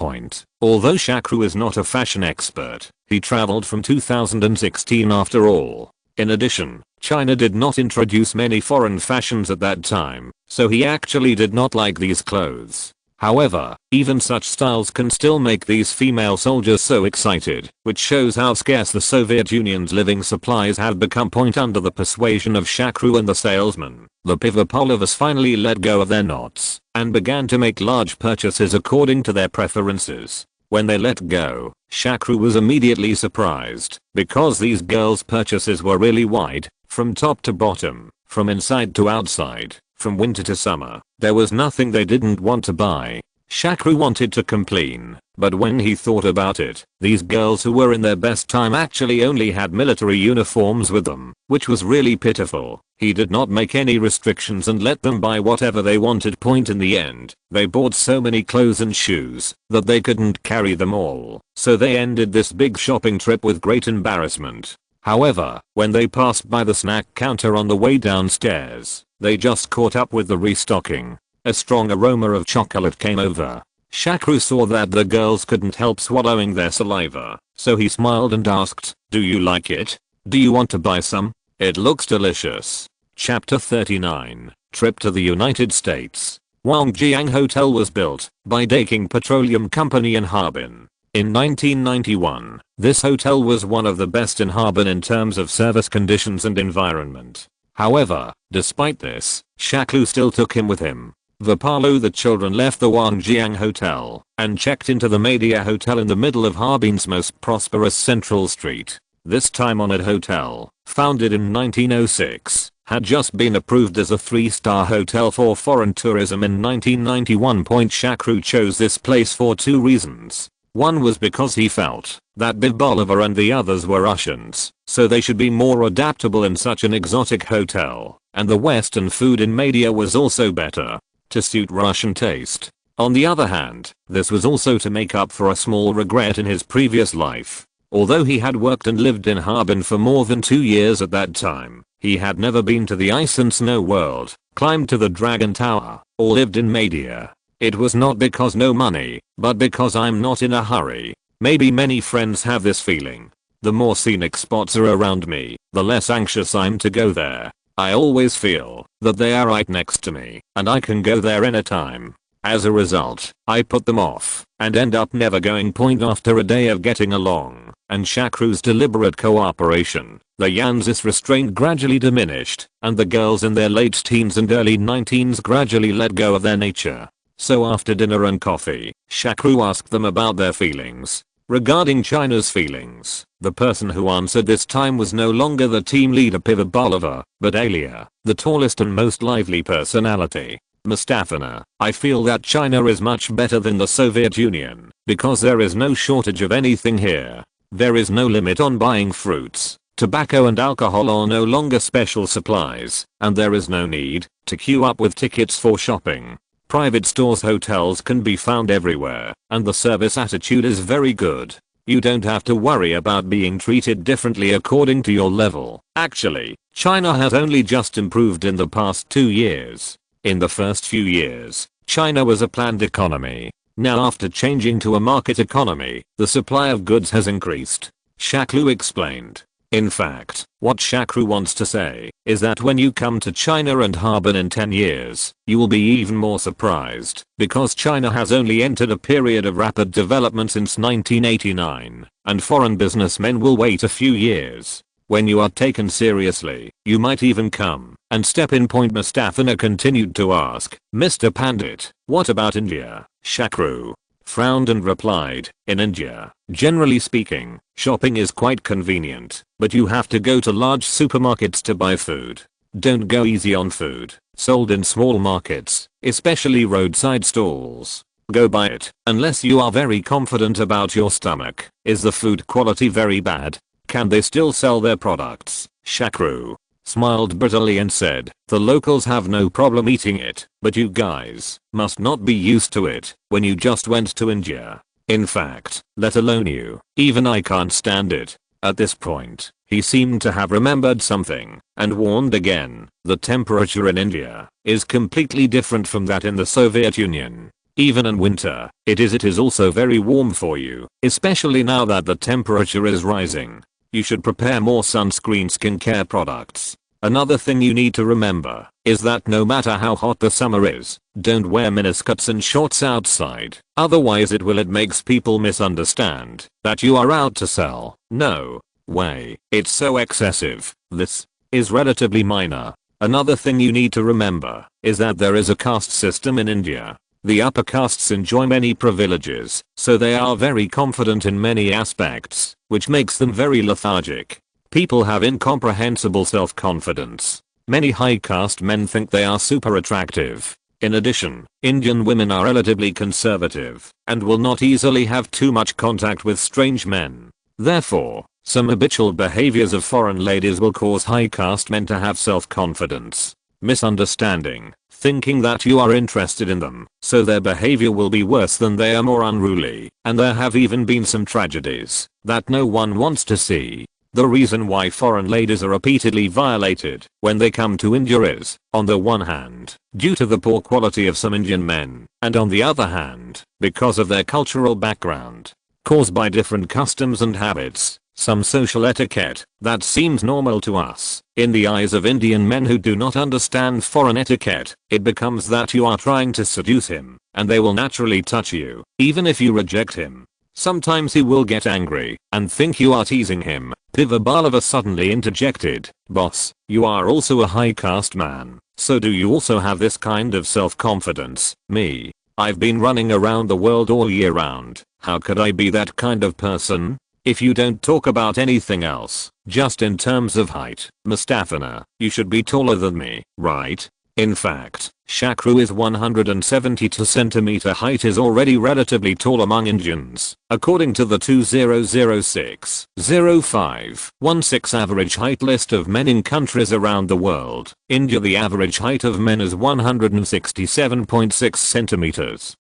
Although Shakru is not a fashion expert, he traveled from 2016 after all. In addition, China did not introduce many foreign fashions at that time, so he actually did not like these clothes. However, even such styles can still make these female soldiers so excited, which shows how scarce the Soviet Union's living supplies have become. Under the persuasion of Shakru and the salesman, the Pivopolovas finally let go of their knots and began to make large purchases according to their preferences. When they let go, Shakru was immediately surprised, because these girls' purchases were really wide, from top to bottom, from inside to outside, from winter to summer. There was nothing they didn't want to buy. Shakru wanted to complain, but when he thought about it, these girls who were in their best time actually only had military uniforms with them, which was really pitiful. He did not make any restrictions and let them buy whatever they wanted. In the end, they bought so many clothes and shoes that they couldn't carry them all, so they ended this big shopping trip with great embarrassment. However, when they passed by the snack counter on the way downstairs, they just caught up with the restocking. A strong aroma of chocolate came over. Shakru saw that the girls couldn't help swallowing their saliva, so he smiled and asked, "Do you like it? Do you want to buy some? It looks delicious." Chapter 39, Trip to the United States. Wangjiang Hotel was built by Daking Petroleum Company in Harbin. In 1991, this hotel was one of the best in Harbin in terms of service conditions and environment. However, despite this, Shakru still took him with him. The children left the Wangjiang Hotel and checked into the Media Hotel in the middle of Harbin's most prosperous Central Street. This time-honored hotel, founded in 1906, had just been approved as a 3-star hotel for foreign tourism in 1991. Shakru chose this place for 2 reasons. One was because he felt that Biv Bolivar and the others were Russians, so they should be more adaptable in such an exotic hotel, and the Western food in Media was also better to suit Russian taste. On the other hand, this was also to make up for a small regret in his previous life. Although he had worked and lived in Harbin for more than 2 years at that time, he had never been to the ice and snow world, climbed to the Dragon Tower, or lived in Media. It was not because no money, but because I'm not in a hurry. Maybe many friends have this feeling. The more scenic spots are around me, the less anxious I'm to go there. I always feel that they are right next to me, and I can go there anytime. As a result, I put them off, and end up never going. After a day of getting along, and Shakru's deliberate cooperation, the Yanzis restraint gradually diminished, and the girls in their late teens and early 19s gradually let go of their nature. So after dinner and coffee, Shakru asked them about their feelings. Regarding China's feelings, the person who answered this time was no longer the team leader Biv Bolivar, but Alia, the tallest and most lively personality. Mustafana, I feel that China is much better than the Soviet Union, because there is no shortage of anything here. There is no limit on buying fruits, tobacco and alcohol are no longer special supplies, and there is no need to queue up with tickets for shopping. Private stores, hotels can be found everywhere, and the service attitude is very good. You don't have to worry about being treated differently according to your level. Actually, China has only just improved in the past 2 years. In the first few years, China was a planned economy. Now after changing to a market economy, the supply of goods has increased. Shakru explained. In fact, what Shakru wants to say is that when you come to China and Harbin in 10 years, you will be even more surprised, because China has only entered a period of rapid development since 1989, and foreign businessmen will wait a few years. When you are taken seriously, you might even come and step in. Mustafana continued to ask, Mr. Pandit, what about India? Shakru frowned and replied, in India, generally speaking, shopping is quite convenient, but you have to go to large supermarkets to buy food. Don't go easy on food sold in small markets, especially roadside stalls. Go buy it, unless you are very confident about your stomach. Is the food quality very bad? Can they still sell their products? Shakru smiled bitterly and said, the locals have no problem eating it, but you guys must not be used to it when you just went to India. In fact, let alone you, even I can't stand it. At this point, he seemed to have remembered something and warned again, the temperature in India is completely different from that in the Soviet Union. Even in winter, it is also very warm for you, especially now that the temperature is rising. You should prepare more sunscreen skincare products. Another thing you need to remember is that no matter how hot the summer is, don't wear miniskirts and shorts outside. Otherwise it makes people misunderstand that you are out to sell. No way. It's so excessive. This is relatively minor. Another thing you need to remember is that there is a caste system in India. The upper castes enjoy many privileges, so they are very confident in many aspects, which makes them very lethargic. People have incomprehensible self-confidence. Many high caste men think they are super attractive. In addition, Indian women are relatively conservative and will not easily have too much contact with strange men. Therefore, some habitual behaviors of foreign ladies will cause high caste men to have self-confidence, misunderstanding, thinking that you are interested in them, so their behavior will be worse than they are more unruly, and there have even been some tragedies that no one wants to see. The reason why foreign ladies are repeatedly violated when they come to India is, on the one hand, due to the poor quality of some Indian men, and on the other hand, because of their cultural background, caused by different customs and habits. Some social etiquette that seems normal to us, in the eyes of Indian men who do not understand foreign etiquette, it becomes that you are trying to seduce him, and they will naturally touch you, even if you reject him. Sometimes he will get angry and think you are teasing him. Pivabalava suddenly interjected, "Boss, you are also a high caste man, so do you also have this kind of self-confidence?" "Me? I've been running around the world all year round. How could I be that kind of person? If you don't talk about anything else, just in terms of height, Mustafana, you should be taller than me, right? In fact, Shakru is 172 cm height is already relatively tall among Indians. According to the 2006-05-16 average height list of men in countries around the world, India the average height of men is 167.6 cm.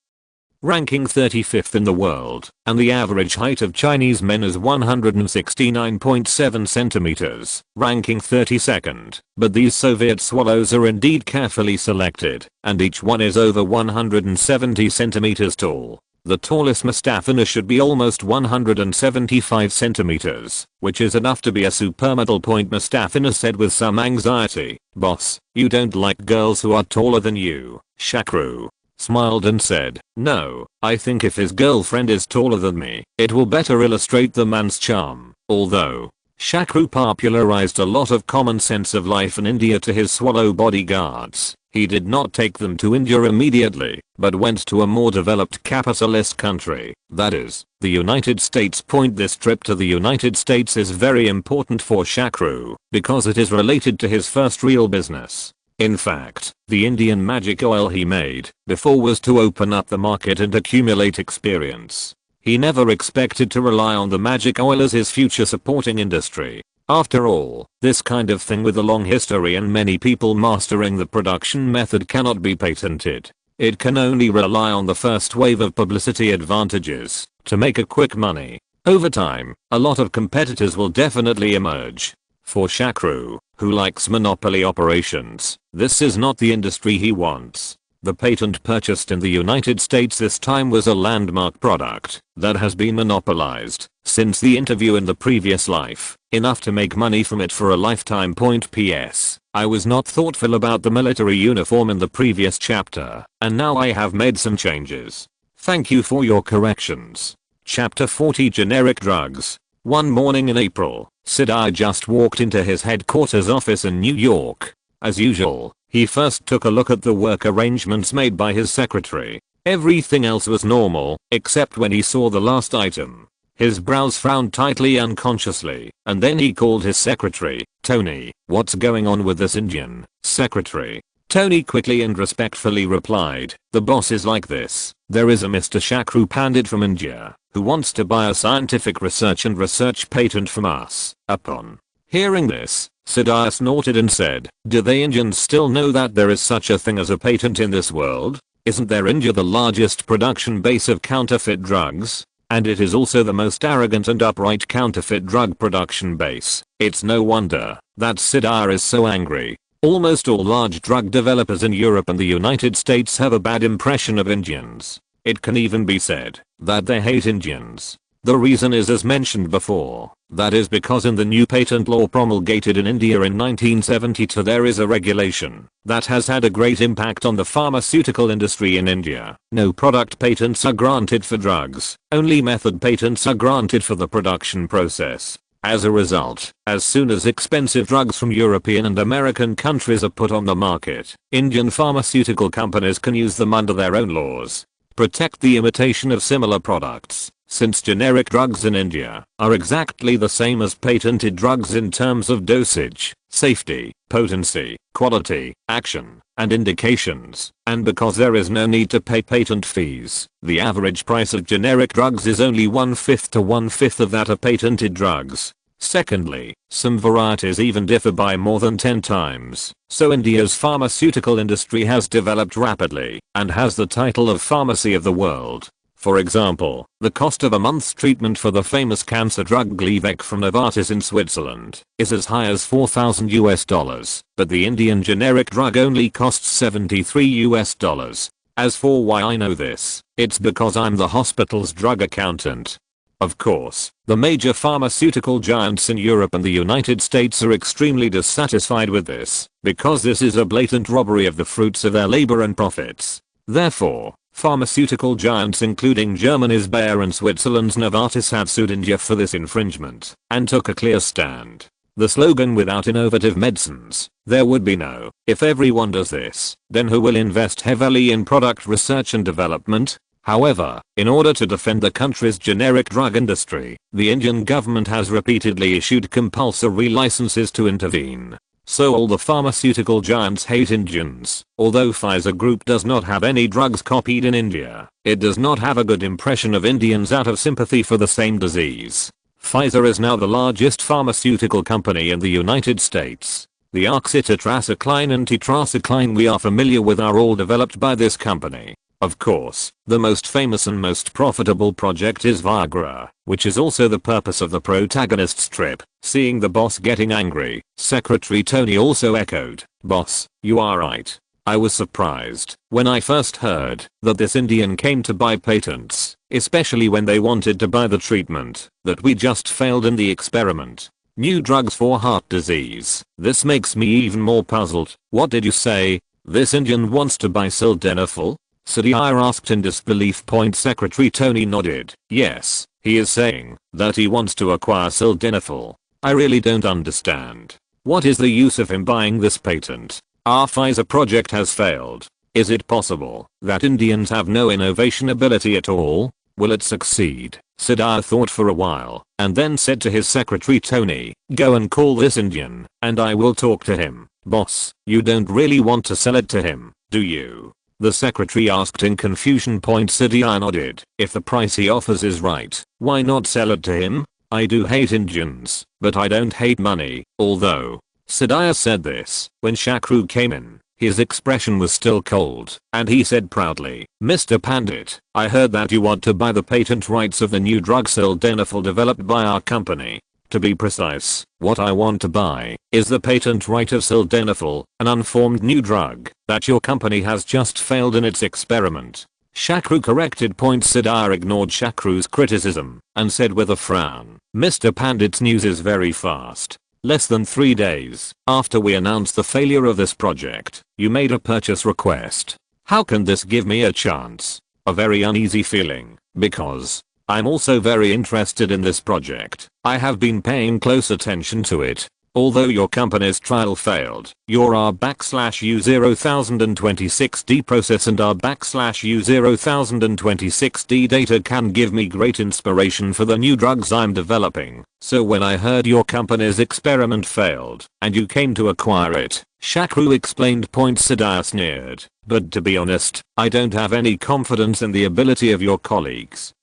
Ranking 35th in the world, and the average height of Chinese men is 169.7 centimeters, ranking 32nd, but these Soviet swallows are indeed carefully selected, and each one is over 170 centimeters tall. The tallest Mustafana should be almost 175 centimeters, which is enough to be a supermodel. Mustafana said with some anxiety. "Boss, you don't like girls who are taller than you." Shakru smiled and said, "No, I think if his girlfriend is taller than me, it will better illustrate the man's charm." Although Shakru popularized a lot of common sense of life in India to his swallow bodyguards, he did not take them to India immediately, but went to a more developed capitalist country, that is, the United States. This trip to the United States is very important for Shakru, because it is related to his first real business. In fact, the Indian magic oil he made before was to open up the market and accumulate experience. He never expected to rely on the magic oil as his future supporting industry. After all, this kind of thing with a long history and many people mastering the production method cannot be patented. It can only rely on the first wave of publicity advantages to make a quick money. Over time, a lot of competitors will definitely emerge. For Shakru, who likes monopoly operations, this is not the industry he wants. The patent purchased in the United States this time was a landmark product that has been monopolized since the interview in the previous life, enough to make money from it for a lifetime. P.S. I was not thoughtful about the military uniform in the previous chapter, and now I have made some changes. Thank you for your corrections. Chapter 40 Generic Drugs. One morning in April, Siddhar just walked into his headquarters office in New York. As usual, he first took a look at the work arrangements made by his secretary. Everything else was normal, except when he saw the last item. His brows frowned tightly unconsciously, and then he called his secretary. "Tony, what's going on with this Indian?" "Secretary." Tony quickly and respectfully replied, "The boss is like this. There is a Mr. Shakru Pandit from India, who wants to buy a scientific research and research patent from us." Upon hearing this, Siddhar snorted and said, "Do they Indians still know that there is such a thing as a patent in this world? Isn't there India the largest production base of counterfeit drugs? And it is also the most arrogant and upright counterfeit drug production base. It's no wonder that Siddhar is so angry. Almost all large drug developers in Europe and the United States have a bad impression of Indians. It can even be said that they hate Indians. The reason is as mentioned before, that is because in the new patent law promulgated in India in 1972 there is a regulation that has had a great impact on the pharmaceutical industry in India. No product patents are granted for drugs, only method patents are granted for the production process. As a result, as soon as expensive drugs from European and American countries are put on the market, Indian pharmaceutical companies can use them under their own laws. Protect the imitation of similar products, since generic drugs in India are exactly the same as patented drugs in terms of dosage, safety, potency, quality, action, and indications, and because there is no need to pay patent fees, the average price of generic drugs is only 1/5 to 1/5 of that of patented drugs. Secondly, some varieties even differ by more than 10 times, so India's pharmaceutical industry has developed rapidly and has the title of pharmacy of the world. For example, the cost of a month's treatment for the famous cancer drug Gleevec from Novartis in Switzerland is as high as $4,000, but the Indian generic drug only costs $73. As for why I know this, it's because I'm the hospital's drug accountant. Of course, the major pharmaceutical giants in Europe and the United States are extremely dissatisfied with this, because this is a blatant robbery of the fruits of their labor and profits. Therefore, pharmaceutical giants including Germany's Bayer and Switzerland's Novartis have sued India for this infringement, and took a clear stand. The slogan "without innovative medicines, there would be no." If everyone does this, then who will invest heavily in product research and development? However, in order to defend the country's generic drug industry, the Indian government has repeatedly issued compulsory licenses to intervene. So all the pharmaceutical giants hate Indians. Although Pfizer Group does not have any drugs copied in India, it does not have a good impression of Indians out of sympathy for the same disease. Pfizer is now the largest pharmaceutical company in the United States. The oxytetracycline and tetracycline we are familiar with are all developed by this company. Of course, the most famous and most profitable project is Viagra, which is also the purpose of the protagonist's trip. Seeing the boss getting angry, Secretary Tony also echoed, "Boss, you are right. I was surprised when I first heard that this Indian came to buy patents, especially when they wanted to buy the treatment that we just failed in the experiment. New drugs for heart disease. This makes me even more puzzled." "What did you say? This Indian wants to buy sildenafil?" Sudhir asked in disbelief. Secretary Tony nodded. "Yes, he is saying that he wants to acquire sildenafil. I really don't understand. What is the use of him buying this patent? Our Pfizer project has failed. Is it possible that Indians have no innovation ability at all? Will it succeed?" Sudhir thought for a while and then said to his secretary Tony, "Go and call this Indian and I will talk to him." "Boss, you don't really want to sell it to him, do you?" the secretary asked in confusion. Sudhir nodded. "If the price he offers is right, why not sell it to him? I do hate Indians, but I don't hate money." Although Sudhir said this when Shakru came in, his expression was still cold, and he said proudly, "Mr. Pandit, I heard that you want to buy the patent rights of the new drug sildenafil developed by our company. To be precise, what I want to buy is the patent right of sildenafil, an unformed new drug that your company has just failed in its experiment." Shakru corrected. Sudhir ignored Shakru's criticism and said with a frown, "Mr. Pandit's news is very fast. Less than 3 days after we announced the failure of this project, you made a purchase request. How can this give me a chance?" "A very uneasy feeling, because I'm also very interested in this project. I have been paying close attention to it. Although your company's trial failed, your R/U0026D process and R/U0026D data can give me great inspiration for the new drugs I'm developing. So when I heard your company's experiment failed and you came to acquire it," Shakru explained. Sudhir sneered, "But to be honest, I don't have any confidence in the ability of your colleagues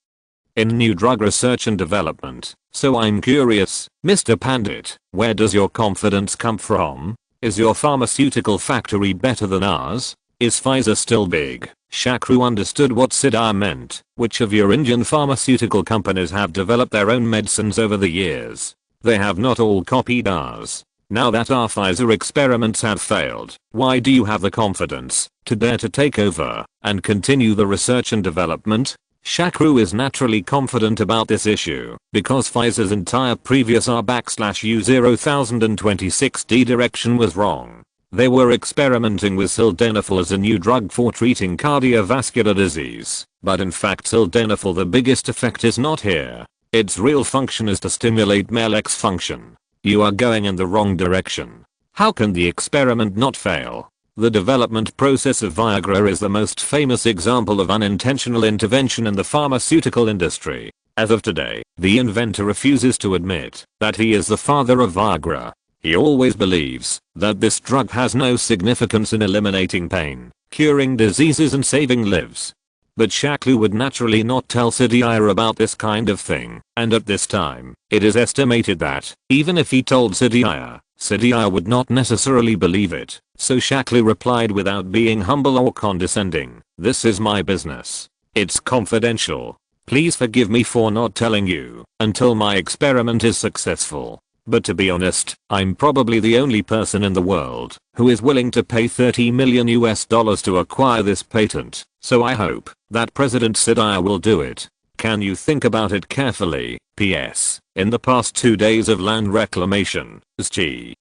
in new drug research and development. So I'm curious, Mr. Pandit, where does your confidence come from? Is your pharmaceutical factory better than ours? Is Pfizer still big?" Shakru understood what Sudhir meant. "Which of your Indian pharmaceutical companies have developed their own medicines over the years? They have not all copied ours. Now that our Pfizer experiments have failed, why do you have the confidence to dare to take over and continue the research and development?" Shakru is naturally confident about this issue because Pfizer's entire previous R/U0026D direction was wrong. They were experimenting with sildenafil as a new drug for treating cardiovascular disease, but in fact sildenafil, the biggest effect is not here. Its real function is to stimulate male X function. You are going in the wrong direction. How can the experiment not fail? The development process of Viagra is the most famous example of unintentional intervention in the pharmaceutical industry. As of today, the inventor refuses to admit that he is the father of Viagra. He always believes that this drug has no significance in eliminating pain, curing diseases and saving lives. But Shakru would naturally not tell Siddhya about this kind of thing, and at this time, it is estimated that, even if he told Siddhya would not necessarily believe it, so Shakru replied without being humble or condescending, "This is my business. It's confidential. Please forgive me for not telling you until my experiment is successful. But to be honest, I'm probably the only person in the world who is willing to pay $30 million to acquire this patent, so I hope that President Siddhya will do it. Can you think about it carefully? P.S. In the past 2 days of land reclamation,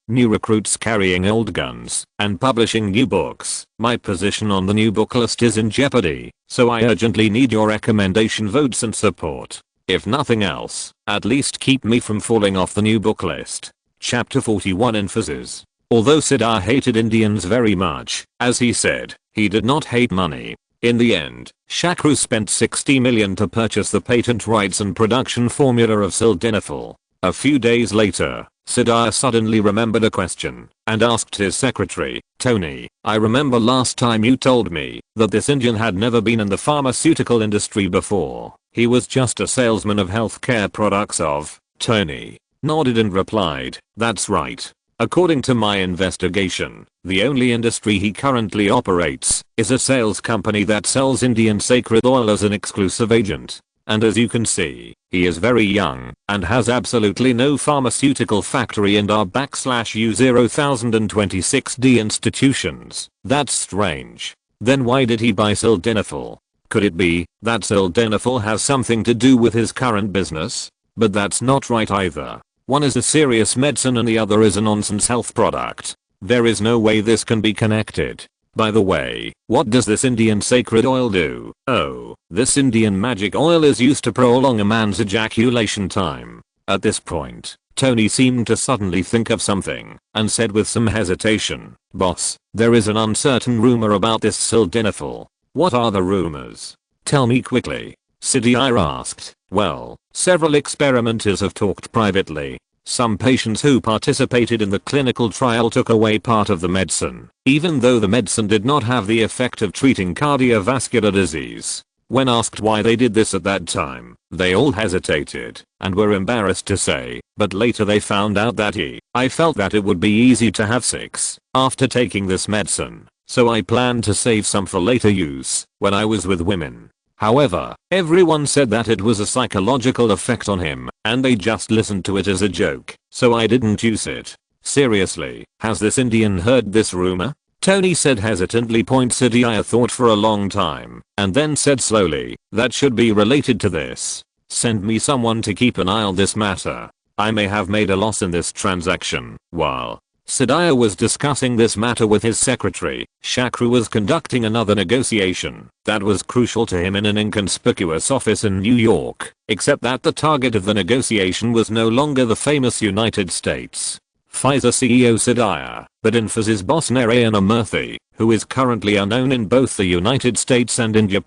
new recruits carrying old guns, and publishing new books, my position on the new book list is in jeopardy, so I urgently need your recommendation votes and support. If nothing else, at least keep me from falling off the new book list." Chapter 41 Emphasis. Although Siddhya hated Indians very much, as he said, he did not hate money. In the end, Shakru spent $60 million to purchase the patent rights and production formula of sildenafil. A few days later, Siddhya suddenly remembered a question and asked his secretary, "Tony, I remember last time you told me that this Indian had never been in the pharmaceutical industry before. He was just a salesman of healthcare products of." Tony nodded and replied, "That's right. According to my investigation, the only industry he currently operates is a sales company that sells Indian sacred oil as an exclusive agent. And as you can see, he is very young and has absolutely no pharmaceutical factory and R/U0026D institutions. That's strange. Then why did he buy sildenafil? Could it be that sildenafil has something to do with his current business? But that's not right either. One is a serious medicine and the other is a nonsense health product. There is no way this can be connected. By the way, what does this Indian sacred oil do? Oh, this Indian magic oil is used to prolong a man's ejaculation time." At this point, Tony seemed to suddenly think of something and said with some hesitation, "Boss, there is an uncertain rumor about this sildenafil." "What are the rumors? Tell me quickly." Siddhya asked. "Well, several experimenters have talked privately. Some patients who participated in the clinical trial took away part of the medicine, even though the medicine did not have the effect of treating cardiovascular disease. When asked why they did this at that time, they all hesitated and were embarrassed to say, but later they found out that I felt that it would be easy to have sex after taking this medicine, so I planned to save some for later use when I was with women. However, everyone said that it was a psychological effect on him, and they just listened to it as a joke, so I didn't use it." "Seriously, has this Indian heard this rumor?" Tony said hesitantly. Siddhya thought for a long time, and then said slowly, "That should be related to this. Send me someone to keep an eye on this matter. I may have made a loss in this transaction." While Siddhya was discussing this matter with his secretary, Shakru was conducting another negotiation that was crucial to him in an inconspicuous office in New York, except that the target of the negotiation was no longer the famous United States. Pfizer CEO Siddhya, but Infosys boss Narayana Murthy, who is currently unknown in both the United States and India.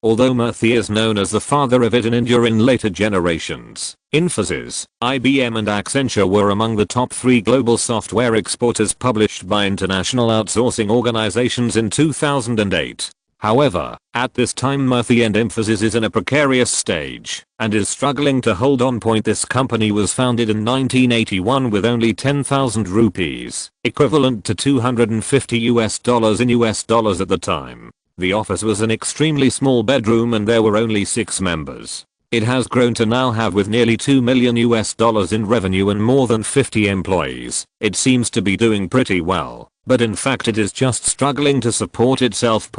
Although Murthy is known as the father of it in India in later generations, Infosys, IBM and Accenture were among the top 3 global software exporters published by international outsourcing organizations in 2008. However, at this time Murthy and Infosys is in a precarious stage and is struggling to hold on. This company was founded in 1981 with only 10,000 rupees, equivalent to $250 in US dollars at the time. The office was an extremely small bedroom and there were only 6 members. It has grown to now have with nearly $2 million in revenue and more than 50 employees. It seems to be doing pretty well, but in fact it is just struggling to support itself.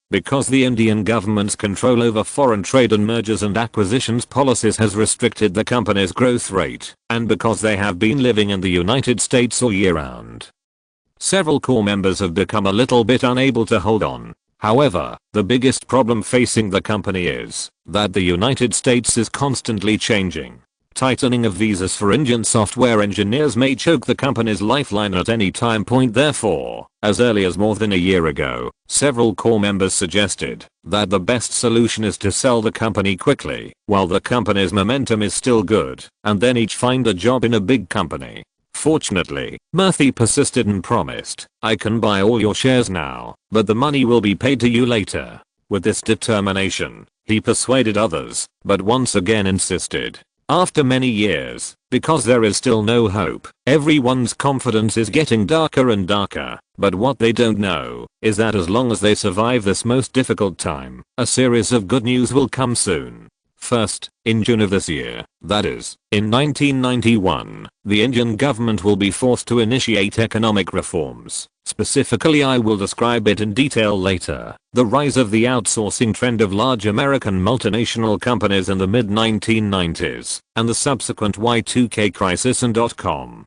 Because the Indian government's control over foreign trade and mergers and acquisitions policies has restricted the company's growth rate, and because they have been living in the United States all year round. Several core members have become a little bit unable to hold on. However, the biggest problem facing the company is that the United States is constantly changing. Tightening of visas for Indian software engineers may choke the company's lifeline at any time. Therefore, as early as more than a year ago, several core members suggested that the best solution is to sell the company quickly while the company's momentum is still good, and then each find a job in a big company. Fortunately, Murthy persisted and promised, "I can buy all your shares now, but the money will be paid to you later." With this determination, he persuaded others, but once again insisted. After many years, because there is still no hope, everyone's confidence is getting darker and darker, but what they don't know is that as long as they survive this most difficult time, a series of good news will come soon. First, in June of this year, that is, in 1991, the Indian government will be forced to initiate economic reforms. Specifically, I will describe it in detail later. The rise of the outsourcing trend of large American multinational companies in the mid-1990s, and the subsequent Y2K crisis and .com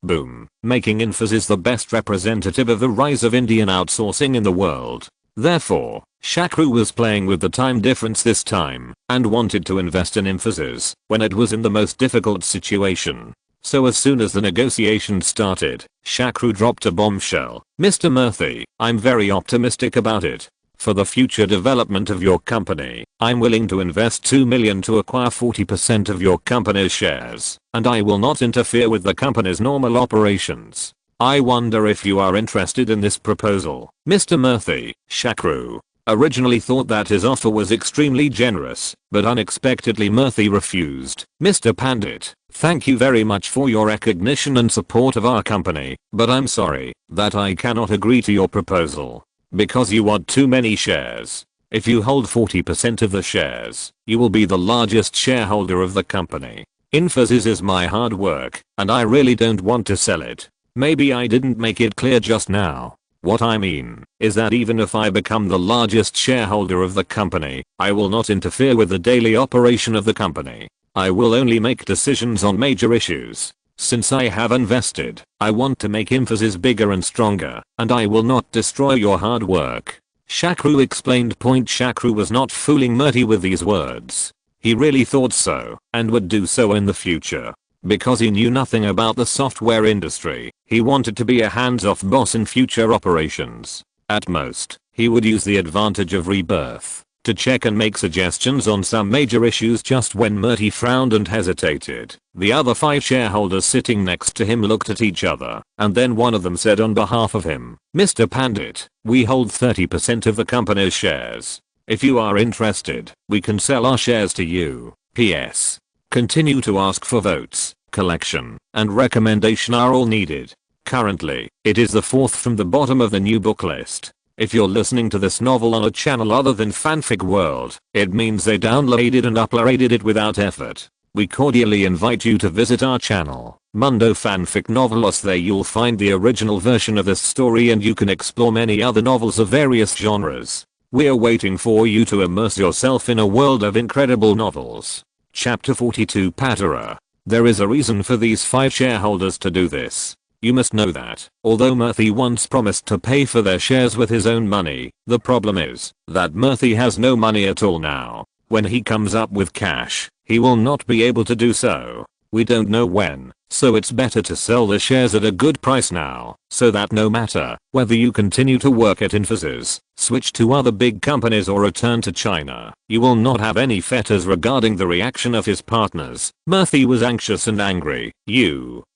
boom, making Infosys the best representative of the rise of Indian outsourcing in the world. Therefore, Shakru was playing with the time difference this time, and wanted to invest in Infosys when it was in the most difficult situation. So as soon as the negotiations started, Shakru dropped a bombshell. "Mr. Murthy, I'm very optimistic about it. For the future development of your company, I'm willing to invest $2 million to acquire 40% of your company's shares, and I will not interfere with the company's normal operations. I wonder if you are interested in this proposal." Mr. Murthy, Shakru, originally thought that his offer was extremely generous, but unexpectedly Murthy refused. "Mr. Pandit, thank you very much for your recognition and support of our company, but I'm sorry that I cannot agree to your proposal. Because you want too many shares. If you hold 40% of the shares, you will be the largest shareholder of the company. Infosys is my hard work, and I really don't want to sell it. Maybe I didn't make it clear just now. What I mean is that even if I become the largest shareholder of the company, I will not interfere with the daily operation of the company. I will only make decisions on major issues. Since I have invested, I want to make Infosys bigger and stronger, and I will not destroy your hard work." Shakru explained. Shakru was not fooling Murthy with these words. He really thought so, and would do so in the future. Because he knew nothing about the software industry, he wanted to be a hands-off boss in future operations. At most, he would use the advantage of Rebirth to check and make suggestions on some major issues. Just when Murthy frowned and hesitated, the other 5 shareholders sitting next to him looked at each other, and then one of them said on behalf of him, "Mr. Pandit, we hold 30% of the company's shares. If you are interested, we can sell our shares to you. P.S. Continue to ask for votes, collection, and recommendation are all needed. Currently, it is the 4th from the bottom of the new book list. If you're listening to this novel on a channel other than Fanfic World, it means they downloaded and uploaded it without effort. We cordially invite you to visit our channel, Mundo Fanfic Novelos. There you'll find the original version of this story, and you can explore many other novels of various genres. We're waiting for you to immerse yourself in a world of incredible novels. Chapter 42 Patara. There is a reason for these 5 shareholders to do this. You must know that, although Murthy once promised to pay for their shares with his own money, the problem is that Murthy has no money at all now. When he comes up with cash, he will not be able to do so. We don't know when, so it's better to sell the shares at a good price now, so that no matter whether you continue to work at Infosys, switch to other big companies or return to China, you will not have any fetters regarding the reaction of his partners. Murthy was anxious and angry.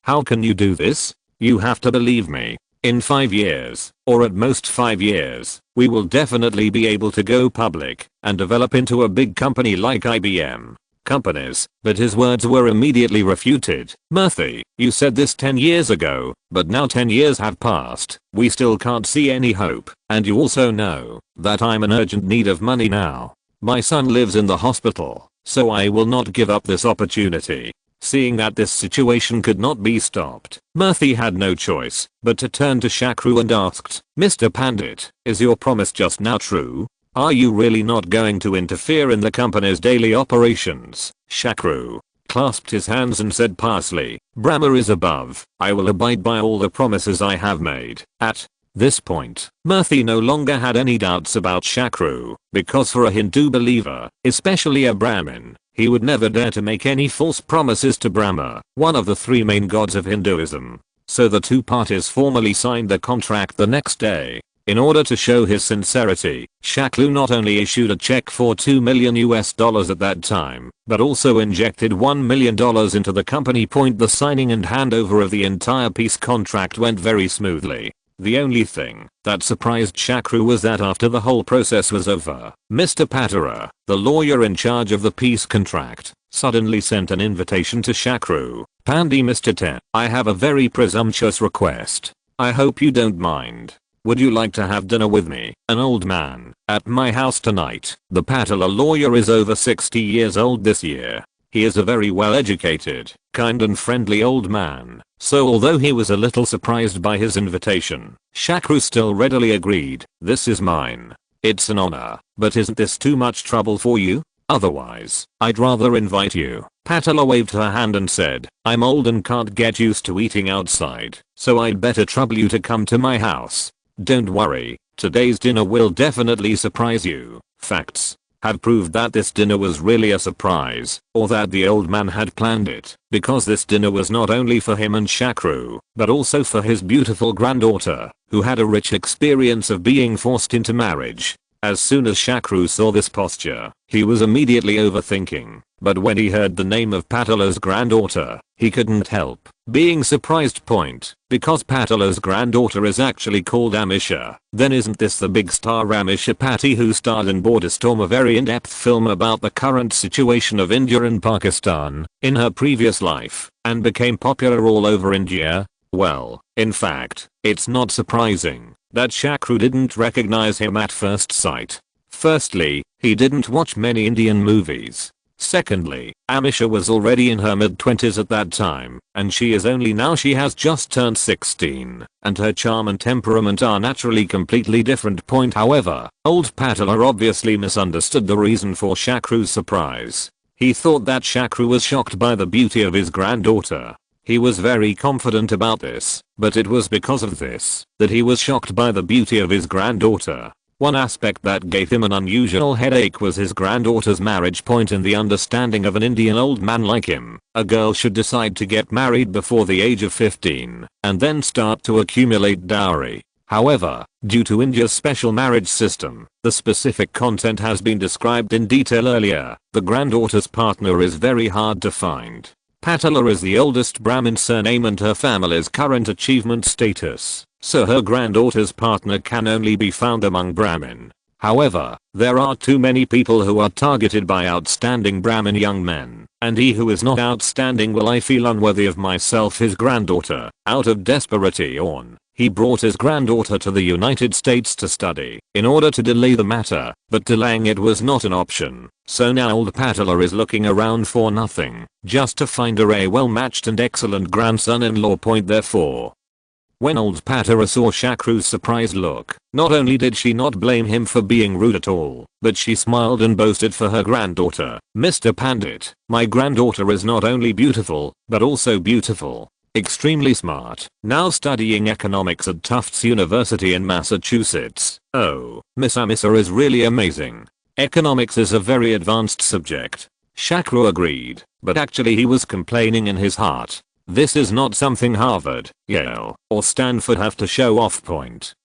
How can you do this? You have to believe me. In 5 years, or at most 5 years, we will definitely be able to go public and develop into a big company like IBM. Companies, but his words were immediately refuted. "Murthy, you said this 10 years ago, but now 10 years have passed. We still can't see any hope, and you also know that I'm in urgent need of money now. My son lives in the hospital, so I will not give up this opportunity." Seeing that this situation could not be stopped, Murthy had no choice but to turn to Shakru and asked, "Mr. Pandit, is your promise just now true? Are you really not going to interfere in the company's daily operations?" Shakru clasped his hands and said piously, "Brahma is above. I will abide by all the promises I have made." At this point, Murthy no longer had any doubts about Shakru, because for a Hindu believer, especially a Brahmin, he would never dare to make any false promises to Brahma, one of the 3 main gods of Hinduism. So the 2 parties formally signed the contract the next day. In order to show his sincerity, Shakru not only issued a check for $2 million at that time, but also injected $1 million into the company. The signing and handover of the entire peace contract went very smoothly. The only thing that surprised Shakru was that after the whole process was over, Mr. Patara, the lawyer in charge of the peace contract, suddenly sent an invitation to Shakru. "Pandy Mr. Ten, I have a very presumptuous request. I hope you don't mind. Would you like to have dinner with me, an old man, at my house tonight?" The Patala lawyer is over 60 years old this year. He is a very well educated, kind and friendly old man, so although he was a little surprised by his invitation, Shakru still readily agreed. "This is mine. It's an honor, but isn't this too much trouble for you? Otherwise, I'd rather invite you." Patala waved her hand and said, "I'm old and can't get used to eating outside, so I'd better trouble you to come to my house. Don't worry, today's dinner will definitely surprise you." Facts have proved that this dinner was really a surprise, or that the old man had planned it, because this dinner was not only for him and Shakru, but also for his beautiful granddaughter, who had a rich experience of being forced into marriage. As soon as Shakru saw this posture, he was immediately overthinking, but when he heard the name of Patala's granddaughter, he couldn't help being surprised. Because Patala's granddaughter is actually called Amisha, then isn't this the big star Amisha Patti who starred in Border Storm, a very in-depth film about the current situation of India and Pakistan in her previous life, and became popular all over India? Well, in fact, it's not surprising that Shakru didn't recognize him at first sight. Firstly, he didn't watch many Indian movies. Secondly, Amisha was already in her mid-20s at that time, and she has just turned 16, and her charm and temperament are naturally completely different. However, old Patala obviously misunderstood the reason for Shakru's surprise. He thought that Shakru was shocked by the beauty of his granddaughter. He was very confident about this, but it was because of this that he was shocked by the beauty of his granddaughter. One aspect that gave him an unusual headache was his granddaughter's marriage. In the understanding of an Indian old man like him, a girl should decide to get married before the age of 15 and then start to accumulate dowry. However, due to India's special marriage system, the specific content has been described in detail earlier. The granddaughter's partner is very hard to find. Patala is the oldest Brahmin surname and her family's current achievement status, so her granddaughter's partner can only be found among Brahmin. However, there are too many people who are targeted by outstanding Brahmin young men, and he who is not outstanding will I feel unworthy of myself his granddaughter. Out of desperation, he brought his granddaughter to the United States to study, in order to delay the matter, but delaying it was not an option. So now old Patala is looking around for nothing, just to find a well-matched and excellent grandson-in-law. Therefore, when old Patara saw Shakru's surprised look, not only did she not blame him for being rude at all, but she smiled and boasted for her granddaughter. "Mr. Pandit, my granddaughter is not only beautiful, but also beautiful. Extremely smart, now studying economics at Tufts University in Massachusetts. Oh, Miss Amisa is really amazing. Economics is a very advanced subject." Shakru agreed, but actually he was complaining in his heart. This is not something Harvard, Yale, or Stanford have to show off.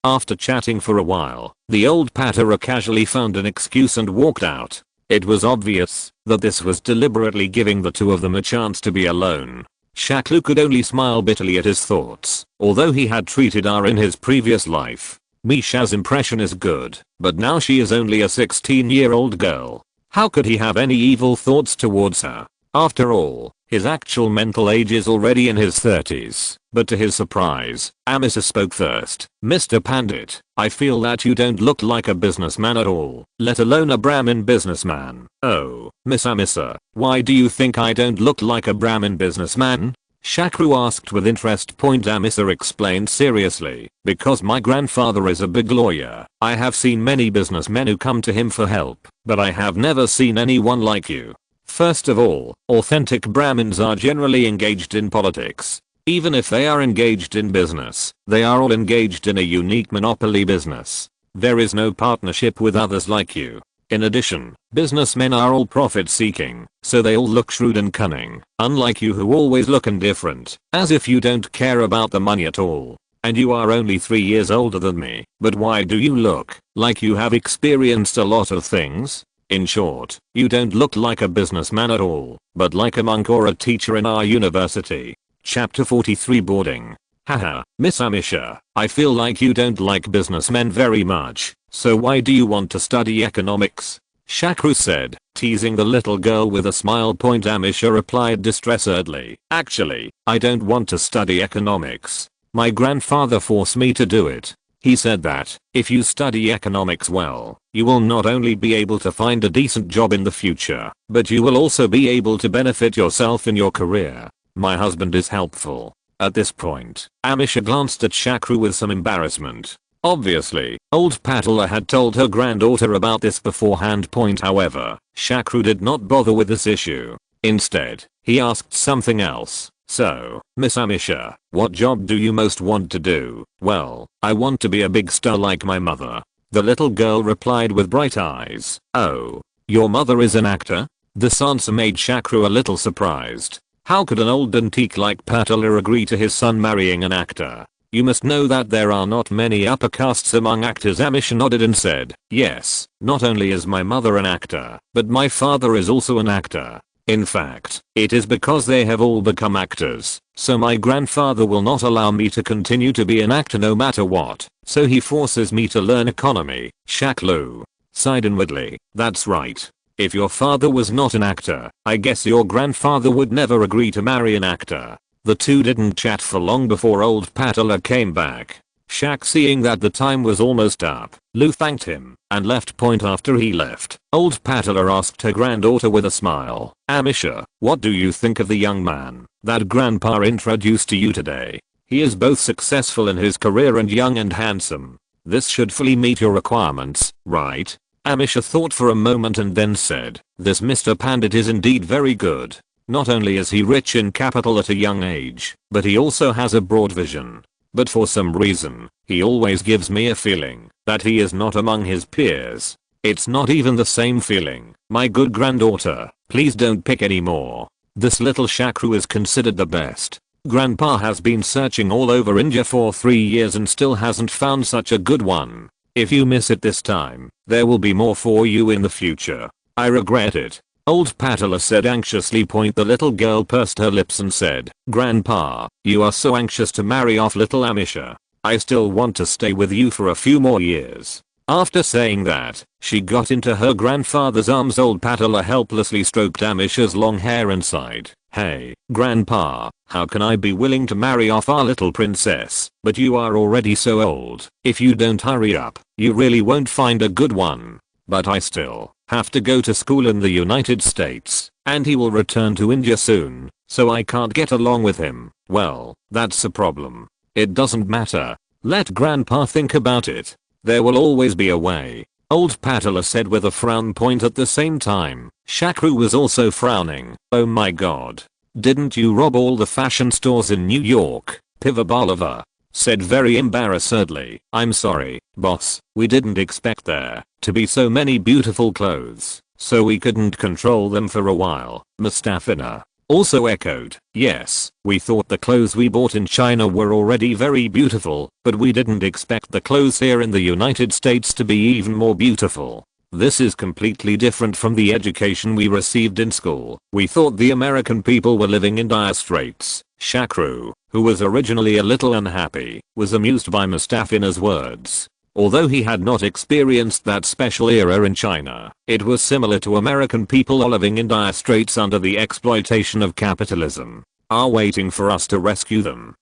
After chatting for a while, the old Patara casually found an excuse and walked out. It was obvious that this was deliberately giving the two of them a chance to be alone. Shakru could only smile bitterly at his thoughts. Although he had treated her in his previous life, Misha's impression is good, but now she is only a 16-year-old girl. How could he have any evil thoughts towards her? After all, his actual mental age is already in his 30s. But to his surprise, Amisa spoke first. "Mr. Pandit, I feel that you don't look like a businessman at all, let alone a Brahmin businessman." "Oh, Miss Amisa, why do you think I don't look like a Brahmin businessman?" Shakru asked with interest. Amisa explained seriously, "Because my grandfather is a big lawyer. I have seen many businessmen who come to him for help, but I have never seen anyone like you. First of all, authentic Brahmins are generally engaged in politics. Even if they are engaged in business, they are all engaged in a unique monopoly business. There is no partnership with others like you. In addition, businessmen are all profit seeking, so they all look shrewd and cunning, unlike you who always look indifferent, as if you don't care about the money at all." and you are only 3 years older than me, but why do you look like you have experienced a lot of things? In short, you don't look like a businessman at all, but like a monk or a teacher in our university. Chapter 43 Boarding. Haha, Miss Amisha, I feel like you don't like businessmen very much, so why do you want to study economics? Shakru said, teasing the little girl with a smile. Amisha replied distressedly, actually, I don't want to study economics. My grandfather forced me to do it. He said that, if you study economics well, you will not only be able to find a decent job in the future, but you will also be able to benefit yourself in your career. My husband is helpful. At this point, Amisha glanced at Shakru with some embarrassment. Obviously, old Patala had told her granddaughter about this beforehand. However, Shakru did not bother with this issue. Instead, he asked something else. So, Miss Amisha, what job do you most want to do? Well, I want to be a big star like my mother. The little girl replied with bright eyes. Oh, your mother is an actor? This answer made Shakru a little surprised. How could an old antique like Patala agree to his son marrying an actor? You must know that there are not many upper castes among actors. Amisha nodded and said, yes, not only is my mother an actor, but my father is also an actor. In fact, it is because they have all become actors, so my grandfather will not allow me to continue to be an actor no matter what, so he forces me to learn economy. Shakru sighed inwardly. That's right. If your father was not an actor, I guess your grandfather would never agree to marry an actor. The two didn't chat for long before old Patala came back. Shak, seeing that the time was almost up, Lou thanked him and left. After he left, old Patala asked her granddaughter with a smile, Amisha, what do you think of the young man that grandpa introduced to you today? He is both successful in his career and young and handsome. This should fully meet your requirements, right? Amisha thought for a moment and then said, this Mr. Pandit is indeed very good. Not only is he rich in capital at a young age, but he also has a broad vision. But for some reason, he always gives me a feeling that he is not among his peers. It's not even the same feeling. My good granddaughter, please don't pick anymore. This little Shakru is considered the best. Grandpa has been searching all over India for 3 years and still hasn't found such a good one. If you miss it this time, there will be more for you in the future. I regret it. Old Patala said anxiously. The little girl pursed her lips and said, Grandpa, you are so anxious to marry off little Amisha. I still want to stay with you for a few more years. After saying that, she got into her grandfather's arms. Old Patala helplessly stroked Amisha's long hair and sighed. Hey, Grandpa, how can I be willing to marry off our little princess? But you are already so old. If you don't hurry up, you really won't find a good one. But I still have to go to school in the United States, and he will return to India soon, so I can't get along with him. Well, that's a problem. It doesn't matter. Let Grandpa think about it. There will always be a way. Old Patala said with a frown. At the same time, Shakru was also frowning. Oh my god. Didn't you rob all the fashion stores in New York? Pivabalava said very embarrassedly. I'm sorry, boss, we didn't expect there to be so many beautiful clothes, so we couldn't control them for a while. Mustafina also echoed, yes, we thought the clothes we bought in China were already very beautiful, but we didn't expect the clothes here in the United States to be even more beautiful. This is completely different from the education we received in school. We thought the American people were living in dire straits. Shakru, who was originally a little unhappy, was amused by Mustafina's words. Although he had not experienced that special era in China, it was similar to American people living in dire straits under the exploitation of capitalism, are waiting for us to rescue them.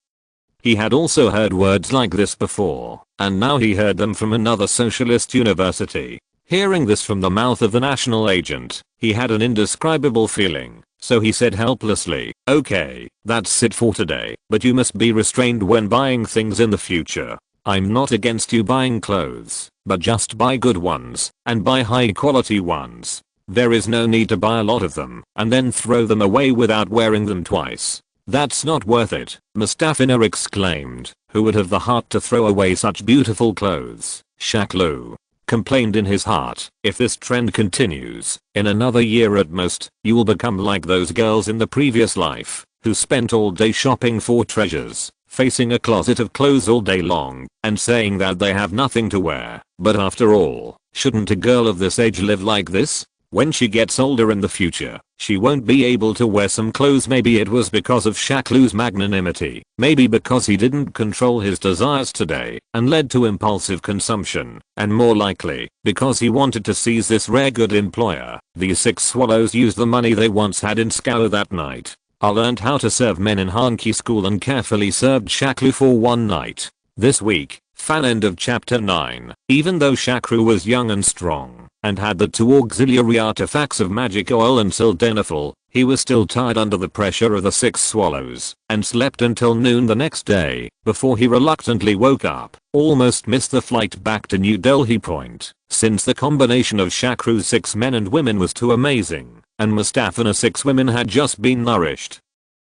He had also heard words like this before, and now he heard them from another socialist university. Hearing this from the mouth of the national agent, he had an indescribable feeling, so he said helplessly, okay, that's it for today, but you must be restrained when buying things in the future. I'm not against you buying clothes, but just buy good ones, and buy high quality ones. There is no need to buy a lot of them, and then throw them away without wearing them twice. That's not worth it, Mustafina exclaimed. Who would have the heart to throw away such beautiful clothes? Shaklu complained in his heart, if this trend continues, in another year at most, you will become like those girls in the previous life, who spent all day shopping for treasures. facing a closet of clothes all day long, and saying that they have nothing to wear. But after all, shouldn't a girl of this age live like this? When she gets older in the future, she won't be able to wear some clothes. Maybe it was because of Shakru's magnanimity, maybe because he didn't control his desires today and led to impulsive consumption, and more likely, because he wanted to seize this rare good employer. These 6 swallows used the money they once had in Scour that night. I learned how to serve men in Hanki school and carefully served Shakru for one night. This week, fan end of chapter 9. Even though Shakru was young and strong, and had the 2 auxiliary artifacts of magic oil and sildenafil, he was still tired under the pressure of the 6 swallows, and slept until noon the next day, before he reluctantly woke up. Almost missed the flight back to New Delhi point, since the combination of Shakru's 6 men and women was too amazing, and Mustafa's 6 women had just been nourished.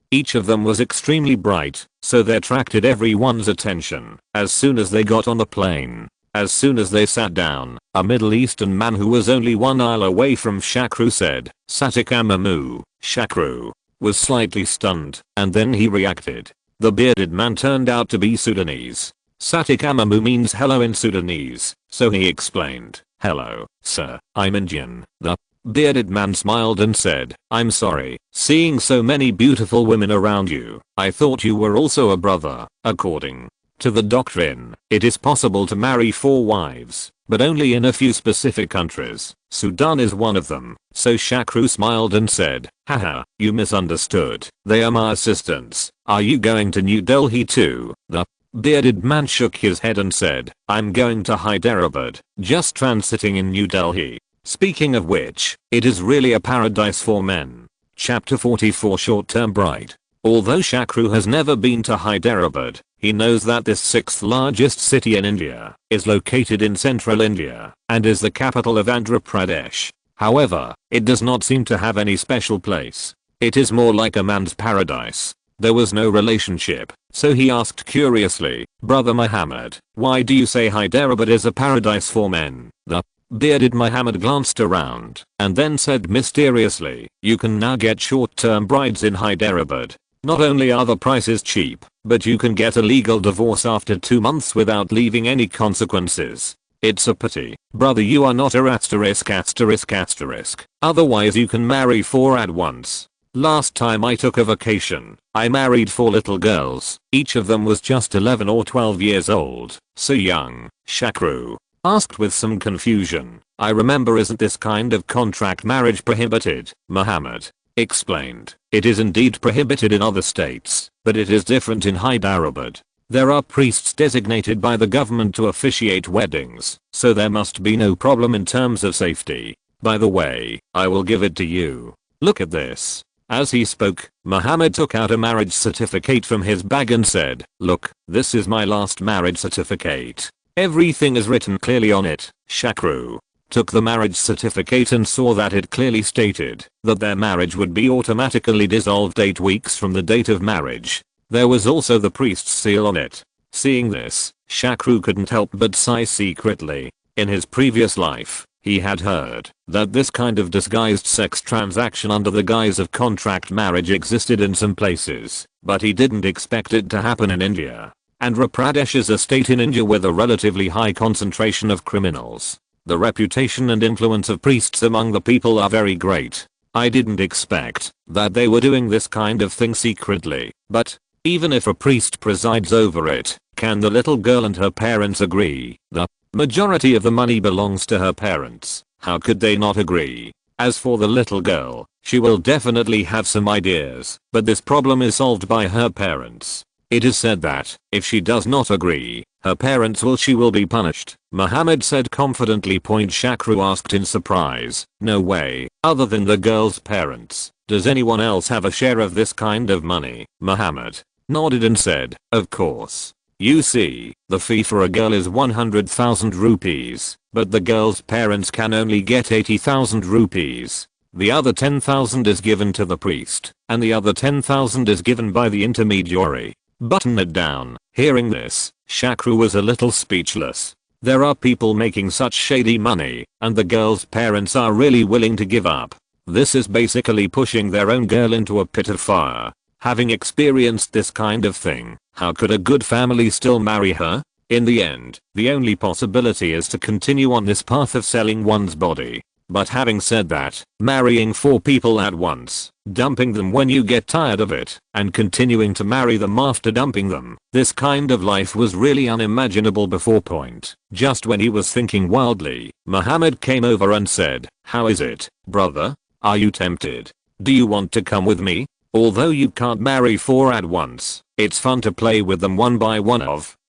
Each of them was extremely bright, so they attracted everyone's attention. As soon as they got on the plane, as soon as they sat down, a Middle Eastern man who was only 1 aisle away from Shakru said, "Satikamamu." Shakru was slightly stunned, and then he reacted. The bearded man turned out to be Sudanese. Satikamamu means hello in Sudanese, so he explained, "Hello, sir, I'm Indian." The bearded man smiled and said, "I'm sorry, seeing so many beautiful women around you, I thought you were also a brother." According to the doctrine, it is possible to marry 4 wives, but only in a few specific countries. Sudan is one of them. So Shakru smiled and said, "Haha, you misunderstood. They are my assistants. Are you going to New Delhi too?" The bearded man shook his head and said, "I'm going to Hyderabad, just transiting in New Delhi. Speaking of which, it is really a paradise for men." Chapter 44 Short-Term Bride. Although Shakru has never been to Hyderabad, he knows that this 6th largest city in India is located in central India and is the capital of Andhra Pradesh. However, it does not seem to have any special place. It is more like a man's paradise. There was no relationship, so he asked curiously, "Brother Muhammad, why do you say Hyderabad is a paradise for men?" The bearded Muhammad glanced around and then said mysteriously, "You can now get short-term brides in Hyderabad. Not only are the prices cheap, but you can get a legal divorce after 2 months without leaving any consequences. It's a pity, brother, you are not a ****. Otherwise you can marry 4 at once. Last time I took a vacation, I married 4 little girls. Each of them was just 11 or 12 years old. So young." Shakru asked with some confusion, "I remember, isn't this kind of contract marriage prohibited?" Muhammad explained, "It is indeed prohibited in other states, but it is different in Hyderabad. There are priests designated by the government to officiate weddings, so there must be no problem in terms of safety. By the way, I will give it to you. Look at this." As he spoke, Muhammad took out a marriage certificate from his bag and said, "Look, this is my last marriage certificate. Everything is written clearly on it." Shakru took the marriage certificate and saw that it clearly stated that their marriage would be automatically dissolved 8 weeks from the date of marriage. There was also the priest's seal on it. Seeing this, Shakru couldn't help but sigh secretly. In his previous life, he had heard that this kind of disguised sex transaction under the guise of contract marriage existed in some places, but he didn't expect it to happen in India. Andhra Pradesh is a state in India with a relatively high concentration of criminals. The reputation and influence of priests among the people are very great. I didn't expect that they were doing this kind of thing secretly, but even if a priest presides over it, can the little girl and her parents agree? The majority of the money belongs to her parents. How could they not agree? As for the little girl, she will definitely have some ideas, but this problem is solved by her parents. It is said that, if she does not agree, her parents will be punished. Muhammad said confidently. Shakru asked in surprise, "No way, other than the girl's parents, does anyone else have a share of this kind of money?" Muhammad nodded and said, "Of course. You see, the fee for a girl is 100,000 rupees, but the girl's parents can only get 80,000 rupees. The other 10,000 is given to the priest, and the other 10,000 is given by the intermediary. Button it down." Hearing this, Shakru was a little speechless. There are people making such shady money, and the girl's parents are really willing to give up. This is basically pushing their own girl into a pit of fire. Having experienced this kind of thing, how could a good family still marry her? In the end, the only possibility is to continue on this path of selling one's body. But having said that, marrying 4 people at once, dumping them when you get tired of it, and continuing to marry them after dumping them, this kind of life was really unimaginable before point. Just when he was thinking wildly, Muhammad came over and said, "How is it, brother? Are you tempted? Do you want to come with me? Although you can't marry 4 at once, it's fun to play with them one by one."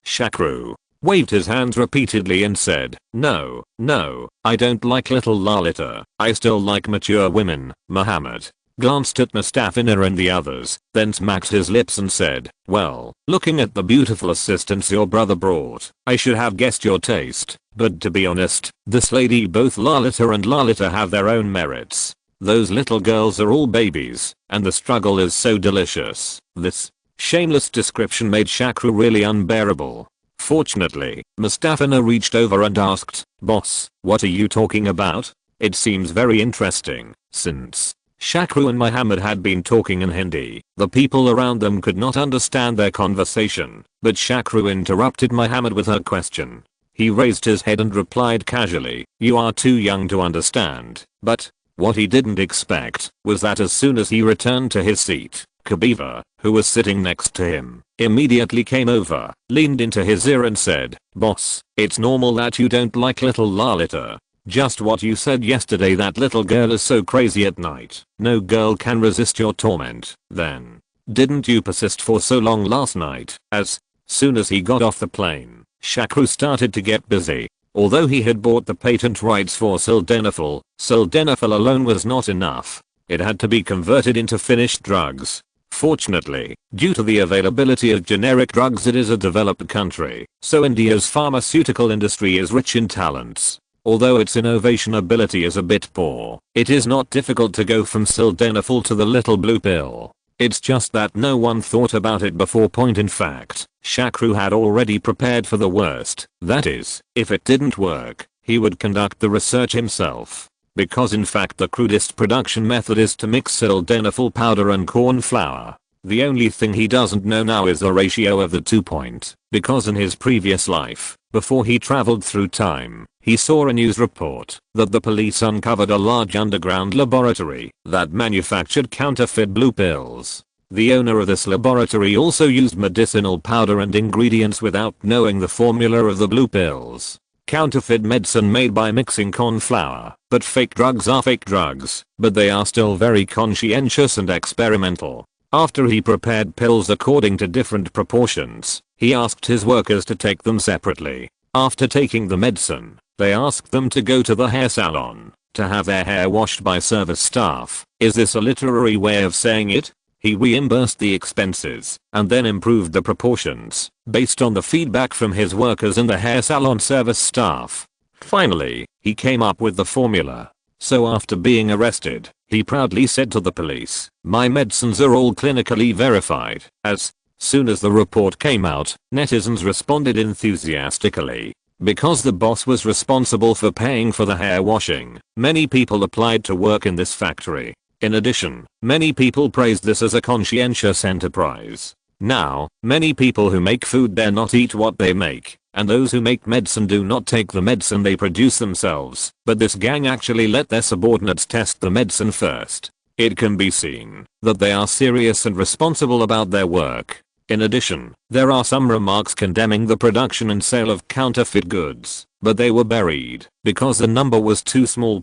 Shakru waved his hands repeatedly and said, "No, I don't like little Lalita. I still like mature women." Muhammad glanced at Mustafina and the others, then smacked his lips and said, "Well, looking at the beautiful assistants your brother brought, I should have guessed your taste, but to be honest, this lady, both Lalita and Lalita, have their own merits. Those little girls are all babies, and the struggle is so delicious." This shameless description made Shakru really unbearable. Fortunately, Mustafina reached over and asked, "Boss, what are you talking about? It seems very interesting." Since Shakru and Muhammad had been talking in Hindi, the people around them could not understand their conversation, but Shakru interrupted Muhammad with her question. He raised his head and replied casually, "You are too young to understand." But what he didn't expect was that as soon as he returned to his seat, Kabiva, who was sitting next to him, immediately came over, leaned into his ear and said, "Boss, it's normal that you don't like little Lalita. Just what you said yesterday, that little girl is so crazy at night. No girl can resist your torment. Then didn't you persist for so long last night?" As soon as he got off the plane, Shakru started to get busy. Although he had bought the patent rights for sildenafil alone was not enough. It had to be converted into finished drugs. Fortunately, due to the availability of generic drugs, it is a developed country, so India's pharmaceutical industry is rich in talents. Although its innovation ability is a bit poor, it is not difficult to go from sildenafil to the little blue pill. It's just that no one thought about it before point. In fact, Shakru had already prepared for the worst. That is, if it didn't work, he would conduct the research himself. Because in fact the crudest production method is to mix sildenafil powder and corn flour. The only thing he doesn't know now is the ratio of the 2. Because in his previous life, before he traveled through time, he saw a news report that the police uncovered a large underground laboratory that manufactured counterfeit blue pills. The owner of this laboratory also used medicinal powder and ingredients without knowing the formula of the blue pills. Counterfeit medicine made by mixing corn flour, but fake drugs are fake drugs, but they are still very conscientious and experimental. After he prepared pills according to different proportions, he asked his workers to take them separately. After taking the medicine, they asked them to go to the hair salon to have their hair washed by service staff. Is this a literary way of saying it? He reimbursed the expenses and then improved the proportions based on the feedback from his workers and the hair salon service staff. Finally, he came up with the formula. So after being arrested, he proudly said to the police, "My medicines are all clinically verified." As soon as the report came out, netizens responded enthusiastically. Because the boss was responsible for paying for the hair washing, many people applied to work in this factory. In addition, many people praised this as a conscientious enterprise. Now, many people who make food dare not eat what they make, and those who make medicine do not take the medicine they produce themselves, but this gang actually let their subordinates test the medicine first. It can be seen that they are serious and responsible about their work. In addition, there are some remarks condemning the production and sale of counterfeit goods, but they were buried because the number was too small.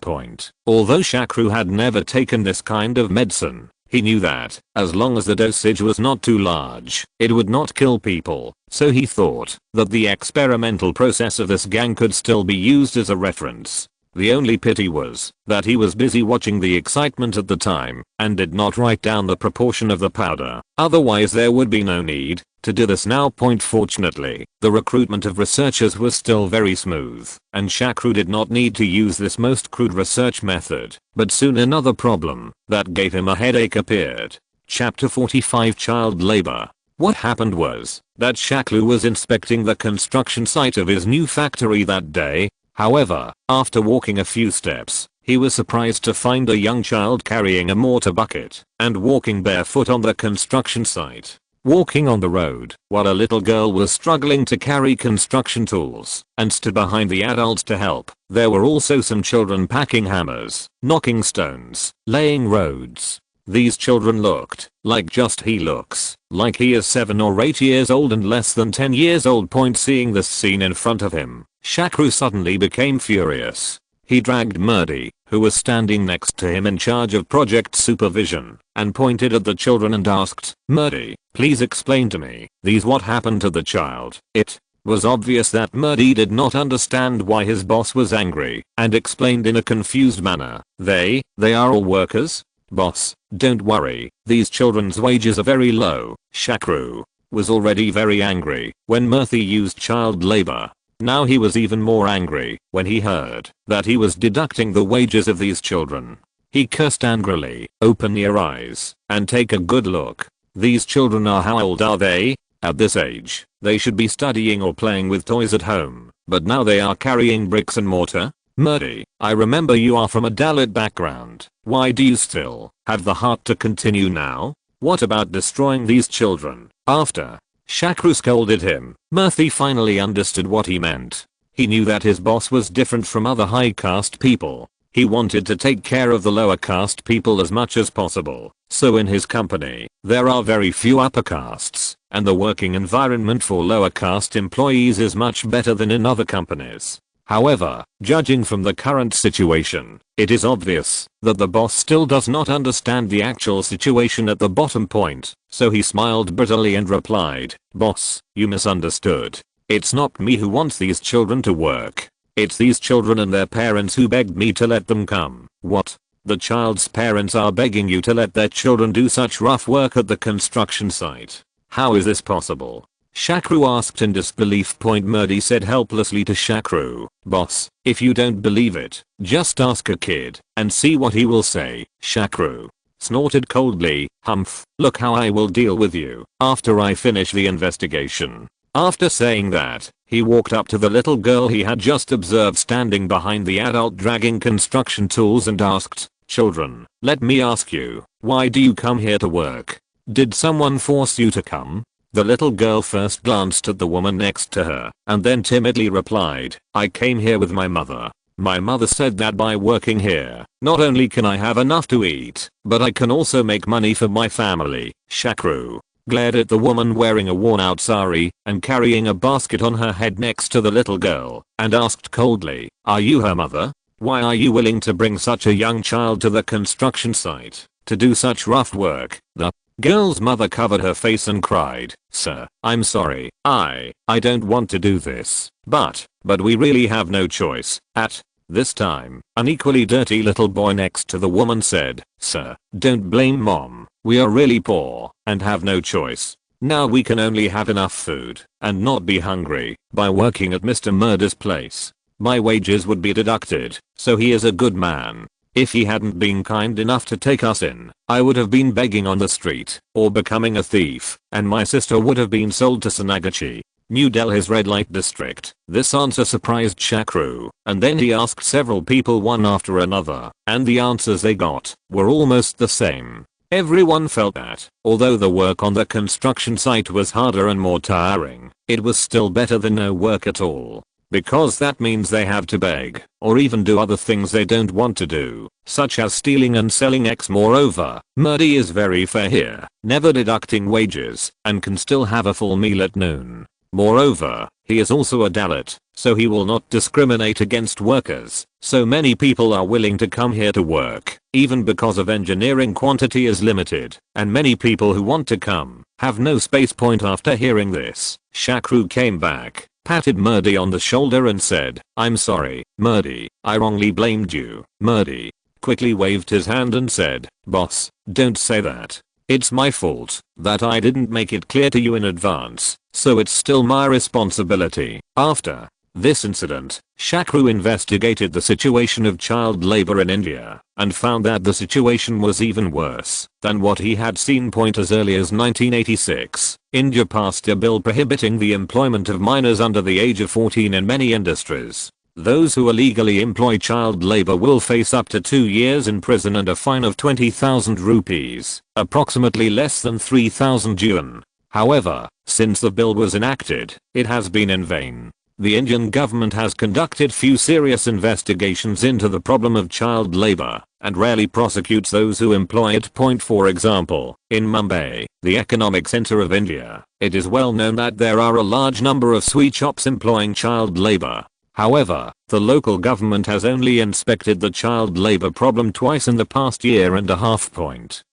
Although Shakru had never taken this kind of medicine, he knew that, as long as the dosage was not too large, it would not kill people, so he thought that the experimental process of this gang could still be used as a reference. The only pity was that he was busy watching the excitement at the time and did not write down the proportion of the powder. Otherwise there would be no need to do this now. Fortunately, the recruitment of researchers was still very smooth, and Shakru did not need to use this most crude research method. But soon another problem that gave him a headache appeared. Chapter 45 Child Labor. What happened was that Shakru was inspecting the construction site of his new factory that day. However, after walking a few steps, He was surprised to find a young child carrying a mortar bucket and walking barefoot on the construction site. Walking on the road while a little girl was struggling to carry construction tools and stood behind the adults to help. There were also some children packing hammers, knocking stones, laying roads. These children looked like just he looks like he is 7 or 8 years old and less than 10 years old. Seeing this scene in front of him, Shakru suddenly became furious. He dragged Murdy, who was standing next to him in charge of project supervision, and pointed at the children and asked, "Murdy, please explain to me, what happened to the child?" It was obvious that Murdy did not understand why his boss was angry, and explained in a confused manner, They are all workers? Boss, don't worry, these children's wages are very low." Shakru was already very angry when Murthy used child labor. Now he was even more angry when he heard that he was deducting the wages of these children. He cursed angrily. "Open your eyes and take a good look. These children are, how old are they? At this age, they should be studying or playing with toys at home, but now they are carrying bricks and mortar." Murdy, I remember you are from a Dalit background. Why do you still have the heart to continue now? What about destroying these children? After Shakru scolded him, Murthy finally understood what he meant. He knew that his boss was different from other high caste people. He wanted to take care of the lower caste people as much as possible. So in his company, there are very few upper castes, and the working environment for lower caste employees is much better than in other companies. However, judging from the current situation, it is obvious that the boss still does not understand the actual situation at the bottom point, so he smiled bitterly and replied, "Boss, you misunderstood. It's not me who wants these children to work. It's these children and their parents who begged me to let them come." "What? The child's parents are begging you to let their children do such rough work at the construction site? How is this possible?" Shakru asked in disbelief. Murdy said helplessly to Shakru, "Boss, if you don't believe it, just ask a kid and see what he will say." Shakru snorted coldly, "Humph, look how I will deal with you after I finish the investigation." After saying that, he walked up to the little girl he had just observed standing behind the adult dragging construction tools and asked, "Children, let me ask you, why do you come here to work? Did someone force you to come?" The little girl first glanced at the woman next to her and then timidly replied, "I came here with my mother. My mother said that by working here, not only can I have enough to eat, but I can also make money for my family." Shakru glared at the woman wearing a worn-out sari and carrying a basket on her head next to the little girl and asked coldly, "Are you her mother? Why are you willing to bring such a young child to the construction site to do such rough work?" The girl's mother covered her face and cried, "Sir, I'm sorry. I don't want to do this, but we really have no choice." At this time, an equally dirty little boy next to the woman said, "Sir, don't blame mom. We are really poor and have no choice. Now we can only have enough food and not be hungry by working at Mr. Murder's place. My wages would be deducted, so he is a good man. If he hadn't been kind enough to take us in, I would have been begging on the street or becoming a thief, and my sister would have been sold to Sanagachi, New Delhi's red light district." This answer surprised Shakru, and then he asked several people one after another, and the answers they got were almost the same. Everyone felt that, although the work on the construction site was harder and more tiring, it was still better than no work at all. Because that means they have to beg, or even do other things they don't want to do, such as stealing and selling X. Moreover, Murdy is very fair here, never deducting wages, and can still have a full meal at noon. Moreover, he is also a Dalit, so he will not discriminate against workers. So many people are willing to come here to work, even because of engineering quantity is limited, and many people who want to come have no space. After hearing this, Shakru came back, patted Murdy on the shoulder and said, "I'm sorry, Murdy, I wrongly blamed you." Murdy quickly waved his hand and said, "Boss, don't say that. It's my fault that I didn't make it clear to you in advance, so it's still my responsibility." After this incident, Shakru investigated the situation of child labor in India and found that the situation was even worse than what he had seen. As early as 1986, India passed a bill prohibiting the employment of minors under the age of 14 in many industries. Those who illegally employ child labor will face up to 2 years in prison and a fine of 20,000 rupees, approximately less than 3,000 yuan. However, since the bill was enacted, it has been in vain. The Indian government has conducted few serious investigations into the problem of child labor, and rarely prosecutes those who employ it. For example, in Mumbai, the economic center of India, it is well known that there are a large number of sweet shops employing child labor. However, the local government has only inspected the child labor problem twice in the past year and a half.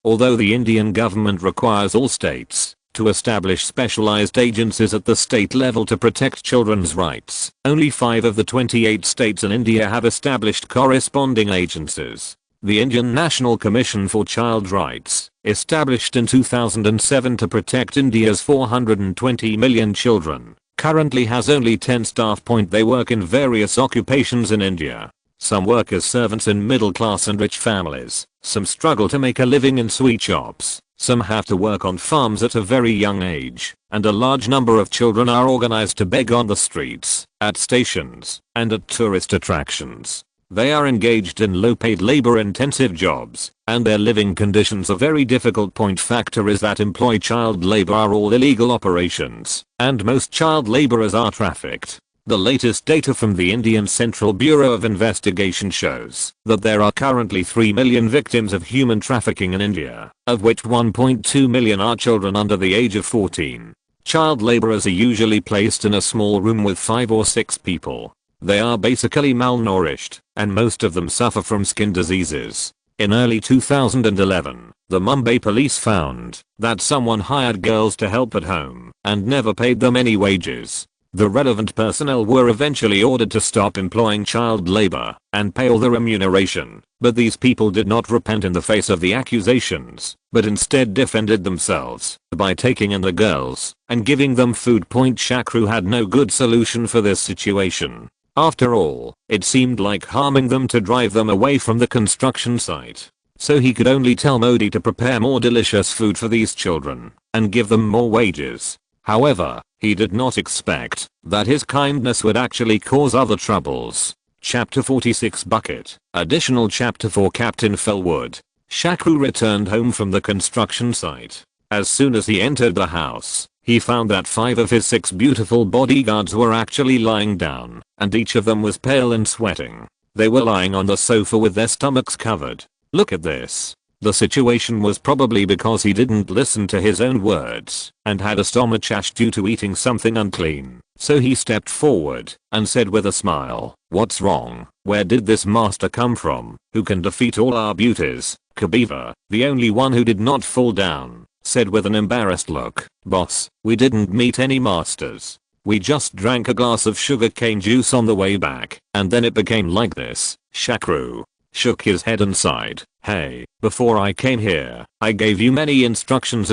Although the Indian government requires all states to establish specialized agencies at the state level to protect children's rights, only 5 of the 28 states in India have established corresponding agencies. The Indian National Commission for Child Rights, established in 2007 to protect India's 420 million children, currently has only 10 staff. They work in various occupations in India. Some work as servants in middle class and rich families, some struggle to make a living in sweet shops, some have to work on farms at a very young age, and a large number of children are organized to beg on the streets, at stations, and at tourist attractions. They are engaged in low-paid labor-intensive jobs, and their living conditions are very difficult. Factories that employ child labor are all illegal operations, and most child laborers are trafficked. The latest data from the Indian Central Bureau of Investigation shows that there are currently 3 million victims of human trafficking in India, of which 1.2 million are children under the age of 14. Child laborers are usually placed in a small room with 5 or 6 people. They are basically malnourished, and most of them suffer from skin diseases. In early 2011, the Mumbai police found that someone hired girls to help at home and never paid them any wages. The relevant personnel were eventually ordered to stop employing child labor and pay all the remuneration, but these people did not repent in the face of the accusations, but instead defended themselves by taking in the girls and giving them food. Shakru had no good solution for this situation. After all, it seemed like harming them to drive them away from the construction site. So he could only tell Modi to prepare more delicious food for these children and give them more wages. However, he did not expect that his kindness would actually cause other troubles. Chapter 46 Bucket. Additional chapter for Captain Felwood. Shakru returned home from the construction site. As soon as he entered the house, he found that 5 of his 6 beautiful bodyguards were actually lying down, and each of them was pale and sweating. They were lying on the sofa with their stomachs covered. Look at this. The situation was probably because he didn't listen to his own words and had a stomachache due to eating something unclean. So he stepped forward and said with a smile, "What's wrong? Where did this master come from, who can defeat all our beauties?" Kabiva, the only one who did not fall down, said with an embarrassed look, "Boss, we didn't meet any masters. We just drank a glass of sugarcane juice on the way back, and then it became like this." Shakru shook his head and sighed. "Hey, before I came here, I gave you many instructions,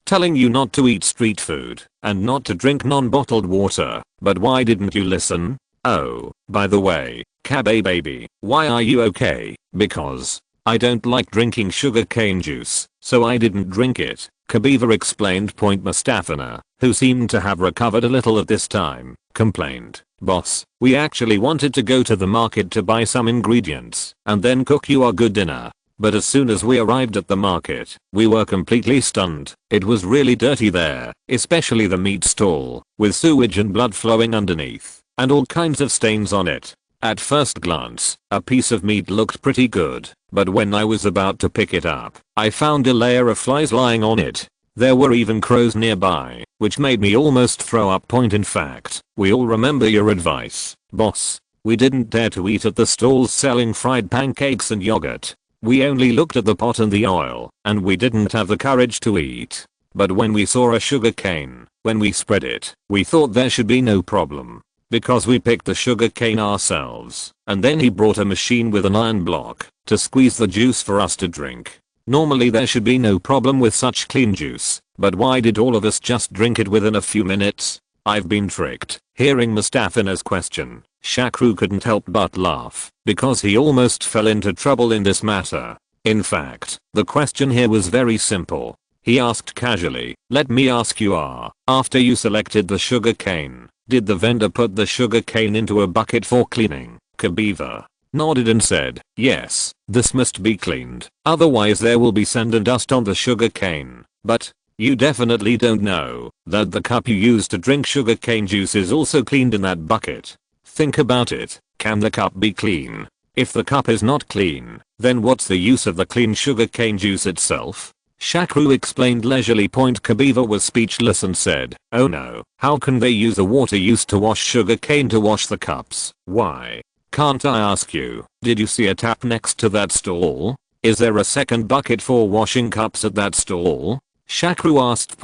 telling you not to eat street food and not to drink non-bottled water, but why didn't you listen? Oh, by the way, Kabe baby, why are you okay? Because I don't like drinking sugarcane juice, so I didn't drink it," Kabiva explained. Mustafana, who seemed to have recovered a little at this time, complained, "Boss, we actually wanted to go to the market to buy some ingredients and then cook you a good dinner. But as soon as we arrived at the market, we were completely stunned. It was really dirty there, especially the meat stall, with sewage and blood flowing underneath, and all kinds of stains on it. At first glance, a piece of meat looked pretty good, but when I was about to pick it up, I found a layer of flies lying on it. There were even crows nearby, which made me almost throw up. In fact, we all remember your advice, boss. We didn't dare to eat at the stalls selling fried pancakes and yogurt. We only looked at the pot and the oil, and we didn't have the courage to eat. But when we saw a sugar cane, when we spread it, we thought there should be no problem. Because we picked the sugar cane ourselves, and then he brought a machine with an iron block to squeeze the juice for us to drink. Normally there should be no problem with such clean juice, but why did all of us just drink it within a few minutes? I've been tricked." Hearing Mustafana's question, Shakru couldn't help but laugh, because he almost fell into trouble in this matter. In fact, the question here was very simple. He asked casually, "Let me ask you after you selected the sugar cane, Did the vendor put the sugar cane into a bucket for cleaning? Kabiva nodded and said, yes, this must be cleaned, otherwise there will be sand and dust on the sugar cane. But you definitely don't know that the cup you use to drink sugar cane juice is also cleaned in that bucket. Think about it, can the cup be clean? If the cup is not clean, then what's the use of the clean sugar cane juice itself? Shakru explained leisurely. Kabiva was speechless and said, oh no, how can they use the water used to wash sugar cane to wash the cups? Why? Can't I ask you, did you see a tap next to that stall? Is there a second bucket for washing cups at that stall? Shakru asked.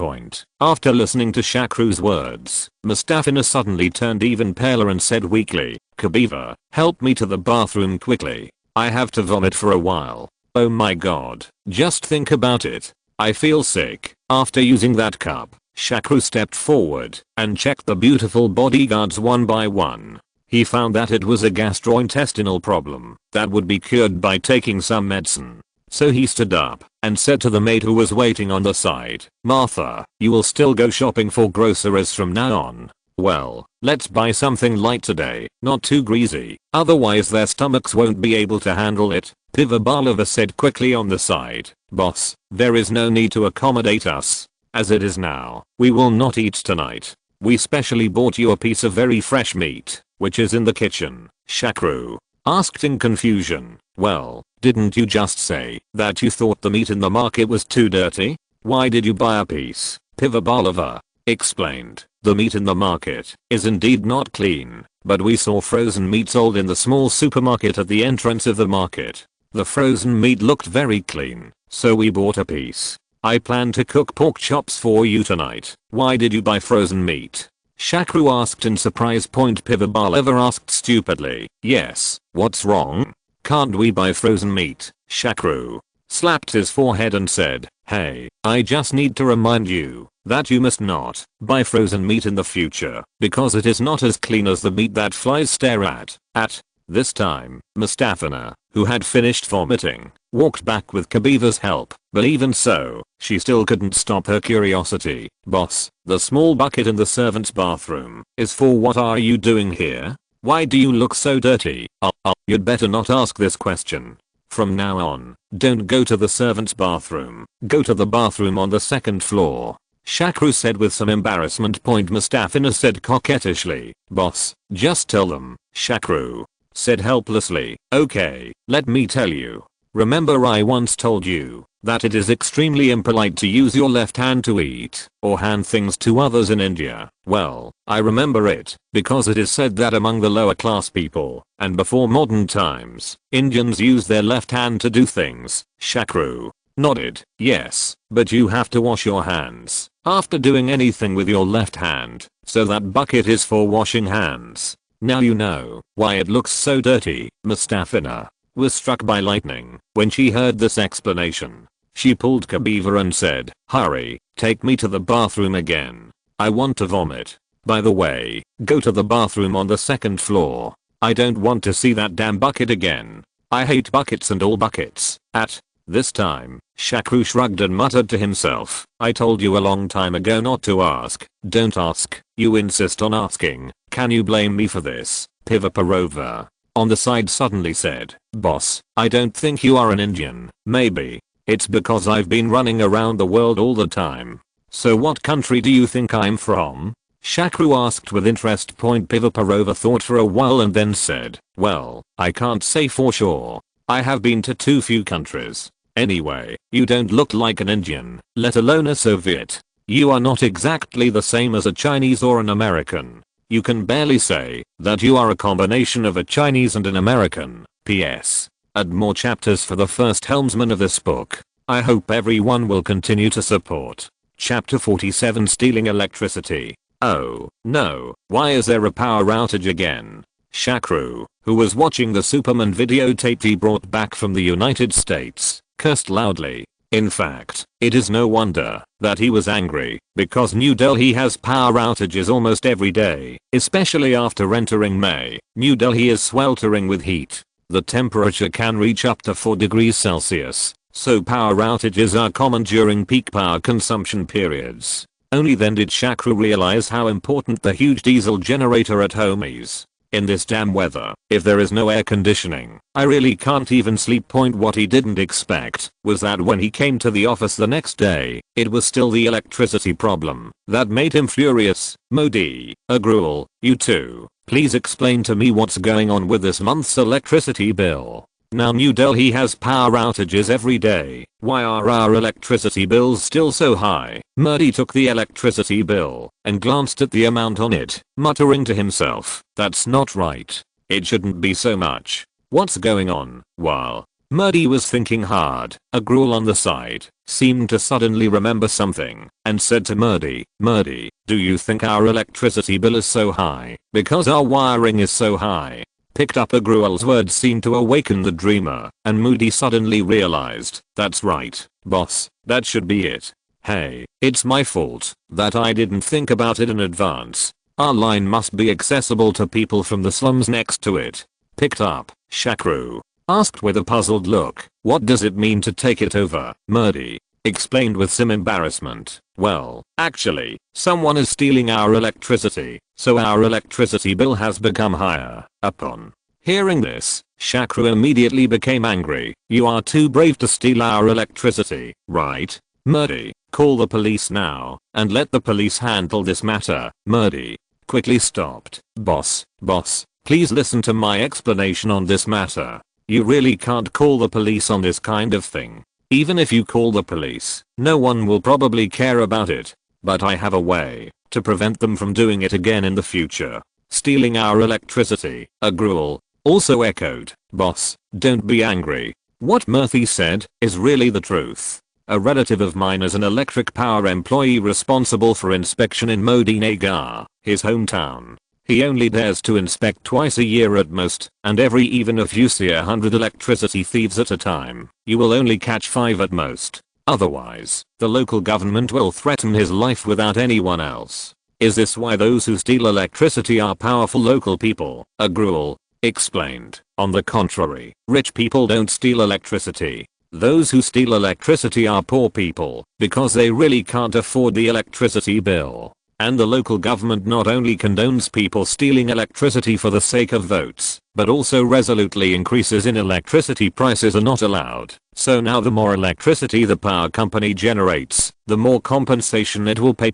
After listening to Shakru's words, Mustafina suddenly turned even paler and said weakly, Kabiva, help me to the bathroom quickly. I have to vomit for a while. Oh my god, just think about it. I feel sick. After using that cup, Shakru stepped forward and checked the beautiful bodyguards one by one. He found that it was a gastrointestinal problem that would be cured by taking some medicine. So he stood up and said to the maid who was waiting on the side, Martha, you will still go shopping for groceries from now on. Well, let's buy something light today, not too greasy, otherwise their stomachs won't be able to handle it. Pivabalova said quickly on the side, boss, there is no need to accommodate us. As it is now, we will not eat tonight. We specially bought you a piece of very fresh meat, which is in the kitchen. Shakru asked in confusion, well, didn't you just say that you thought the meat in the market was too dirty? Why did you buy a piece? Pivabalova explained, the meat in the market is indeed not clean, but we saw frozen meat sold in the small supermarket at the entrance of the market. The frozen meat looked very clean, so we bought a piece. I plan to cook pork chops for you tonight. Why did you buy frozen meat? Shakru asked in surprise. Pivabalova asked stupidly, yes, what's wrong? Can't we buy frozen meat? Shakru slapped his forehead and said, hey, I just need to remind you that you must not buy frozen meat in the future because it is not as clean as the meat that flies stare at. At this time, Mustafina, who had finished vomiting, walked back with Kabiva's help, but even so, she still couldn't stop her curiosity. Boss, the small bucket in the servant's bathroom is for what? Are you doing here? Why do you look so dirty? You'd better not ask this question. From now on, don't go to the servant's bathroom. Go to the bathroom on the second floor. Shakru said with some embarrassment. Mustafina said coquettishly, boss, just tell them. Shakru said helplessly, okay, let me tell you. Remember I once told you that it is extremely impolite to use your left hand to eat or hand things to others in India. Well, I remember it because it is said that among the lower class people and before modern times, Indians use their left hand to do things. Shakru nodded, yes, but you have to wash your hands after doing anything with your left hand, so that bucket is for washing hands. Now you know why it looks so dirty. Mustafina was struck by lightning when she heard this explanation. She pulled Kabiva and said, hurry, take me to the bathroom again. I want to vomit. By the way, go to the bathroom on the second floor. I don't want to see that damn bucket again. I hate buckets and all buckets. At this time, Shakru shrugged and muttered to himself, I told you a long time ago not to ask. Don't ask. You insist on asking. Can you blame me for this? Pivaparova on the side suddenly said, boss, I don't think you are an Indian. Maybe it's because I've been running around the world all the time. So what country do you think I'm from? Shakru asked with interest. Pivaparova thought for a while and then said, well, I can't say for sure. I have been to too few countries. Anyway, you don't look like an Indian, let alone a Soviet. You are not exactly the same as a Chinese or an American. You can barely say that you are a combination of a Chinese and an American. P.S. Add more chapters for the first helmsman of this book. I hope everyone will continue to support. Chapter 47, Stealing Electricity. Oh, no, why is there a power outage again? Shakru, who was watching the Superman videotape he brought back from the United States, cursed loudly. In fact, it is no wonder that he was angry, because New Delhi has power outages almost every day, especially after entering May. New Delhi is sweltering with heat. The temperature can reach up to 4 degrees Celsius, so power outages are common during peak power consumption periods. Only then did Shakru realize how important the huge diesel generator at home is. In this damn weather, if there is no air conditioning, I really can't even sleep. What he didn't expect was that when he came to the office the next day, it was still the electricity problem that made him furious. Modi, Agrul, you too, please explain to me what's going on with this month's electricity bill. Now New Delhi has power outages every day. Why are our electricity bills still so high? Modi took the electricity bill and glanced at the amount on it, muttering to himself, that's not right. It shouldn't be so much. What's going on? While Modi was thinking hard, Agrul on the side seemed to suddenly remember something and said to Modi, do you think our electricity bill is so high because our wiring is so high? Picked up Agrul's words seemed to awaken the dreamer, and Moody suddenly realized, that's right, boss, that should be it. Hey, it's my fault that I didn't think about it in advance. Our line must be accessible to people from the slums next to it. Picked up, Shakru asked with a puzzled look, what does it mean to take it over? Moody explained with some embarrassment. Well, actually, someone is stealing our electricity, so our electricity bill has become higher. Upon hearing this, Shakru immediately became angry. You are too brave to steal our electricity, right? Murdy, call the police now, and let the police handle this matter. Murdy quickly stopped. Boss, please listen to my explanation on this matter. You really can't call the police on this kind of thing. Even if you call the police, no one will probably care about it. But I have a way to prevent them from doing it again in the future. Stealing our electricity, Agrul also echoed. Boss, don't be angry. What Murthy said is really the truth. A relative of mine is an electric power employee responsible for inspection in Modi Nagar, his hometown. He only dares to inspect twice a year at most, and even if you see 100 electricity thieves at a time, you will only catch 5 at most. Otherwise, the local government will threaten his life without anyone else. Is this why those who steal electricity are powerful local people? Agrul explained. On the contrary, rich people don't steal electricity. Those who steal electricity are poor people, because they really can't afford the electricity bill. And the local government not only condones people stealing electricity for the sake of votes, but also resolutely increases in electricity prices are not allowed. So now the more electricity the power company generates, the more compensation it will pay.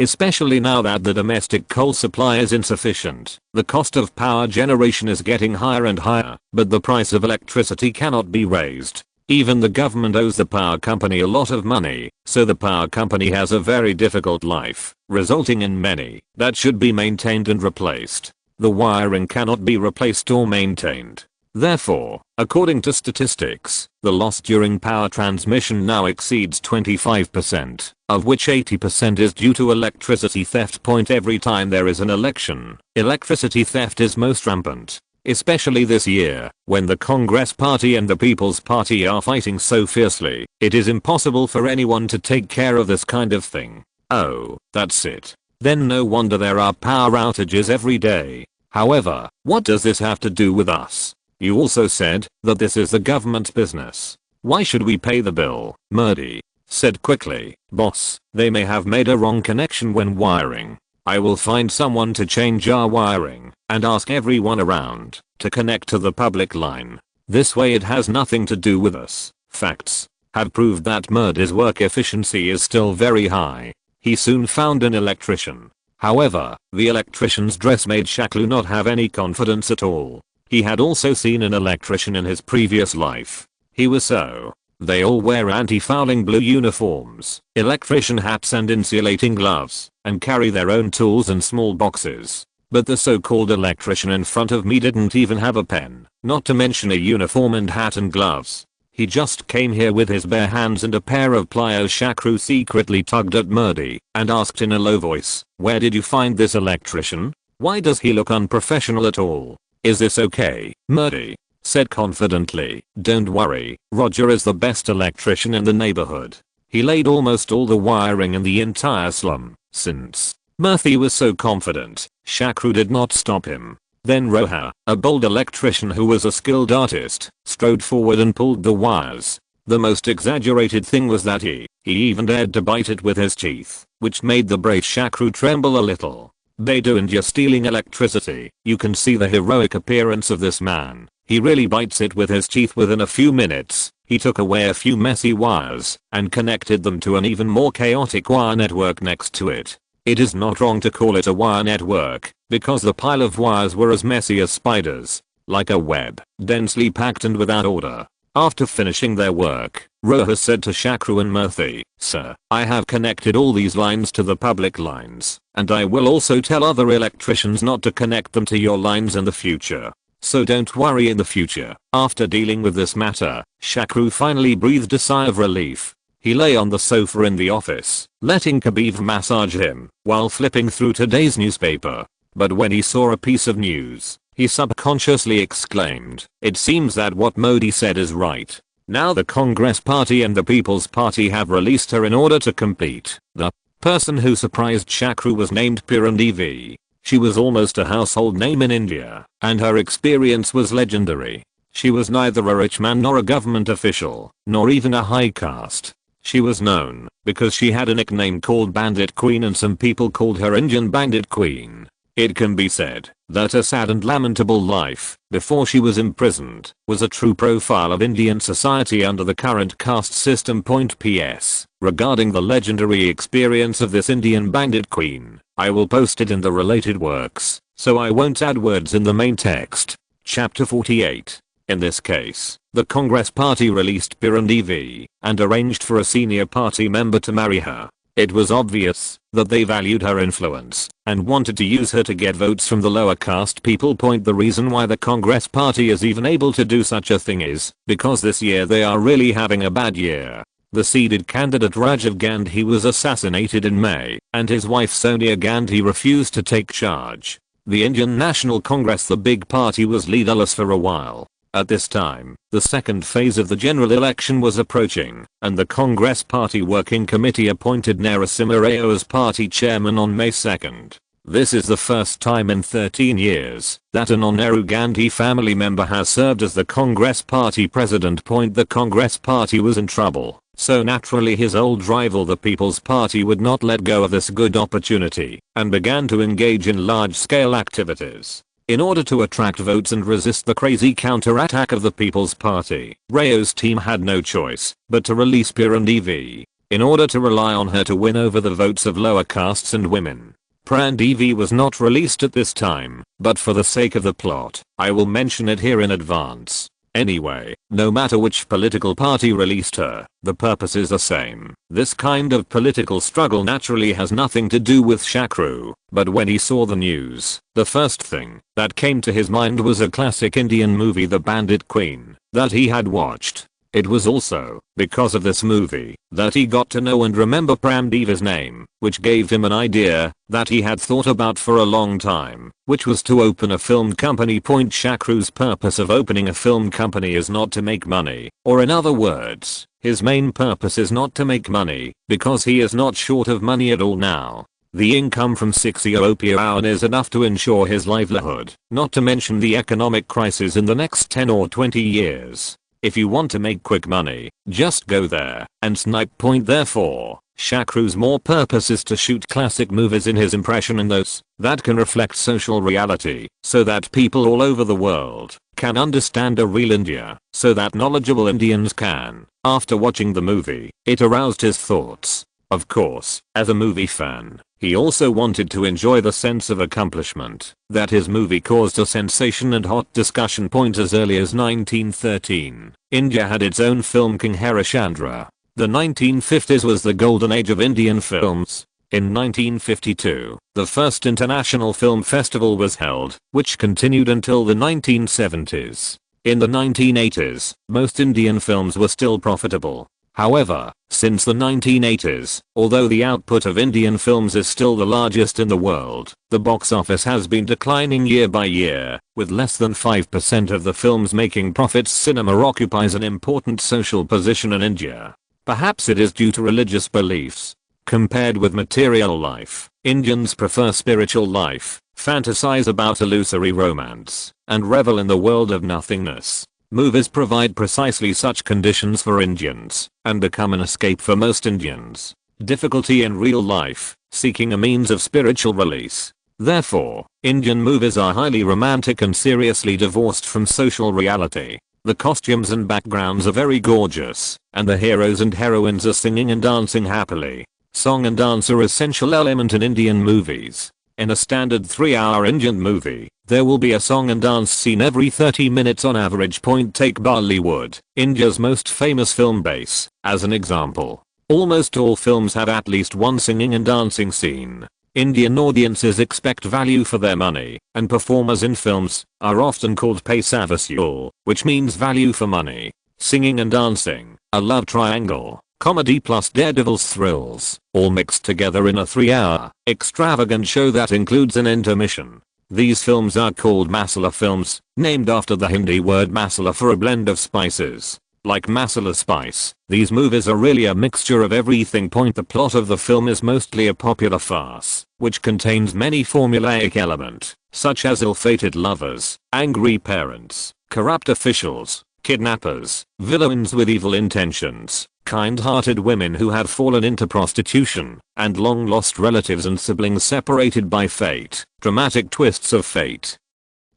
Especially now that the domestic coal supply is insufficient. The cost of power generation is getting higher and higher, but the price of electricity cannot be raised. Even the government owes the power company a lot of money, so the power company has a very difficult life, resulting in many that should be maintained and replaced. The wiring cannot be replaced or maintained. Therefore, according to statistics, the loss during power transmission now exceeds 25%, of which 80% is due to electricity theft. Every time there is an election, electricity theft is most rampant. Especially this year, when the Congress Party and the People's Party are fighting so fiercely, it is impossible for anyone to take care of this kind of thing. Oh, that's it. Then no wonder there are power outages every day. However, what does this have to do with us? You also said that this is the government's business. Why should we pay the bill? Murdy said quickly. Boss, they may have made a wrong connection when wiring. I will find someone to change our wiring and ask everyone around to connect to the public line. This way it has nothing to do with us. Facts have proved that Murdy's work efficiency is still very high. He soon found an electrician. However, the electrician's dress made Shakru not have any confidence at all. He had also seen an electrician in his previous life. He was so. They all wear anti-fouling blue uniforms, electrician hats and insulating gloves, and carry their own tools in small boxes. But the so-called electrician in front of me didn't even have a pen, not to mention a uniform and hat and gloves. He just came here with his bare hands and a pair of pliers. Shakru secretly tugged at Murdy and asked in a low voice, where did you find this electrician? Why does he look unprofessional at all? Is this okay? Murdy said confidently, don't worry, Roger is the best electrician in the neighborhood. He laid almost all the wiring in the entire slum. Since Murthy was so confident, Shakru did not stop him. Then Roha, a bold electrician who was a skilled artist, strode forward and pulled the wires. The most exaggerated thing was that he even dared to bite it with his teeth, which made the brave Shakru tremble a little. Bedu India stealing electricity. You can see the heroic appearance of this man. He really bites it with his teeth within a few minutes. He took away a few messy wires and connected them to an even more chaotic wire network next to it. It is not wrong to call it a wire network, because the pile of wires were as messy as spiders. Like a web, densely packed and without order. After finishing their work, Rohas said to Shakru and Murthy, "Sir, I have connected all these lines to the public lines, and I will also tell other electricians not to connect them to your lines in the future. So don't worry in the future." After dealing with this matter, Shakru finally breathed a sigh of relief. He lay on the sofa in the office, letting Khabib massage him, while flipping through today's newspaper. But when he saw a piece of news, he subconsciously exclaimed, "It seems that what Modi said is right. Now the Congress Party and the People's Party have released her in order to compete." The person who surprised Shakru was named Pirandevi. She was almost a household name in India, and her experience was legendary. She was neither a rich man nor a government official, nor even a high caste. She was known because she had a nickname called Bandit Queen, and some people called her Indian Bandit Queen. It can be said that a sad and lamentable life, before she was imprisoned, was a true profile of Indian society under the current caste system. P.S. Regarding the legendary experience of this Indian Bandit Queen, I will post it in the related works, so I won't add words in the main text. Chapter 48. In this case, the Congress Party released Pirandevi and arranged for a senior party member to marry her. It was obvious that they valued her influence and wanted to use her to get votes from the lower caste people. The reason why the Congress Party is even able to do such a thing is because this year they are really having a bad year. The seeded candidate Rajiv Gandhi was assassinated in May, and his wife Sonia Gandhi refused to take charge. The Indian National Congress, the big party, was leaderless for a while. At this time, the second phase of the general election was approaching, and the Congress Party Working Committee appointed Narasimha Rao as party chairman on May 2nd. This is the first time in 13 years that a non-Nehru Gandhi family member has served as the Congress Party president. The Congress Party was in trouble, so naturally his old rival the People's Party would not let go of this good opportunity and began to engage in large-scale activities. In order to attract votes and resist the crazy counter-attack of the People's Party, Rao's team had no choice but to release Pirandevi, in order to rely on her to win over the votes of lower castes and women. Pirandevi was not released at this time, but for the sake of the plot, I will mention it here in advance. Anyway, no matter which political party released her, the purpose is the same. This kind of political struggle naturally has nothing to do with Shakru, but when he saw the news, the first thing that came to his mind was a classic Indian movie, The Bandit Queen, that he had watched. It was also because of this movie that he got to know and remember Pirandevi's name, which gave him an idea that he had thought about for a long time, which was to open a film company. Shakru's purpose of opening a film company is not to make money, or in other words, his main purpose is not to make money, because he is not short of money at all now. The income from 60 opium is enough to ensure his livelihood, not to mention the economic crisis in the next 10 or 20 years. If you want to make quick money, just go there and snipe. Therefore, Shakru's more purpose is to shoot classic movies in his impression and those that can reflect social reality, so that people all over the world can understand a real India, so that knowledgeable Indians can. After watching the movie, it aroused his thoughts. Of course, as a movie fan, he also wanted to enjoy the sense of accomplishment that his movie caused a sensation and hot discussion. As early as 1913, India had its own film King Harishchandra. The 1950s was the golden age of Indian films. In 1952, the first International Film Festival was held, which continued until the 1970s. In the 1980s, most Indian films were still profitable. However, since the 1980s, although the output of Indian films is still the largest in the world, the box office has been declining year by year, with less than 5% of the films making profits. Cinema occupies an important social position in India. Perhaps it is due to religious beliefs. Compared with material life, Indians prefer spiritual life, fantasize about illusory romance, and revel in the world of nothingness. Movies provide precisely such conditions for Indians and become an escape for most Indians. Difficulty in real life, seeking a means of spiritual release. Therefore, Indian movies are highly romantic and seriously divorced from social reality. The costumes and backgrounds are very gorgeous, and the heroes and heroines are singing and dancing happily. Song and dance are essential element in Indian movies. In a standard 3-hour Indian movie, there will be a song and dance scene every 30 minutes on average. Take Bollywood, India's most famous film base, as an example. Almost all films have at least one singing and dancing scene. Indian audiences expect value for their money, and performers in films are often called paisa vasool, which means value for money. Singing and dancing, a love triangle, comedy plus daredevil's thrills, all mixed together in a 3-hour, extravagant show that includes an intermission. These films are called masala films, named after the Hindi word masala for a blend of spices. Like masala spice, these movies are really a mixture of everything. The plot of the film is mostly a popular farce, which contains many formulaic elements, such as ill-fated lovers, angry parents, corrupt officials, kidnappers, villains with evil intentions, kind-hearted women who had fallen into prostitution, and long-lost relatives and siblings separated by fate, dramatic twists of fate,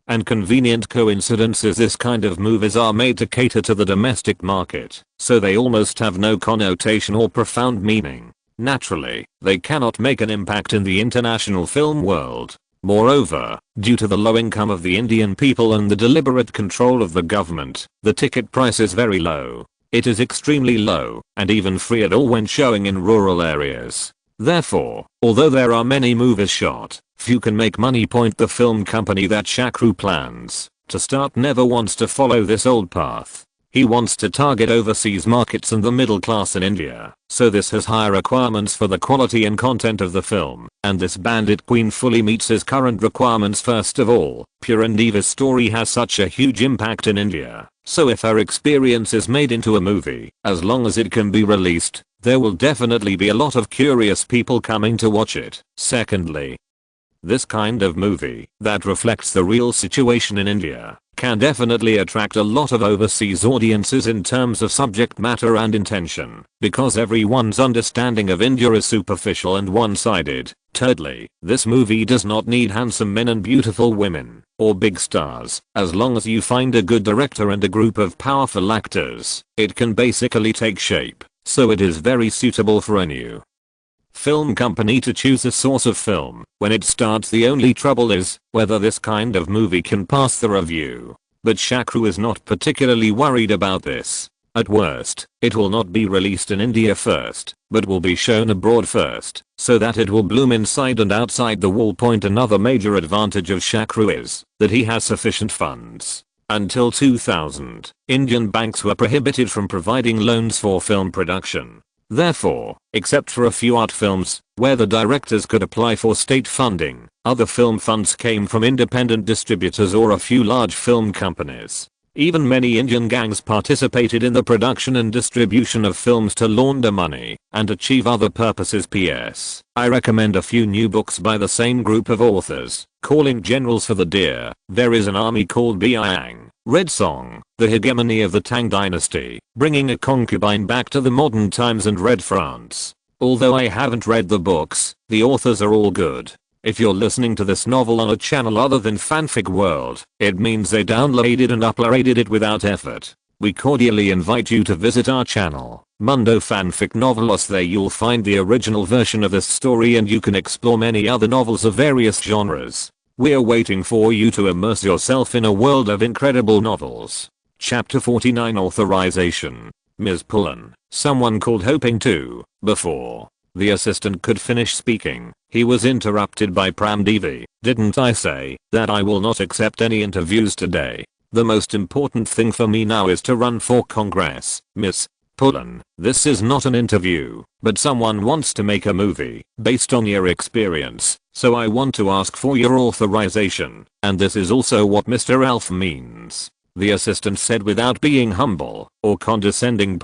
and convenient coincidences. This kind of movies are made to cater to the domestic market, so they almost have no connotation or profound meaning. Naturally, they cannot make an impact in the international film world. Moreover, due to the low income of the Indian people and the deliberate control of the government, the ticket price is very low. It is extremely low, and even free at all when showing in rural areas. Therefore, although there are many movies shot, few can make money. The film company that Shakru plans to start never wants to follow this old path. He wants to target overseas markets and the middle class in India, so this has higher requirements for the quality and content of the film, and this bandit queen fully meets his current requirements. First of all, Purandevi's story has such a huge impact in India, so if her experience is made into a movie, as long as it can be released, there will definitely be a lot of curious people coming to watch it. Secondly, this kind of movie that reflects the real situation in India can definitely attract a lot of overseas audiences in terms of subject matter and intention, because everyone's understanding of India is superficial and one-sided. Thirdly, this movie does not need handsome men and beautiful women, or big stars. As long as you find a good director and a group of powerful actors, it can basically take shape, so it is very suitable for a new film company to choose a source of film. When it starts, the only trouble is whether this kind of movie can pass the review. But Shakru is not particularly worried about this. At worst, it will not be released in India first, but will be shown abroad first, so that it will bloom inside and outside the wall. Another major advantage of Shakru is that he has sufficient funds. Until 2000, Indian banks were prohibited from providing loans for film production. Therefore, except for a few art films, where the directors could apply for state funding, other film funds came from independent distributors or a few large film companies. Even many Indian gangs participated in the production and distribution of films to launder money and achieve other purposes. PS. I recommend a few new books by the same group of authors, Calling Generals for the Deer. There is an army called Biang, Red Song, The Hegemony of the Tang Dynasty, Bringing a Concubine Back to the Modern Times, and Red France. Although I haven't read the books, the authors are all good. If you're listening to this novel on a channel other than Fanfic World, it means they downloaded and uploaded it without effort. We cordially invite you to visit our channel, Mundo Fanfic Novelos. There you'll find the original version of this story, and you can explore many other novels of various genres. We're waiting for you to immerse yourself in a world of incredible novels. Chapter 49, Authorization. Ms. Pullen, someone called hoping to, before the assistant could finish speaking, he was interrupted by Pramdevi. Didn't I say that I will not accept any interviews today? The most important thing for me now is to run for Congress, Miss Pullen. This is not an interview, but someone wants to make a movie based on your experience, so I want to ask for your authorization, and this is also what Mr. Elf means. The assistant said without being humble or condescending.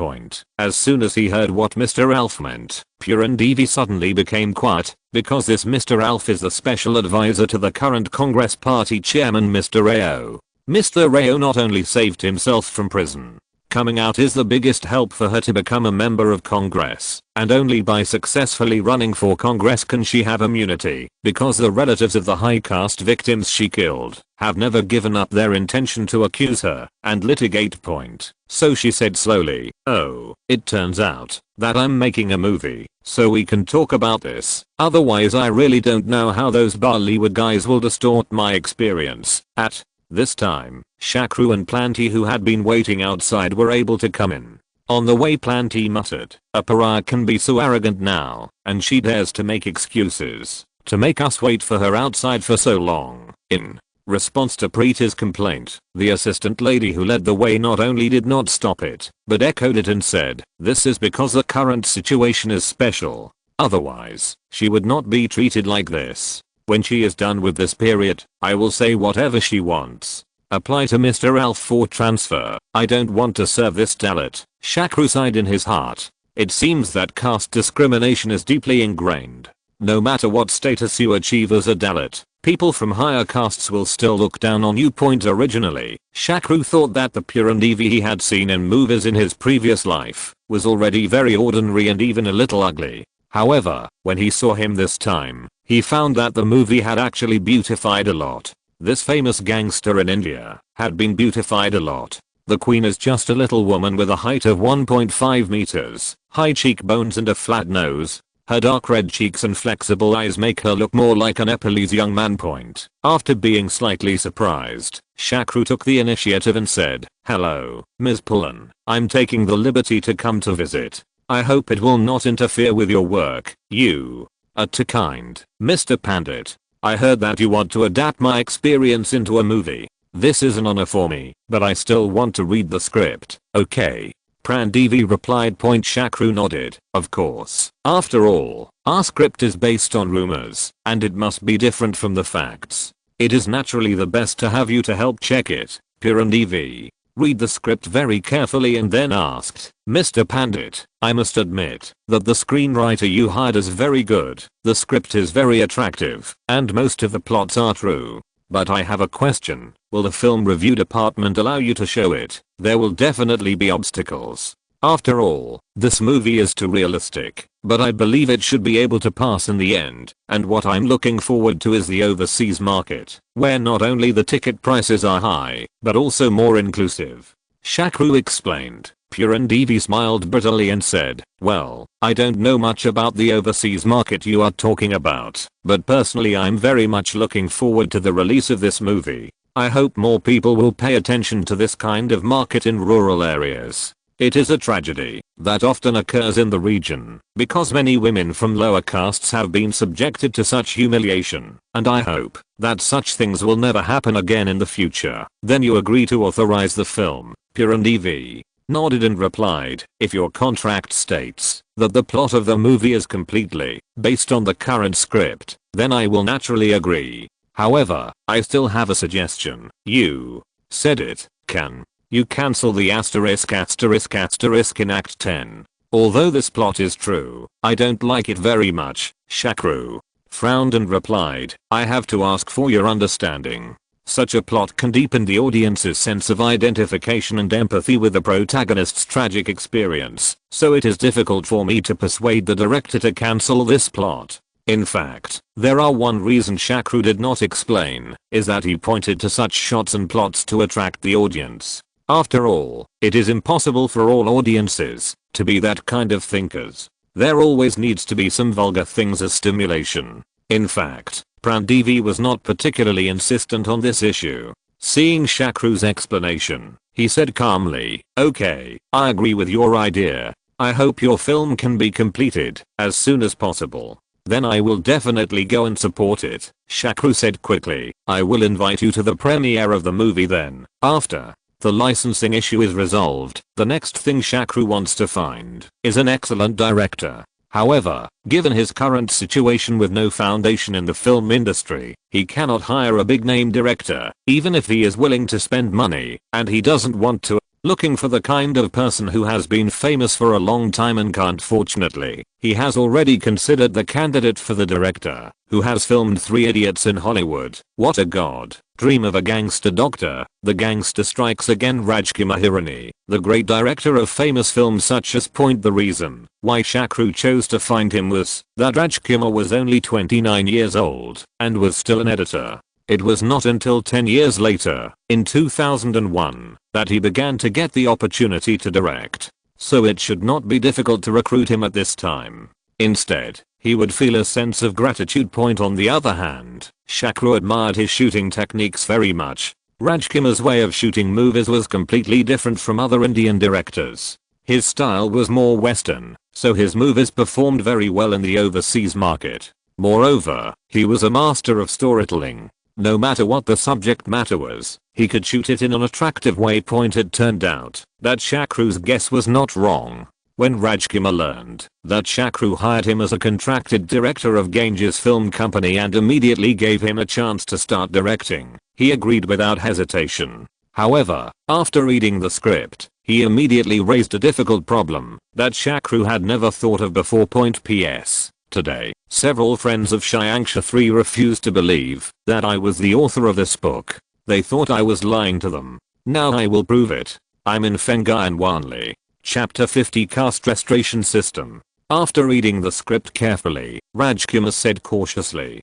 As soon as he heard what Mr. Elf meant, Purandevi suddenly became quiet, because this Mr. Elf is the special advisor to the current Congress party chairman Mr. Ao. Mr. Rao not only saved himself from prison, coming out is the biggest help for her to become a member of Congress, and only by successfully running for Congress can she have immunity, because the relatives of the high caste victims she killed have never given up their intention to accuse her and litigate point. So she said slowly, "Oh, it turns out that I'm making a movie, so we can talk about this. Otherwise I really don't know how those Bollywood guys will distort my experience." At this time, Shakru and Planty, who had been waiting outside, were able to come in. On the way, Planty muttered, "A pariah can be so arrogant now, and she dares to make excuses to make us wait for her outside for so long." In response to Preeta's complaint, the assistant lady who led the way not only did not stop it, but echoed it and said, "This is because the current situation is special. Otherwise, she would not be treated like this. When she is done with this period, I will say whatever she wants. Apply to Mr. Alf for transfer. I don't want to serve this Dalit." Shakru sighed in his heart. It seems that caste discrimination is deeply ingrained. No matter what status you achieve as a Dalit, people from higher castes will still look down on you. Originally, Shakru thought that the Purandevi he had seen in movies in his previous life was already very ordinary and even a little ugly. However, when he saw him this time, he found that the movie had actually beautified a lot. This famous gangster in India had been beautified a lot. The queen is just a little woman with a height of 1.5 meters, high cheekbones and a flat nose. Her dark red cheeks and flexible eyes make her look more like a Nepalese young man. After being slightly surprised, Shakru took the initiative and said, "Hello, Ms. Pullen. I'm taking the liberty to come to visit. I hope it will not interfere with your work. You are too kind, Mr. Pandit. I heard that you want to adapt my experience into a movie. This is an honor for me, but I still want to read the script." "Okay." Prandevi replied. Shakru nodded. "Of course. After all, our script is based on rumors, and it must be different from the facts. It is naturally the best to have you to help check it." Prandevi read the script very carefully and then asked, "Mr. Pandit, I must admit that the screenwriter you hired is very good. The script is very attractive, and most of the plots are true. But I have a question. Will the film review department allow you to show it? There will definitely be obstacles. After all, this movie is too realistic, but I believe it should be able to pass in the end, and what I'm looking forward to is the overseas market, where not only the ticket prices are high, but also more inclusive." Shakru explained. Purandevi smiled bitterly and said, "Well, I don't know much about the overseas market you are talking about, but personally I'm very much looking forward to the release of this movie. I hope more people will pay attention to this kind of market in rural areas. It is a tragedy that often occurs in the region because many women from lower castes have been subjected to such humiliation, and I hope that such things will never happen again in the future." "Then you agree to authorize the film?" Purandevi nodded and replied, "If your contract states that the plot of the movie is completely based on the current script, then I will naturally agree. However, I still have a suggestion." "You said it. Can you cancel the asterisk in Act 10? Although this plot is true, I don't like it very much." Shakru frowned and replied, "I have to ask for your understanding. Such a plot can deepen the audience's sense of identification and empathy with the protagonist's tragic experience, so it is difficult for me to persuade the director to cancel this plot. In fact, there are one reason Shakru did not explain, is that he pointed to such shots and plots to attract the audience. After all, it is impossible for all audiences to be that kind of thinkers. There always needs to be some vulgar things as stimulation." In fact, Prandevi was not particularly insistent on this issue. Seeing Shakru's explanation, he said calmly, "Okay, I agree with your idea. I hope your film can be completed as soon as possible. Then I will definitely go and support it." Shakru said quickly, "I will invite you to the premiere of the movie then." After the licensing issue is resolved, the next thing Shakru wants to find is an excellent director. However, given his current situation with no foundation in the film industry, he cannot hire a big name director, even if he is willing to spend money, and he doesn't want to Looking for the kind of person who has been famous for a long time and can't. Fortunately, he has already considered the candidate for the director, who has filmed 3 Idiots in Hollywood, What a God, Dream of a Gangster Doctor, The Gangster Strikes Again. Rajkumar Hirani, the great director of famous films such as Point. The reason why Shakru chose to find him was that Rajkumar was only 29 years old and was still an editor. It was not until 10 years later, in 2001, that he began to get the opportunity to direct. So it should not be difficult to recruit him at this time. Instead, he would feel a sense of gratitude. On the other hand, Shakru admired his shooting techniques very much. Rajkumar's way of shooting movies was completely different from other Indian directors. His style was more Western, so his movies performed very well in the overseas market. Moreover, he was a master of storytelling. No matter what the subject matter was, he could shoot it in an attractive way. It turned out that Shakru's guess was not wrong. When Rajkumar learned that Shakru hired him as a contracted director of Ganges Film Company and immediately gave him a chance to start directing, he agreed without hesitation. However, after reading the script, he immediately raised a difficult problem that Shakru had never thought of before. P.S. Today, several friends of Shyangsha 3 refused to believe that I was the author of this book. They thought I was lying to them. Now I will prove it. I'm in Fenga and Wanli. Chapter 50 Caste Restoration System. After reading the script carefully, Rajkumar said cautiously,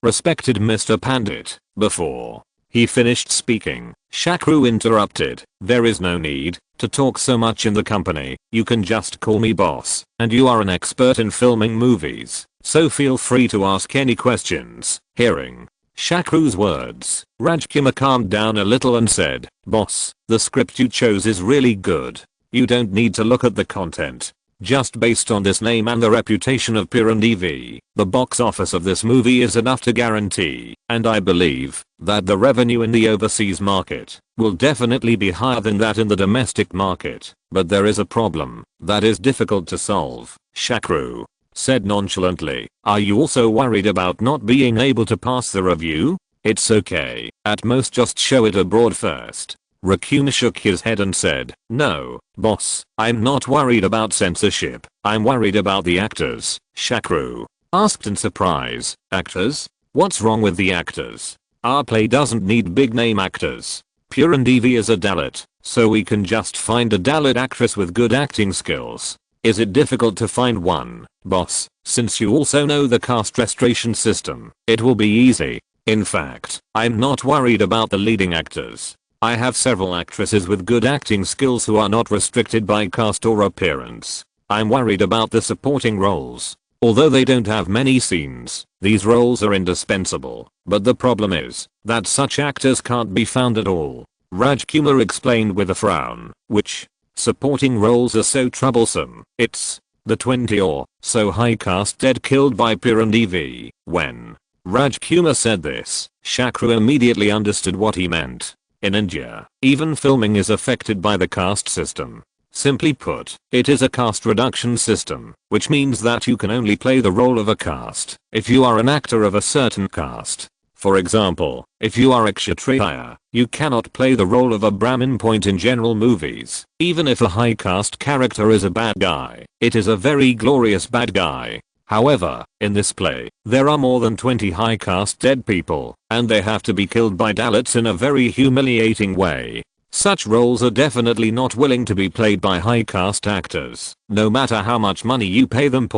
respected Mr. Pandit, before he finished speaking, Shakru interrupted, there is no need to talk so much in the company, you can just call me boss, and you are an expert in filming movies, so feel free to ask any questions. Hearing Shakru's words, Rajkumar calmed down a little and said, boss, the script you chose is really good. You don't need to look at the content. Just based on this name and the reputation of Pirandevi, the box office of this movie is enough to guarantee, and I believe, that the revenue in the overseas market will definitely be higher than that in the domestic market. But there is a problem that is difficult to solve, Shakru said nonchalantly. Are you also worried about not being able to pass the review? It's okay, at most just show it abroad first. Rajkumar shook his head and said, no, boss, I'm not worried about censorship, I'm worried about the actors. Shakru asked in surprise, actors? What's wrong with the actors? Our play doesn't need big name actors. Pirandevi is a Dalit, so we can just find a Dalit actress with good acting skills. Is it difficult to find one, boss? Since you also know the caste restoration system, it will be easy. In fact, I'm not worried about the leading actors. I have several actresses with good acting skills who are not restricted by caste or appearance. I'm worried about the supporting roles. Although they don't have many scenes, these roles are indispensable. But the problem is that such actors can't be found at all. Rajkumar explained with a frown, which supporting roles are so troublesome. It's the 20 or so high caste dead killed by Pirandevi. When Rajkumar said this, Shakru immediately understood what he meant. In India, even filming is affected by the caste system. Simply put, it is a caste reduction system, which means that you can only play the role of a caste if you are an actor of a certain caste. For example, if you are a Kshatriya, you cannot play the role of a Brahmin. In general movies, even if a high caste character is a bad guy, it is a very glorious bad guy. However, in this play, there are more than 20 high caste dead people, and they have to be killed by Dalits in a very humiliating way. Such roles are definitely not willing to be played by high caste actors, no matter how much money you pay them.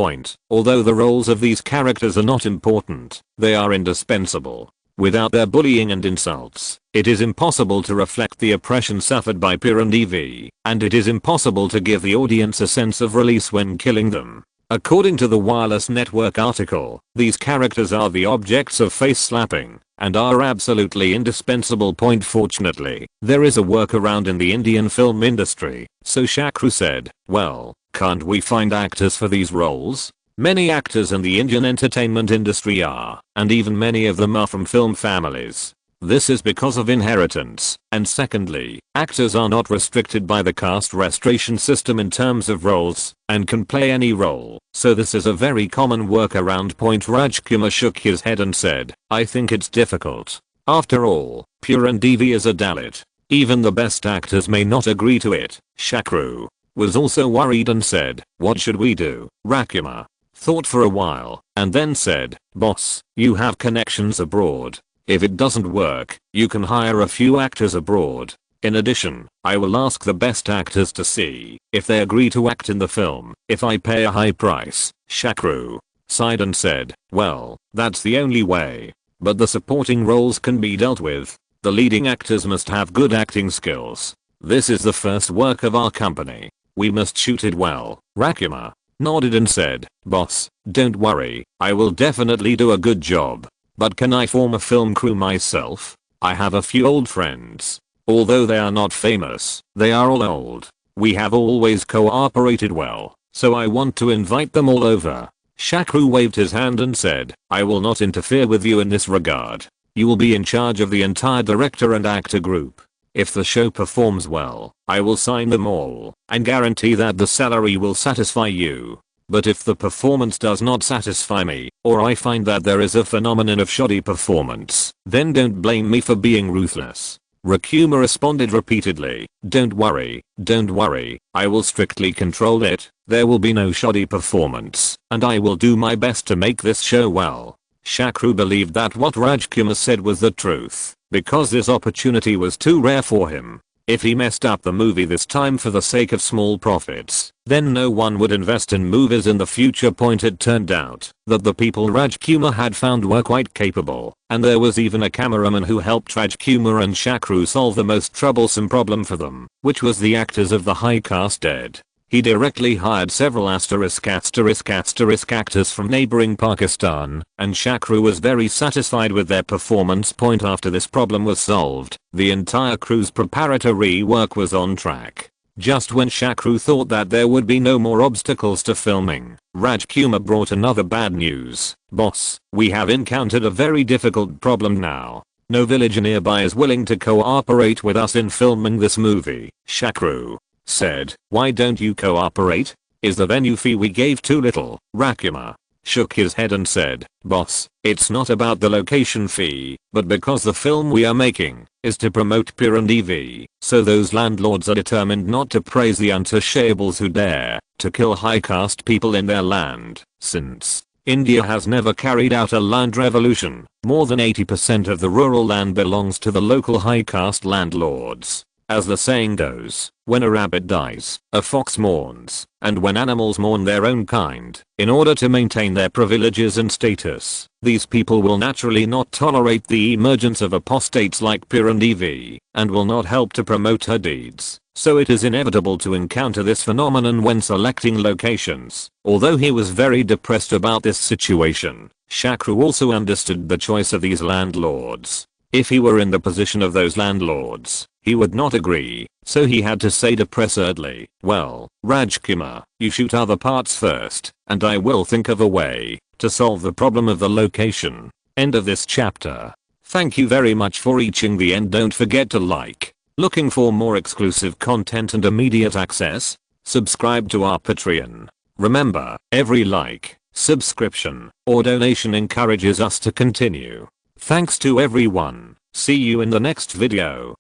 Although the roles of these characters are not important, they are indispensable. Without their bullying and insults, it is impossible to reflect the oppression suffered by Pirandevi, and it is impossible to give the audience a sense of release when killing them. According to the Wireless Network article, these characters are the objects of face slapping and are absolutely indispensable. Fortunately, there is a workaround in the Indian film industry, so Shakru said, well, can't we find actors for these roles? Many actors in the Indian entertainment industry are, and even many of them are from film families. This is because of inheritance, and secondly, actors are not restricted by the caste restoration system in terms of roles, and can play any role, so this is a very common workaround. Rajkumar shook his head and said, I think it's difficult. After all, Pirandevi is a Dalit. Even the best actors may not agree to it. Shakru was also worried and said, "What should we do?" Rakuma thought for a while and then said, "Boss, you have connections abroad. If it doesn't work, you can hire a few actors abroad. In addition, I will ask the best actors to see if they agree to act in the film if I pay a high price." Shakru sighed and said, "Well, that's the only way. But the supporting roles can be dealt with. The leading actors must have good acting skills. This is the first work of our company. We must shoot it well." Rakuma nodded and said, "Boss, don't worry, I will definitely do a good job. But can I form a film crew myself? I have a few old friends. Although they are not famous, they are all old. We have always cooperated well, so I want to invite them all over." Shakru waved his hand and said, "I will not interfere with you in this regard. You will be in charge of the entire director and actor group. If the show performs well, I will sign them all and guarantee that the salary will satisfy you. But if the performance does not satisfy me, or I find that there is a phenomenon of shoddy performance, then don't blame me for being ruthless." Rakuma responded repeatedly, don't worry, I will strictly control it. There will be no shoddy performance, and I will do my best to make this show well." Shakru believed that what Rajkumar said was the truth, because this opportunity was too rare for him. If he messed up the movie this time for the sake of small profits, then no one would invest in movies in the future. It turned out that the people Rajkumar had found were quite capable, and there was even a cameraman who helped Rajkumar and Shakru solve the most troublesome problem for them, which was the actors of the high caste dead. He directly hired several *** actors from neighboring Pakistan, and Shakru was very satisfied with their performance. After this problem was solved, the entire crew's preparatory work was on track. Just when Shakru thought that there would be no more obstacles to filming, Rajkumar brought another bad news. "Boss, we have encountered a very difficult problem now. No village nearby is willing to cooperate with us in filming this movie." Shakru said, "Why don't you cooperate? Is the venue fee we gave too little?" Rakuma shook his head and said, "Boss, it's not about the location fee, but because the film we are making is to promote Pirandevi, so those landlords are determined not to praise the untouchables who dare to kill high caste people in their land. Since India has never carried out a land revolution, more than 80% of the rural land belongs to the local high caste landlords. As the saying goes, when a rabbit dies, a fox mourns, and when animals mourn their own kind, in order to maintain their privileges and status, these people will naturally not tolerate the emergence of apostates like Pirandevi, and will not help to promote her deeds. So it is inevitable to encounter this phenomenon when selecting locations." Although he was very depressed about this situation, Shakru also understood the choice of these landlords. If he were in the position of those landlords, he would not agree, so he had to say depressedly, "Well, Rajkumar, you shoot other parts first, and I will think of a way to solve the problem of the location." End of this chapter. Thank you very much for reaching the end. Don't forget to like. Looking for more exclusive content and immediate access? Subscribe to our Patreon. Remember, every like, subscription, or donation encourages us to continue. Thanks to everyone. See you in the next video.